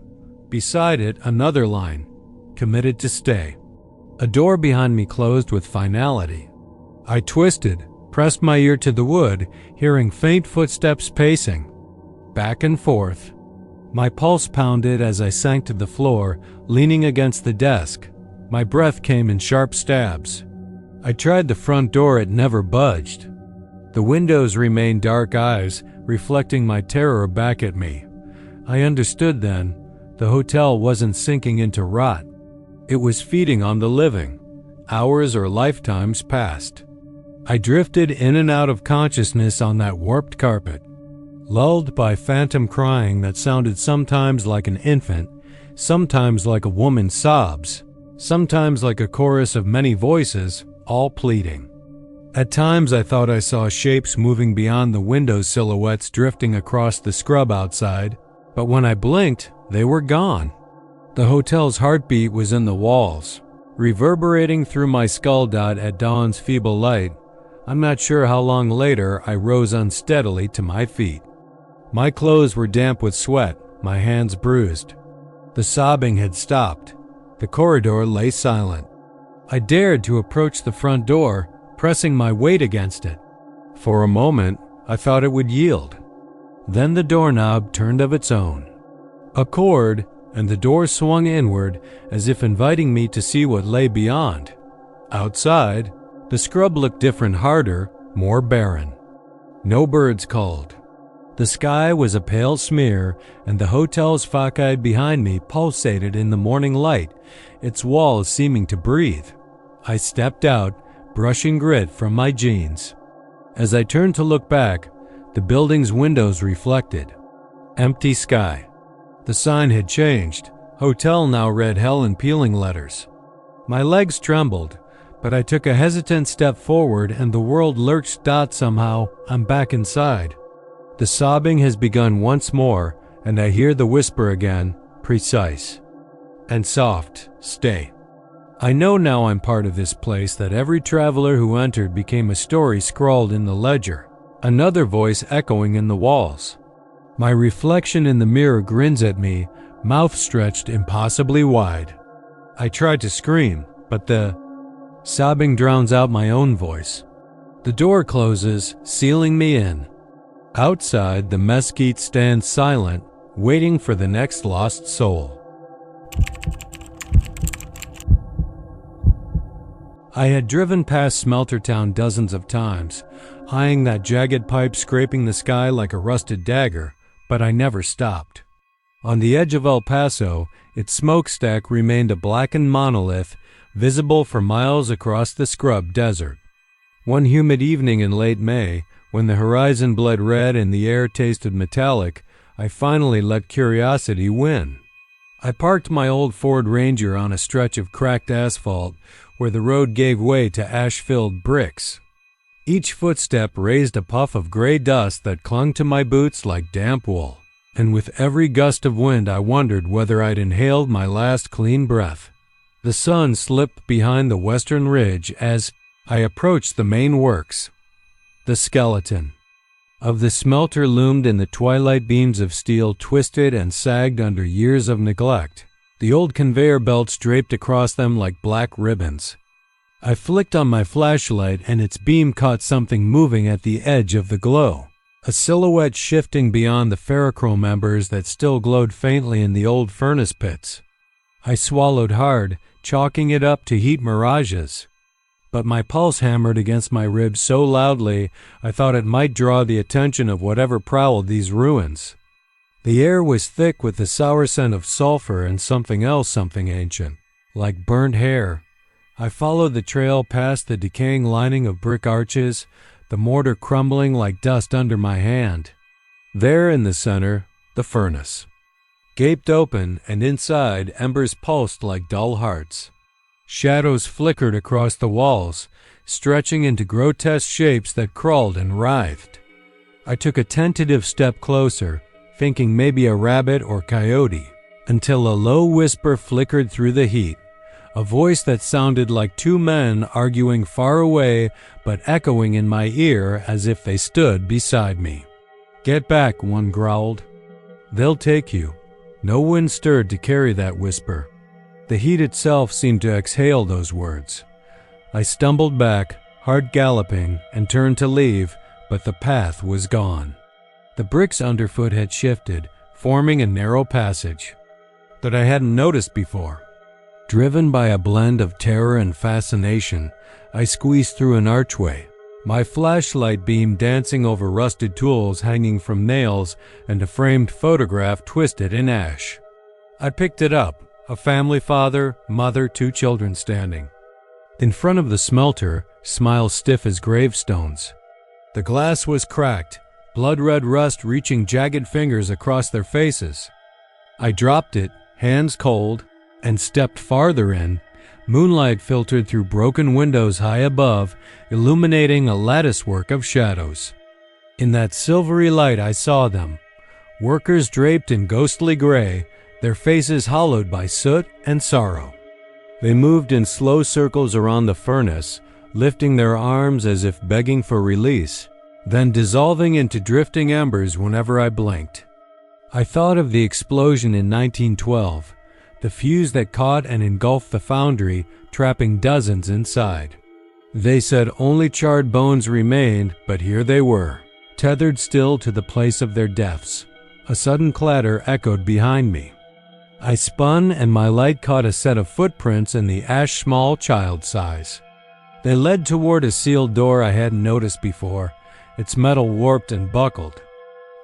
Speaker 1: Beside it, another line, committed to stay. A door behind me closed with finality. I twisted, pressed my ear to the wood, hearing faint footsteps pacing back and forth. My pulse pounded as I sank to the floor, leaning against the desk. My breath came in sharp stabs. I tried the front door, it never budged. The windows remained dark eyes, reflecting my terror back at me. I understood then. The hotel wasn't sinking into rot. It was feeding on the living. Hours or lifetimes passed. I drifted in and out of consciousness on that warped carpet, lulled by phantom crying that sounded sometimes like an infant, sometimes like a woman's sobs, sometimes like a chorus of many voices, all pleading. At times I thought I saw shapes moving beyond the window silhouettes drifting across the scrub outside, but when I blinked, they were gone. The hotel's heartbeat was in the walls, reverberating through my skull dot at dawn's feeble light. I'm not sure how long later I rose unsteadily to my feet. My clothes were damp with sweat, my hands bruised. The sobbing had stopped. The corridor lay silent. I dared to approach the front door, pressing my weight against it. For a moment, I thought it would yield. Then the doorknob turned of its own. A cord, and the door swung inward as if inviting me to see what lay beyond. Outside, the scrub looked different, harder, more barren. No birds called. The sky was a pale smear, and the hotel's facade behind me pulsated in the morning light, its walls seeming to breathe. I stepped out, brushing grit from my jeans. As I turned to look back, the building's windows reflected. Empty sky. The sign had changed. Hotel now read hell in peeling letters. My legs trembled, but I took a hesitant step forward and the world lurched. Somehow, I'm back inside. The sobbing has begun once more, and I hear the whisper again, precise and soft, "Stay." I know now I'm part of this place, that every traveler who entered became a story scrawled in the ledger, another voice echoing in the walls. My reflection in the mirror grins at me, mouth stretched impossibly wide. I try to scream, but the sobbing drowns out my own voice. The door closes, sealing me in. Outside, the mesquite stands silent, waiting for the next lost soul. I had driven past Smelter Town dozens of times, eyeing that jagged pipe scraping the sky like a rusted dagger, but I never stopped. On the edge of El Paso, its smokestack remained a blackened monolith, visible for miles across the scrub desert. One humid evening in late May, when the horizon bled red and the air tasted metallic, I finally let curiosity win. I parked my old Ford Ranger on a stretch of cracked asphalt where the road gave way to ash-filled bricks. Each footstep raised a puff of gray dust that clung to my boots like damp wool, and with every gust of wind I wondered whether I'd inhaled my last clean breath. The sun slipped behind the western ridge as I approached the main works. The skeleton of the smelter loomed in the twilight, beams of steel twisted and sagged under years of neglect. the old conveyor belts draped across them like black ribbons. I flicked on my flashlight and its beam caught something moving at the edge of the glow, a silhouette shifting beyond the ferrochrome embers that still glowed faintly in the old furnace pits. I swallowed hard, chalking it up to heat mirages. But my pulse hammered against my ribs so loudly I thought it might draw the attention of whatever prowled these ruins. The air was thick with the sour scent of sulfur and something ancient, like burnt hair. I followed the trail past the decaying lining of brick arches, the mortar crumbling like dust under my hand. There in the center, the furnace. Gaped open, and inside, embers pulsed like dull hearts. Shadows flickered across the walls, stretching into grotesque shapes that crawled and writhed. I took a tentative step closer, thinking maybe a rabbit or coyote, until a low whisper flickered through the heat, a voice that sounded like two men arguing far away but echoing in my ear as if they stood beside me. "Get back," one growled. "They'll take you." No wind stirred to carry that whisper. The heat itself seemed to exhale those words. I stumbled back, heart galloping, and turned to leave, but the path was gone. The bricks underfoot had shifted, forming a narrow passage that I hadn't noticed before. Driven by a blend of terror and fascination, I squeezed through an archway, my flashlight beam dancing over rusted tools hanging from nails and a framed photograph twisted in ash. I picked it up, a family, father, mother, 2 children standing. In front of the smelter, smiles stiff as gravestones. The glass was cracked, blood-red rust reaching jagged fingers across their faces. I dropped it, hands cold, and stepped farther in. Moonlight filtered through broken windows high above, illuminating a latticework of shadows. In that silvery light I saw them, workers draped in ghostly gray, their faces hollowed by soot and sorrow. They moved in slow circles around the furnace, lifting their arms as if begging for release, then dissolving into drifting embers whenever I blinked. I thought of the explosion in 1912, the fuse that caught and engulfed the foundry, trapping dozens inside. They said only charred bones remained, but here they were, tethered still to the place of their deaths. A sudden clatter echoed behind me. I spun and my light caught a set of footprints in the ash small child size. They led toward a sealed door I hadn't noticed before, its metal warped and buckled.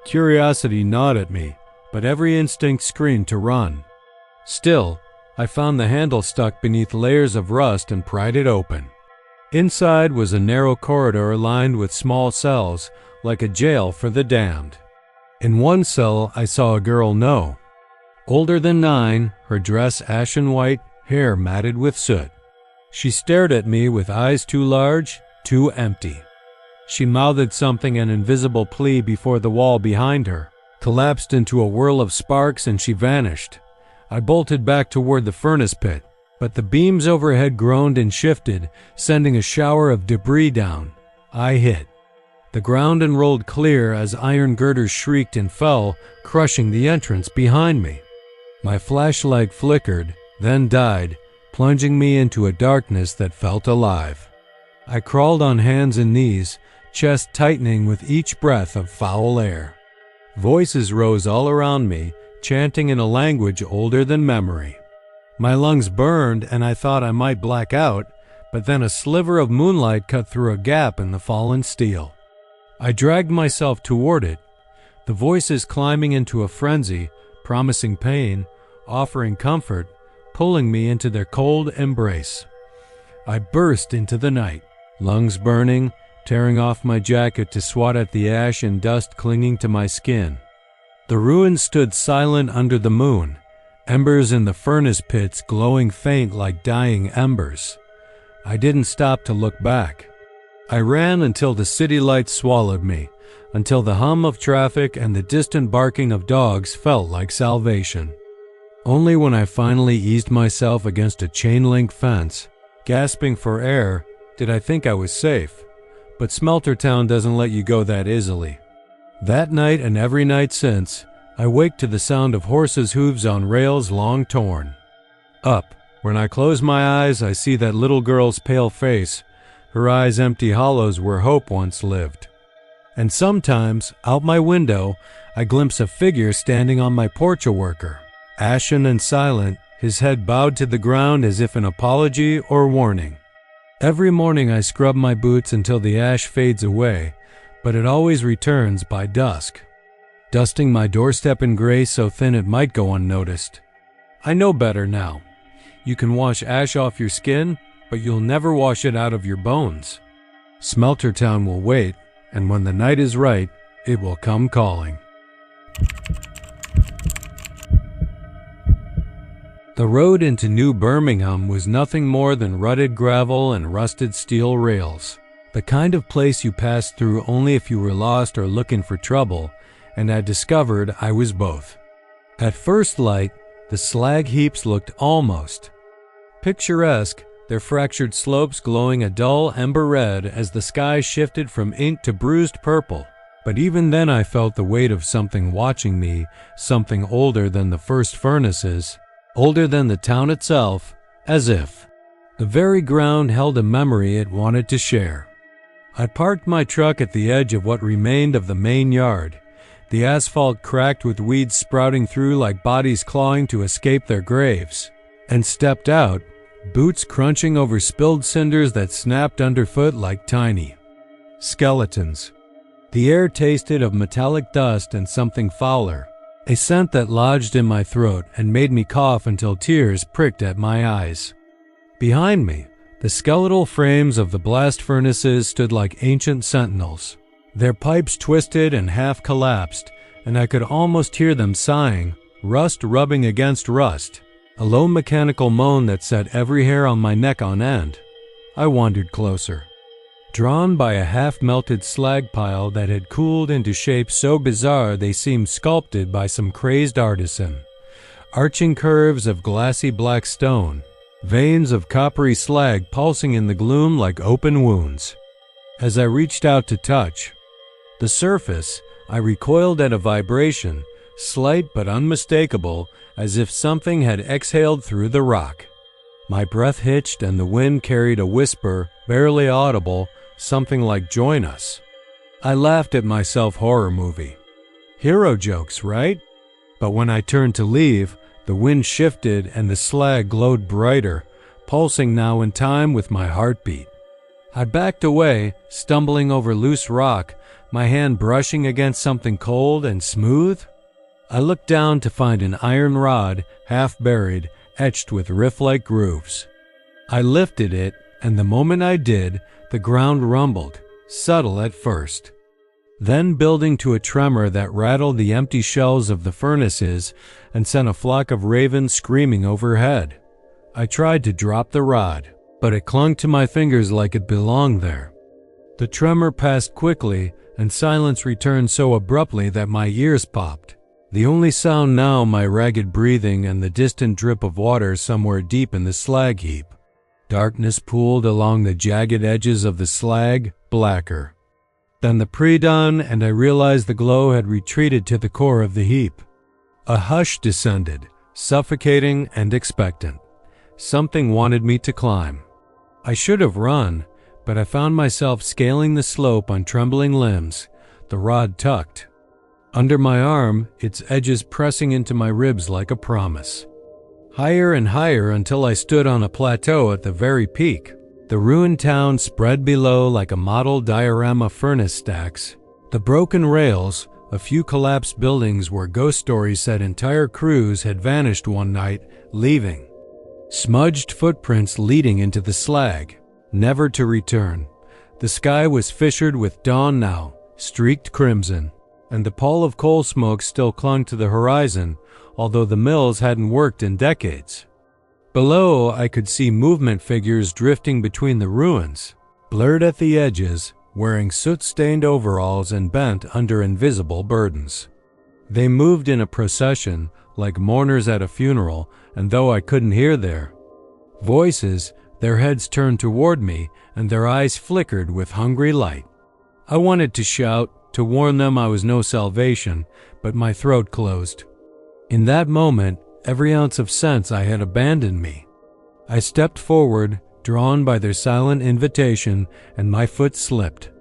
Speaker 1: Curiosity gnawed at me, but every instinct screamed to run. Still, I found the handle stuck beneath layers of rust and pried it open. Inside was a narrow corridor lined with small cells, like a jail for the damned. In one cell I saw a girl older than 9, her dress ashen white, hair matted with soot. She stared at me with eyes too large, too empty. She mouthed something, an invisible plea, before the wall behind her, collapsed into a whirl of sparks, and she vanished. I bolted back toward the furnace pit, but the beams overhead groaned and shifted, sending a shower of debris down. I hit. The ground and rolled clear as iron girders shrieked and fell, crushing the entrance behind me. My flashlight flickered, then died, plunging me into a darkness that felt alive. I crawled on hands and knees, chest tightening with each breath of foul air. Voices rose all around me, chanting in a language older than memory. My lungs burned and I thought I might black out, but then a sliver of moonlight cut through a gap in the fallen steel. I dragged myself toward it, the voices climbing into a frenzy, promising pain, offering comfort, pulling me into their cold embrace. I burst into the night, lungs burning, tearing off my jacket to swat at the ash and dust clinging to my skin. The ruins stood silent under the moon, embers in the furnace pits glowing faint like dying embers. I didn't stop to look back. I ran until the city lights swallowed me, until the hum of traffic and the distant barking of dogs felt like salvation. Only when I finally eased myself against a chain-link fence, gasping for air, did I think I was safe. But Smelter Town doesn't let you go that easily. That night and every night since, I waked to the sound of horses' hooves on rails long torn. Up. When I close my eyes, I see that little girl's pale face, her eyes empty hollows where hope once lived. And sometimes, out my window, I glimpse a figure standing on my porch, a worker, ashen and silent, his head bowed to the ground as if in apology or warning. Every morning I scrub my boots until the ash fades away, but it always returns by dusk, dusting my doorstep in gray so thin it might go unnoticed. I know better now. You can wash ash off your skin, but you'll never wash it out of your bones. Smelter Town will wait, and when the night is right, it will come calling. The road into New Birmingham was nothing more than rutted gravel and rusted steel rails, the kind of place you passed through only if you were lost or looking for trouble, and I discovered I was both. At first light, the slag heaps looked almost picturesque, their fractured slopes glowing a dull ember red as the sky shifted from ink to bruised purple. But even then I felt the weight of something watching me, something older than the first furnaces, older than the town itself, as if the very ground held a memory it wanted to share. I parked my truck at the edge of what remained of the main yard, the asphalt cracked with weeds sprouting through like bodies clawing to escape their graves, and stepped out, boots crunching over spilled cinders that snapped underfoot like tiny skeletons. The air tasted of metallic dust and something fouler, a scent that lodged in my throat and made me cough until tears pricked at my eyes. Behind me, the skeletal frames of the blast furnaces stood like ancient sentinels, their pipes twisted and half collapsed, and I could almost hear them sighing, rust rubbing against rust, a low mechanical moan that set every hair on my neck on end. I wandered closer, drawn by a half-melted slag pile that had cooled into shapes so bizarre they seemed sculpted by some crazed artisan. Arching curves of glassy black stone, veins of coppery slag pulsing in the gloom like open wounds. As I reached out to touch the surface, I recoiled at a vibration, slight but unmistakable, as if something had exhaled through the rock. My breath hitched and the wind carried a whisper, barely audible, something like "join us." I laughed at myself. Horror movie. Hero jokes, right? But when I turned to leave, the wind shifted and the slag glowed brighter, pulsing now in time with my heartbeat. I backed away, stumbling over loose rock, my hand brushing against something cold and smooth. I looked down to find an iron rod, half buried, etched with riff-like grooves. I lifted it, and the moment I did, the ground rumbled, subtle at first, then building to a tremor that rattled the empty shells of the furnaces and sent a flock of ravens screaming overhead. I tried to drop the rod, but it clung to my fingers like it belonged there. The tremor passed quickly, and silence returned so abruptly that my ears popped. The only sound now my ragged breathing and the distant drip of water somewhere deep in the slag heap. Darkness pooled along the jagged edges of the slag, blacker. Then the pre-dawn, and I realized the glow had retreated to the core of the heap. A hush descended, suffocating and expectant. Something wanted me to climb. I should have run, but I found myself scaling the slope on trembling limbs, the rod tucked under my arm, its edges pressing into my ribs like a promise. Higher and higher until I stood on a plateau at the very peak. The ruined town spread below like a model diorama furnace stacks. The broken rails, a few collapsed buildings where ghost stories said entire crews had vanished one night, leaving smudged footprints leading into the slag, never to return. The sky was fissured with dawn now, streaked crimson, and the pall of coal smoke still clung to the horizon, although the mills hadn't worked in decades. Below, I could see movement figures drifting between the ruins, blurred at the edges, wearing soot-stained overalls and bent under invisible burdens. They moved in a procession, like mourners at a funeral, and though I couldn't hear their voices, their heads turned toward me, and their eyes flickered with hungry light. I wanted to shout, to warn them I was no salvation, but my throat closed. In that moment, Every ounce of sense I had abandoned me. I stepped forward, drawn by their silent invitation, and my foot slipped.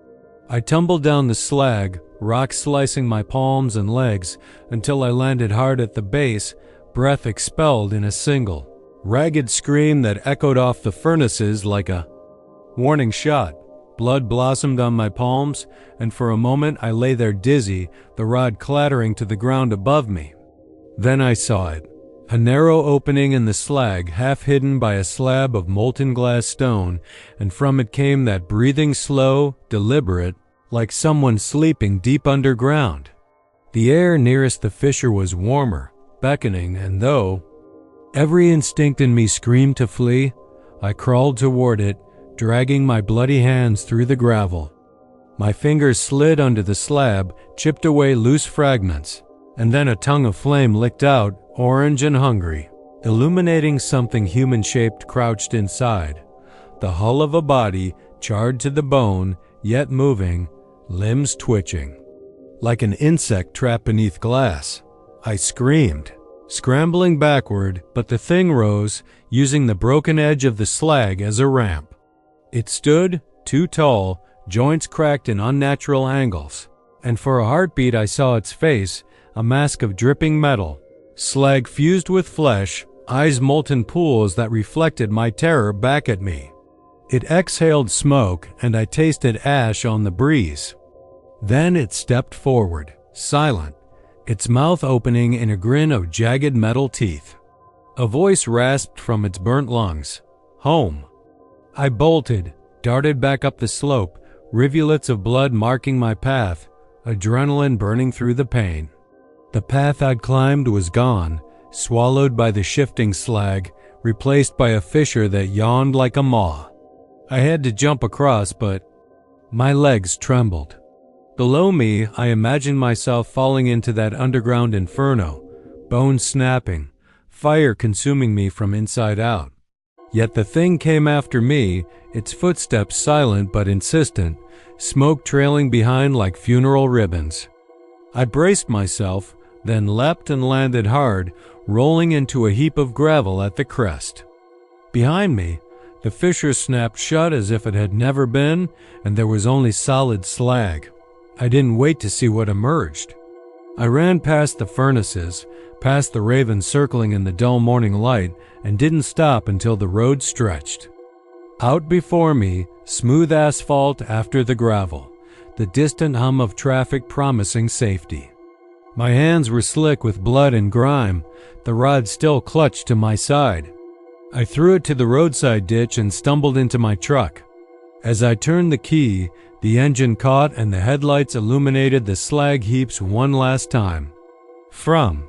Speaker 1: I tumbled down the slag, rocks slicing my palms and legs, until I landed hard at the base, breath expelled in a single, ragged scream that echoed off the furnaces like a warning shot. Blood blossomed on my palms, and for a moment I lay there dizzy, the rod clattering to the ground above me. Then I saw it. A narrow opening in the slag, half hidden by a slab of molten glass stone, and from it came that breathing slow, deliberate, like someone sleeping deep underground. The air nearest the fissure was warmer, beckoning, and though every instinct in me screamed to flee, I crawled toward it, dragging my bloody hands through the gravel. My fingers slid under the slab, chipped away loose fragments, and then a tongue of flame licked out, orange and hungry, illuminating something human-shaped crouched inside. The hull of a body, charred to the bone, yet moving, limbs twitching. Like an insect trapped beneath glass. I screamed, scrambling backward, but the thing rose, using the broken edge of the slag as a ramp. It stood, too tall, joints cracked in unnatural angles, and for a heartbeat I saw its face, a mask of dripping metal, slag fused with flesh, eyes molten pools that reflected my terror back at me. It exhaled smoke, and I tasted ash on the breeze. Then it stepped forward, silent, its mouth opening in a grin of jagged metal teeth. A voice rasped from its burnt lungs, "Home." I bolted, darted back up the slope, rivulets of blood marking my path, adrenaline burning through the pain. The path I'd climbed was gone, swallowed by the shifting slag, replaced by a fissure that yawned like a maw. I had to jump across, but my legs trembled. Below me, I imagined myself falling into that underground inferno, bones snapping, fire consuming me from inside out. Yet the thing came after me, its footsteps silent but insistent, smoke trailing behind like funeral ribbons. I braced myself, then leapt and landed hard, rolling into a heap of gravel at the crest. Behind me, the fissure snapped shut as if it had never been, and there was only solid slag. I didn't wait to see what emerged. I ran past the furnaces, past the ravens circling in the dull morning light, and didn't stop until the road stretched. Out before me, smooth asphalt after the gravel, the distant hum of traffic promising safety. My hands were slick with blood and grime, the rod still clutched to my side. I threw it to the roadside ditch and stumbled into my truck. As I turned the key, the engine caught and the headlights illuminated the slag heaps one last time. From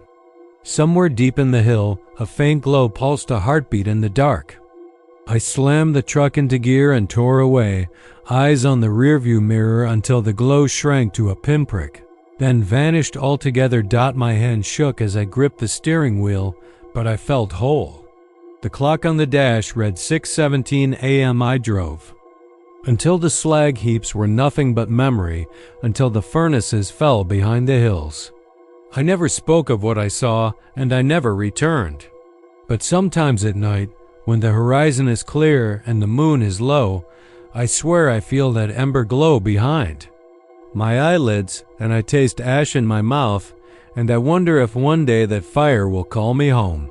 Speaker 1: somewhere deep in the hill, a faint glow pulsed a heartbeat in the dark. I slammed the truck into gear and tore away, eyes on the rearview mirror until the glow shrank to a pinprick, then vanished altogether. My hand shook as I gripped the steering wheel, but I felt whole. The clock on the dash read 6:17 a.m. I drove. Until the slag heaps were nothing but memory, until the furnaces fell behind the hills. I never spoke of what I saw, and I never returned. But sometimes at night, when the horizon is clear and the moon is low, I swear I feel that ember glow behind my eyelids, and I taste ash in my mouth, and I wonder if one day that fire will call me home.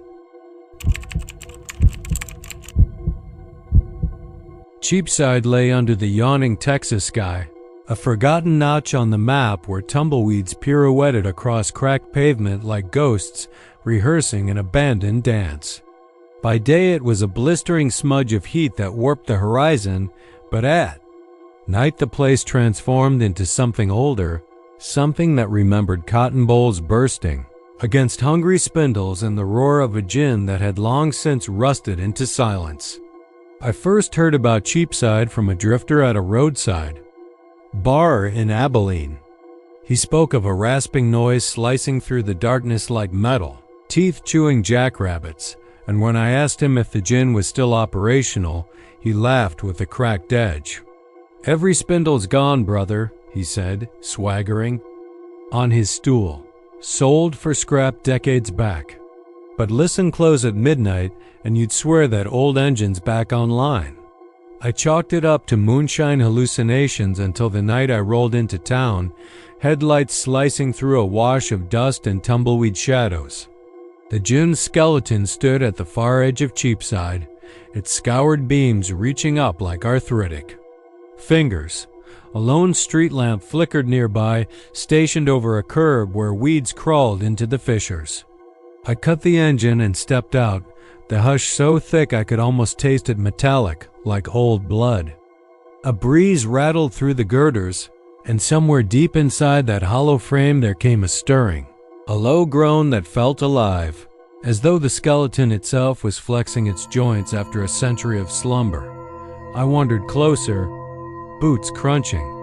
Speaker 1: Cheapside lay under the yawning Texas sky, a forgotten notch on the map where tumbleweeds pirouetted across cracked pavement like ghosts rehearsing an abandoned dance. By day it was a blistering smudge of heat that warped the horizon, but at night the place transformed into something older, something that remembered cotton bowls bursting against hungry spindles and the roar of a gin that had long since rusted into silence. I first heard about Cheapside from a drifter at a roadside bar in Abilene. He spoke of a rasping noise slicing through the darkness like metal, teeth chewing jackrabbits, and when I asked him if the gin was still operational, he laughed with a cracked edge. "Every spindle's gone, brother," he said, swaggering on his stool. "Sold for scrap decades back. but listen close at midnight and you'd swear that old engine's back online. I chalked it up to moonshine hallucinations until the night I rolled into town, headlights slicing through a wash of dust and tumbleweed shadows. The ginn's skeleton stood at the far edge of Cheapside, its scoured beams reaching up like arthritic fingers. A lone street lamp flickered nearby, stationed over a curb where weeds crawled into the fissures. I cut the engine and stepped out, the hush so thick I could almost taste it metallic, like old blood. A breeze rattled through the girders, and somewhere deep inside that hollow frame there came a stirring, a low groan that felt alive, as though the skeleton itself was flexing its joints after a century of slumber. I wandered closer, boots crunching.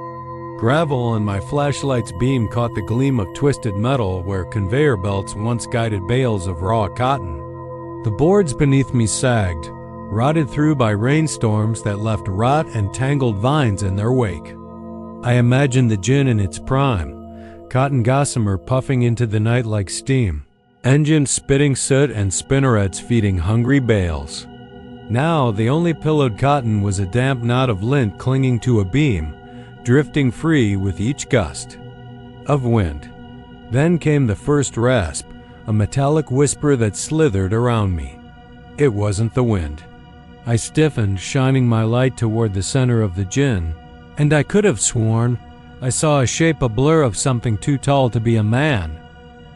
Speaker 1: Gravel and my flashlight's beam caught the gleam of twisted metal where conveyor belts once guided bales of raw cotton. The boards beneath me sagged, rotted through by rainstorms that left rot and tangled vines in their wake. I imagined the gin in its prime, cotton gossamer puffing into the night like steam, engines spitting soot and spinnerets feeding hungry bales. Now the only pillowed cotton was a damp knot of lint clinging to a beam, drifting free with each gust of wind. Then came the first rasp, a metallic whisper that slithered around me. It wasn't the wind. I stiffened, shining my light toward the center of the gin, and I could have sworn I saw a shape, a blur of something too tall to be a man.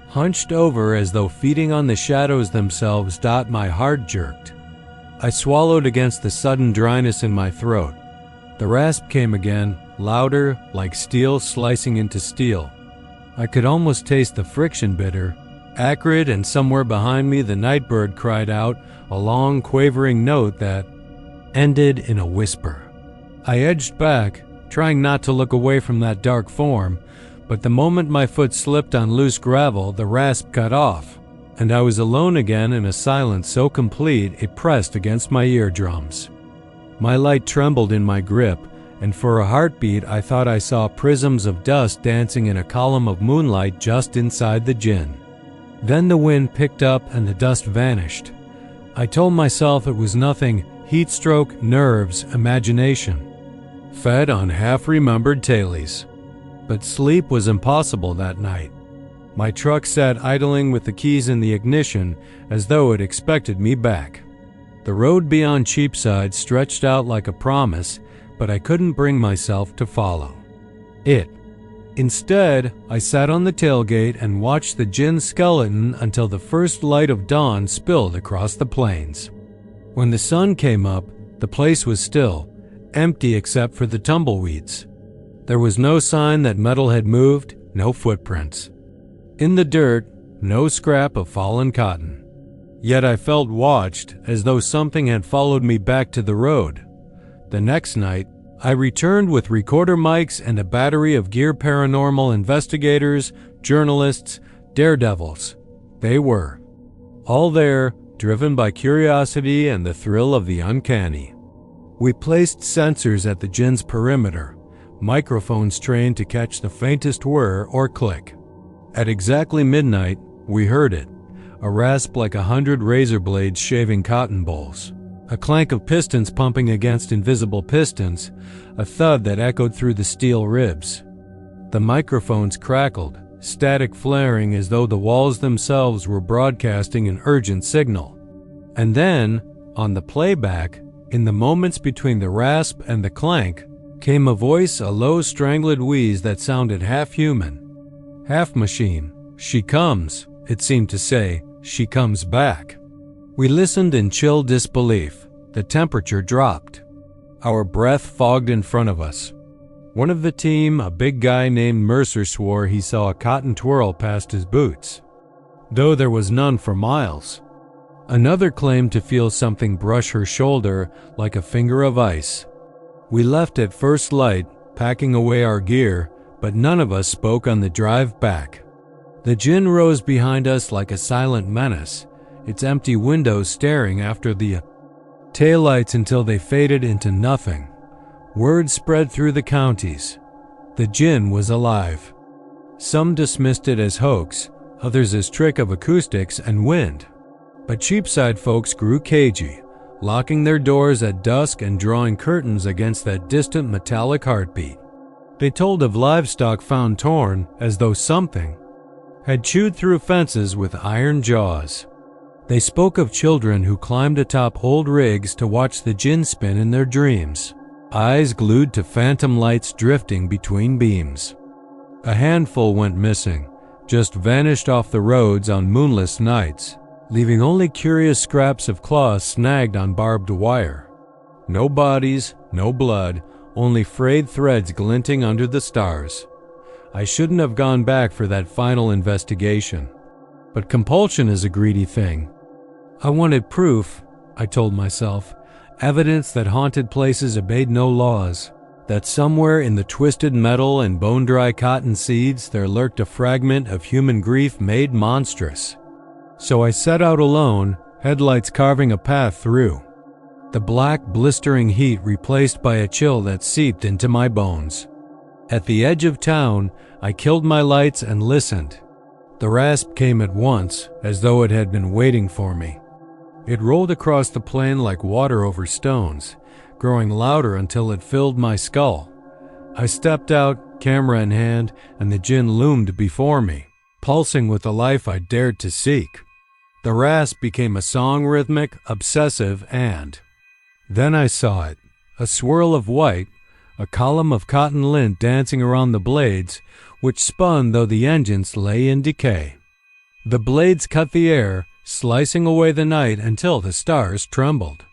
Speaker 1: Hunched over as though feeding on the shadows themselves, my heart jerked. I swallowed against the sudden dryness in my throat. The rasp came again, louder, like steel slicing into steel. I could almost taste the friction bitter, acrid, and somewhere behind me the nightbird cried out, a long, quavering note that ended in a whisper. I edged back, trying not to look away from that dark form, but the moment my foot slipped on loose gravel, the rasp cut off, and I was alone again in a silence so complete it pressed against my eardrums. My light trembled in my grip, and for a heartbeat I thought I saw prisms of dust dancing in a column of moonlight just inside the gin. Then the wind picked up and the dust vanished. I told myself it was nothing, heat stroke, nerves, imagination, fed on half-remembered tailies. But sleep was impossible that night. My truck sat idling with the keys in the ignition as though it expected me back. The road beyond Cheapside stretched out like a promise, but I couldn't bring myself to follow it. Instead, I sat on the tailgate and watched the gin skeleton until the first light of dawn spilled across the plains. When the sun came up, the place was still, empty except for the tumbleweeds. There was no sign that metal had moved, no footprints. In the dirt, no scrap of fallen cotton. Yet I felt watched, as though something had followed me back to the road. The next night, I returned with recorder mics and a battery of gear, paranormal investigators, journalists, daredevils. They were all there, driven by curiosity and the thrill of the uncanny. We placed sensors at the gin's perimeter, microphones trained to catch the faintest whir or click. At exactly midnight, we heard it, a rasp like 100 razor blades shaving cotton bolls, a clank of pistons pumping against invisible pistons, a thud that echoed through the steel ribs. The microphones crackled, static flaring as though the walls themselves were broadcasting an urgent signal. And then, on the playback, in the moments between the rasp and the clank, came a voice, a low strangled wheeze that sounded half human, half machine. "She comes," it seemed to say, "she comes back." We listened in chill disbelief. The temperature dropped. Our breath fogged in front of us. One of the team, a big guy named Mercer, swore he saw a cotton twirl past his boots, though there was none for miles. Another claimed to feel something brush her shoulder like a finger of ice. We left at first light, packing away our gear, but none of us spoke on the drive back. The gin rose behind us like a silent menace, its empty windows staring after the taillights until they faded into nothing. Word spread through the counties. The gin was alive. Some dismissed it as hoax, others as trick of acoustics and wind. But Cheapside folks grew cagey, locking their doors at dusk and drawing curtains against that distant metallic heartbeat. They told of livestock found torn as though something had chewed through fences with iron jaws. They spoke of children who climbed atop old rigs to watch the gin spin in their dreams, eyes glued to phantom lights drifting between beams. A handful went missing, just vanished off the roads on moonless nights, leaving only curious scraps of claws snagged on barbed wire. No bodies, no blood, only frayed threads glinting under the stars. I shouldn't have gone back for that final investigation. But compulsion is a greedy thing. I wanted proof, I told myself, evidence that haunted places obeyed no laws, that somewhere in the twisted metal and bone-dry cotton seeds there lurked a fragment of human grief made monstrous. So I set out alone, headlights carving a path through. The black, blistering heat replaced by a chill that seeped into my bones. At the edge of town, I killed my lights and listened. The rasp came at once, as though it had been waiting for me. It rolled across the plain like water over stones, growing louder until it filled my skull. I stepped out, camera in hand, and the gin loomed before me, pulsing with the life I dared to seek. The rasp became a song, rhythmic, obsessive, and then I saw it, a swirl of white, a column of cotton lint dancing around the blades, which spun though the engines lay in decay. The blades cut the air, slicing away the night until the stars trembled.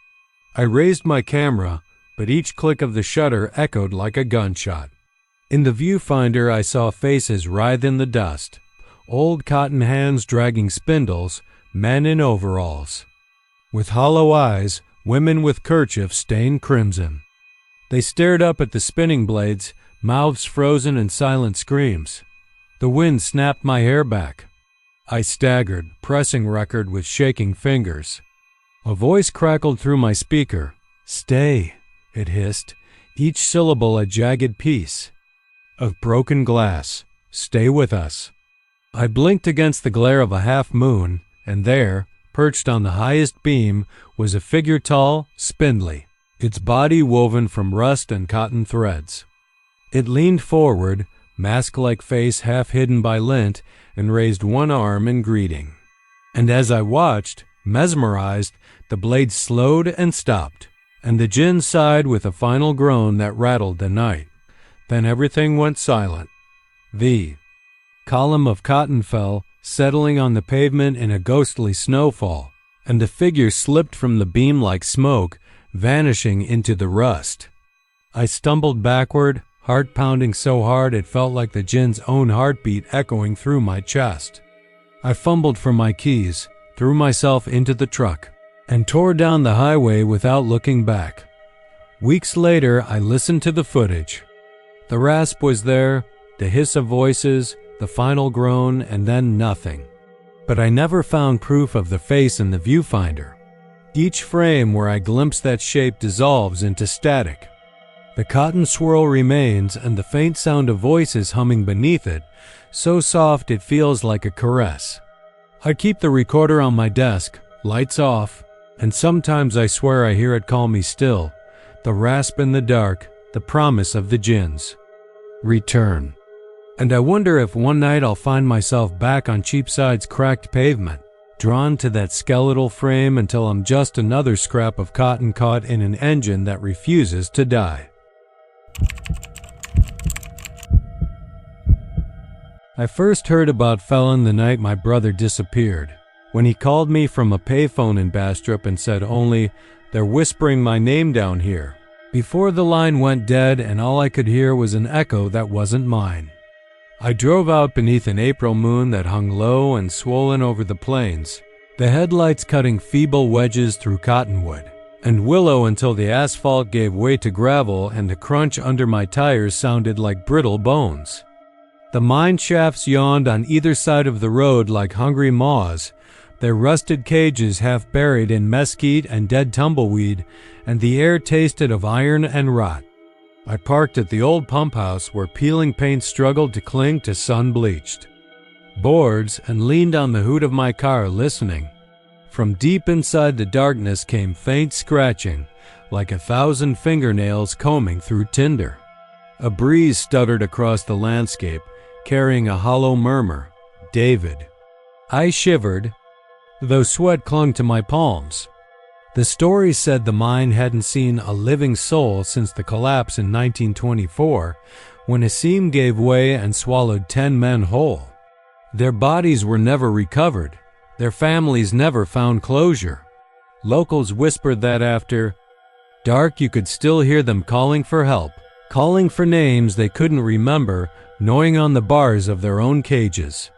Speaker 1: I raised my camera, but each click of the shutter echoed like a gunshot. In the viewfinder I saw faces writhe in the dust, old cotton hands dragging spindles, men in overalls. With hollow eyes, women with kerchiefs stained crimson. They stared up at the spinning blades, mouths frozen in silent screams. The wind snapped my hair back. I staggered, pressing record with shaking fingers. A voice crackled through my speaker. "Stay," it hissed, each syllable a jagged piece of broken glass. "Stay with us." I blinked against the glare of a half moon, and there, perched on the highest beam, was a figure tall, spindly, its body woven from rust and cotton threads. It leaned forward, mask-like face half hidden by lint, and raised one arm in greeting. And as I watched, mesmerized, the blade slowed and stopped, and the gin sighed with a final groan that rattled the night. Then everything went silent. The column of cotton fell, settling on the pavement in a ghostly snowfall, and the figure slipped from the beam like smoke, vanishing into the rust. I stumbled backward, heart pounding so hard it felt like the gin's own heartbeat echoing through my chest. I fumbled for my keys, threw myself into the truck, and tore down the highway without looking back. Weeks later, I listened to the footage. The rasp was there, the hiss of voices, the final groan, and then nothing. But I never found proof of the face in the viewfinder. Each frame where I glimpse that shape dissolves into static. The cotton swirl remains, and the faint sound of voices humming beneath it, so soft it feels like a caress. I keep the recorder on my desk, lights off, and sometimes I swear I hear it call me still, the rasp in the dark, the promise of the gins. Return. And I wonder if one night I'll find myself back on Cheapside's cracked pavement, drawn to that skeletal frame until I'm just another scrap of cotton caught in an engine that refuses to die. I first heard about Felon the night my brother disappeared, when he called me from a payphone in Bastrop and said only, "They're whispering my name down here," before the line went dead and all I could hear was an echo that wasn't mine. I drove out beneath an April moon that hung low and swollen over the plains, the headlights cutting feeble wedges through cottonwood and willow until the asphalt gave way to gravel and the crunch under my tires sounded like brittle bones. The mine shafts yawned on either side of the road like hungry maws, their rusted cages half buried in mesquite and dead tumbleweed, and the air tasted of iron and rot. I parked at the old pump house where peeling paint struggled to cling to sun-bleached boards and leaned on the hood of my car listening. From deep inside the darkness came faint scratching, like 1,000 fingernails combing through tinder. A breeze stuttered across the landscape, carrying a hollow murmur, "David." I shivered, though sweat clung to my palms. The story said the mine hadn't seen a living soul since the collapse in 1924, when a seam gave way and swallowed 10 men whole. Their bodies were never recovered. Their families never found closure. Locals whispered that after dark you could still hear them calling for help, calling for names they couldn't remember, gnawing on the bars of their own cages.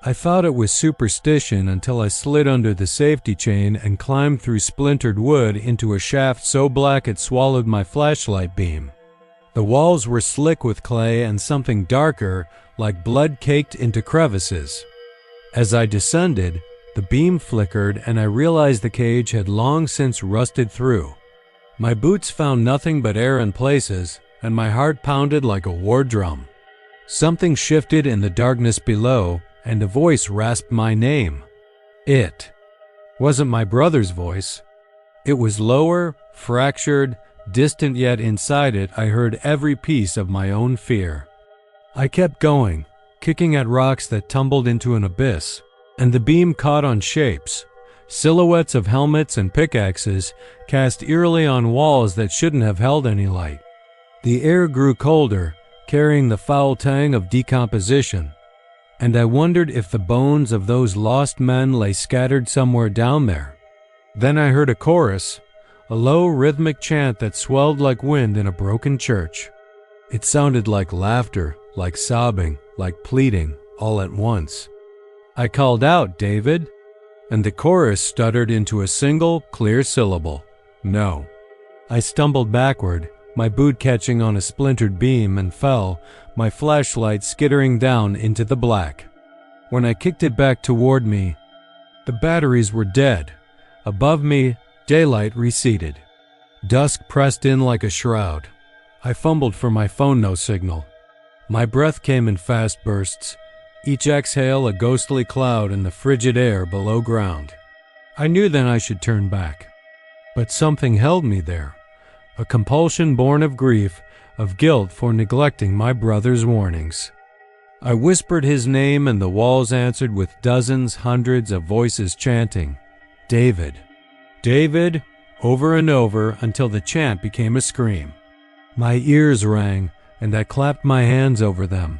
Speaker 1: I thought it was superstition until I slid under the safety chain and climbed through splintered wood into a shaft so black it swallowed my flashlight beam. The walls were slick with clay and something darker, like blood caked into crevices. As I descended, the beam flickered and I realized the cage had long since rusted through. My boots found nothing but air in places, and my heart pounded like a war drum. Something shifted in the darkness below, and a voice rasped my name. It wasn't my brother's voice. It was lower, fractured, distant, yet inside it I heard every piece of my own fear. I kept going, kicking at rocks that tumbled into an abyss, and the beam caught on shapes, silhouettes of helmets and pickaxes cast eerily on walls that shouldn't have held any light. The air grew colder, carrying the foul tang of decomposition, and I wondered if the bones of those lost men lay scattered somewhere down there. Then I heard a chorus, a low rhythmic chant that swelled like wind in a broken church. It sounded like laughter, like sobbing, like pleading, all at once. I called out, "David," and the chorus stuttered into a single, clear syllable, "No." I stumbled backward, my boot catching on a splintered beam, and fell, my flashlight skittering down into the black. When I kicked it back toward me, the batteries were dead. Above me, daylight receded. Dusk pressed in like a shroud. I fumbled for my phone, no signal. My breath came in fast bursts, each exhale a ghostly cloud in the frigid air below ground. I knew then I should turn back. But something held me there, a compulsion born of grief, of guilt for neglecting my brother's warnings. I whispered his name and the walls answered with dozens, hundreds of voices chanting, "David, David," over and over until the chant became a scream. My ears rang, and I clapped my hands over them,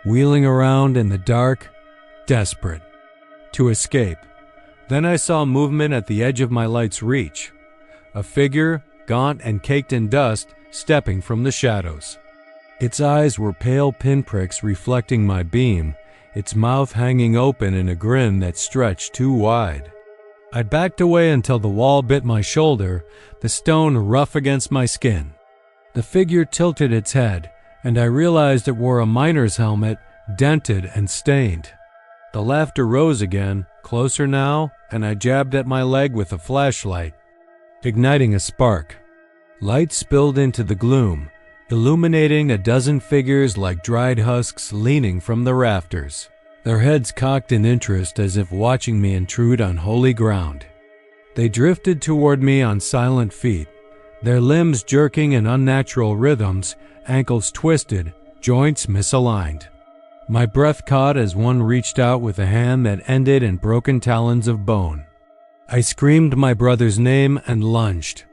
Speaker 1: wheeling around in the dark, desperate to escape. Then I saw movement at the edge of my light's reach, a figure, gaunt and caked in dust, stepping from the shadows. Its eyes were pale pinpricks reflecting my beam, its mouth hanging open in a grin that stretched too wide. I backed away until the wall bit my shoulder, the stone rough against my skin. The figure tilted its head, and I realized it wore a miner's helmet, dented and stained. The laughter rose again, closer now, and I jabbed at my leg with a flashlight, igniting a spark. Light spilled into the gloom, illuminating a dozen figures like dried husks leaning from the rafters, their heads cocked in interest as if watching me intrude on holy ground. They drifted toward me on silent feet, their limbs jerking in unnatural rhythms, ankles twisted, joints misaligned. My breath caught as one reached out with a hand that ended in broken talons of bone. I screamed my brother's name and lunged.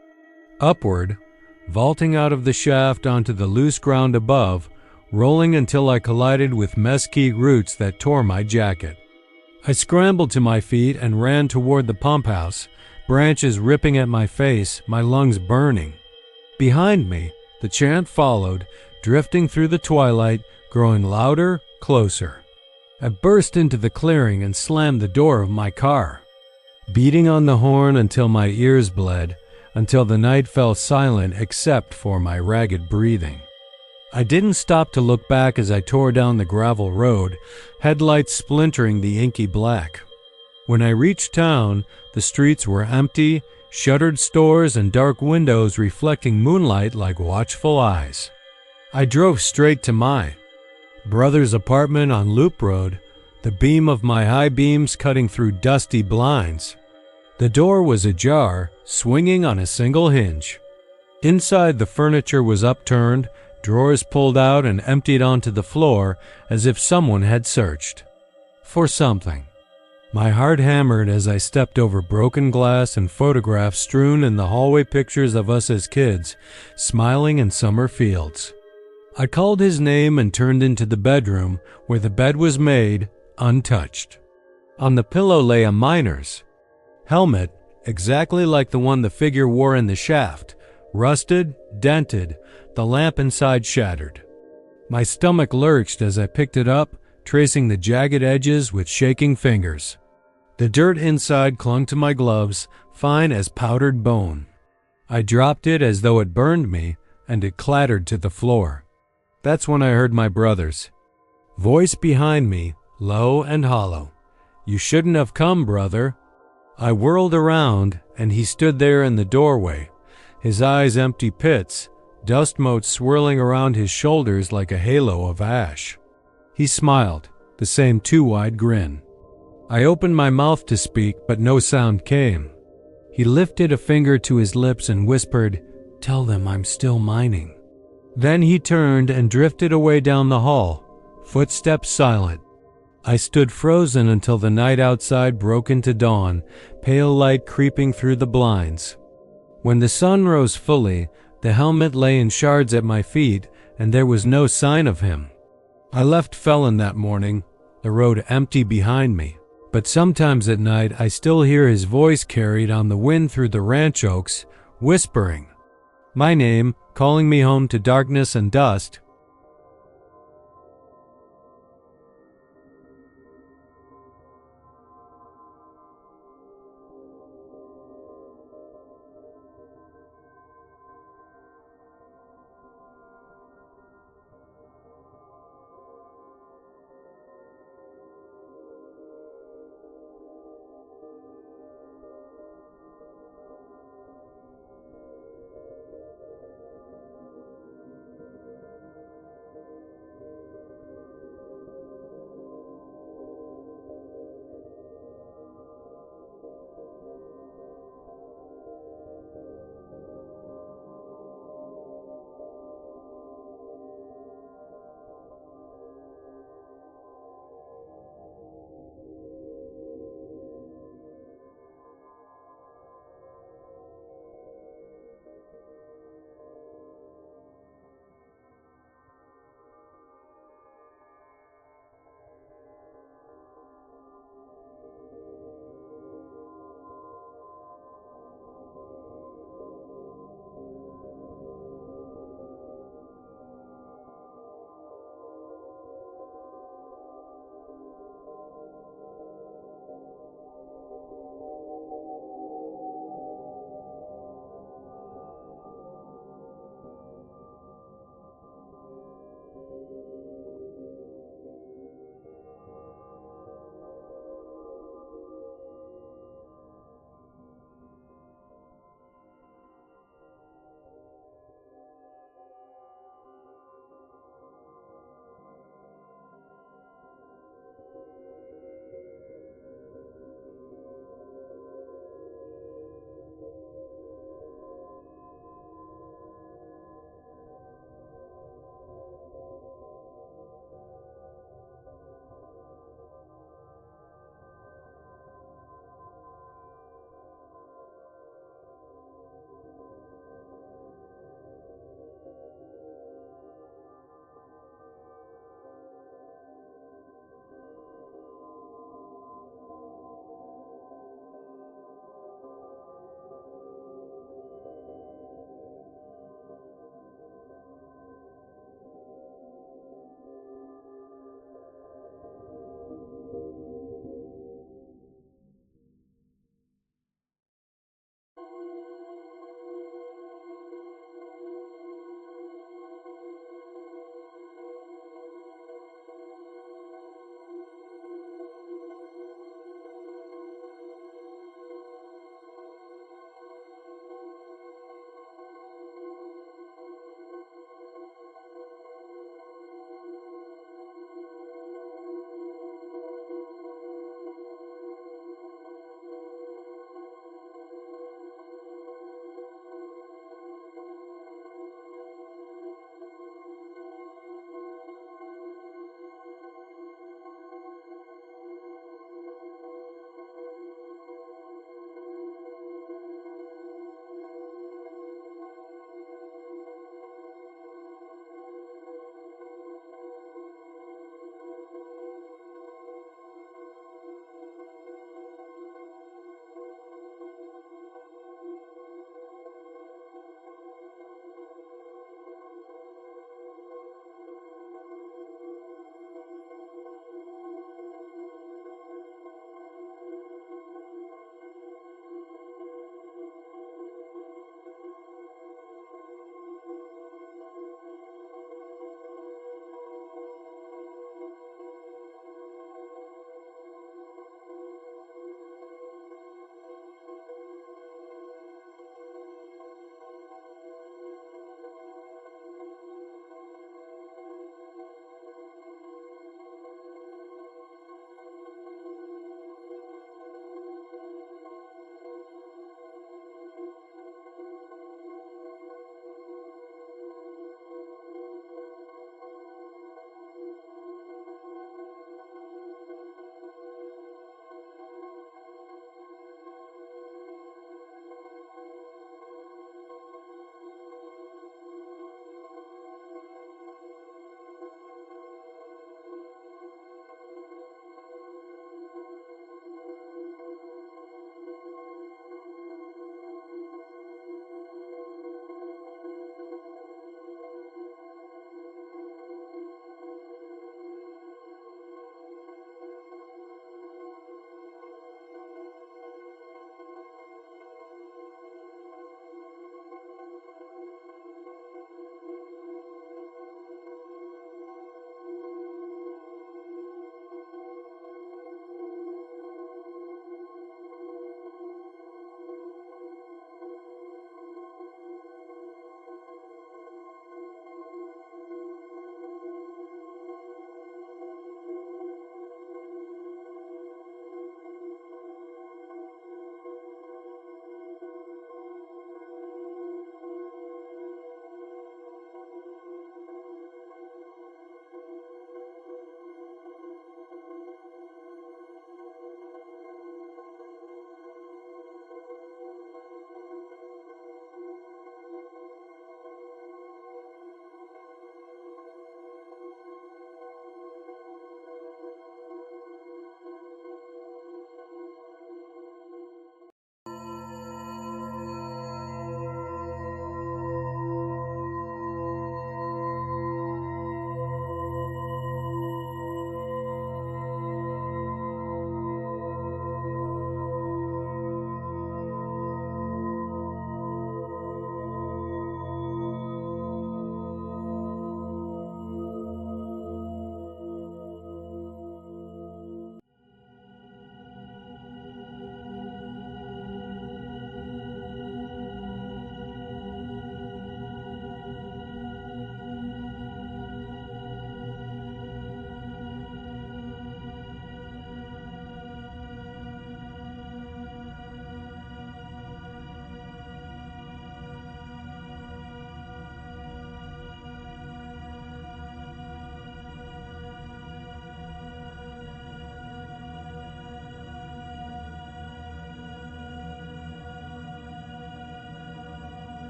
Speaker 1: Upward, vaulting out of the shaft onto the loose ground above, rolling until I collided with mesquite roots that tore my jacket. I scrambled to my feet and ran toward the pump house, branches ripping at my face, my lungs burning. Behind me, the chant followed, drifting through the twilight, growing louder, closer. I burst into the clearing and slammed the door of my car, beating on the horn until my ears bled, until the night fell silent except for my ragged breathing. I didn't stop to look back as I tore down the gravel road, headlights splintering the inky black. When I reached town, the streets were empty, shuttered stores and dark windows reflecting moonlight like watchful eyes. I drove straight to my brother's apartment on Loop Road, the beam of my high beams cutting through dusty blinds. The door was ajar, swinging on a single hinge. Inside, the furniture was upturned, drawers pulled out and emptied onto the floor as if someone had searched for something. My heart hammered as I stepped over broken glass and photographs strewn in the hallway, pictures of us as kids, smiling in summer fields. I called his name and turned into the bedroom, where the bed was made, untouched. On the pillow lay a miner's helmet, exactly like the one the figure wore in the shaft, rusted, dented, the lamp inside shattered. My stomach lurched as I picked it up, tracing the jagged edges with shaking fingers. The dirt inside clung to my gloves, fine as powdered bone. I dropped it as though it burned me, and it clattered to the floor. That's when I heard my brother's voice behind me, low and hollow. "You shouldn't have come, brother." I whirled around, and he stood there in the doorway, his eyes empty pits, dust motes swirling around his shoulders like a halo of ash. He smiled, the same too-wide grin. I opened my mouth to speak, but no sound came. He lifted a finger to his lips and whispered, "Tell them I'm still mining." Then he turned and drifted away down the hall, footsteps silent. I stood frozen until the night outside broke into dawn, pale light creeping through the blinds. When the sun rose fully, the helmet lay in shards at my feet, and there was no sign of him. I left Felon that morning, the road empty behind me, but sometimes at night I still hear his voice carried on the wind through the ranch oaks, whispering my name, calling me home to darkness and dust,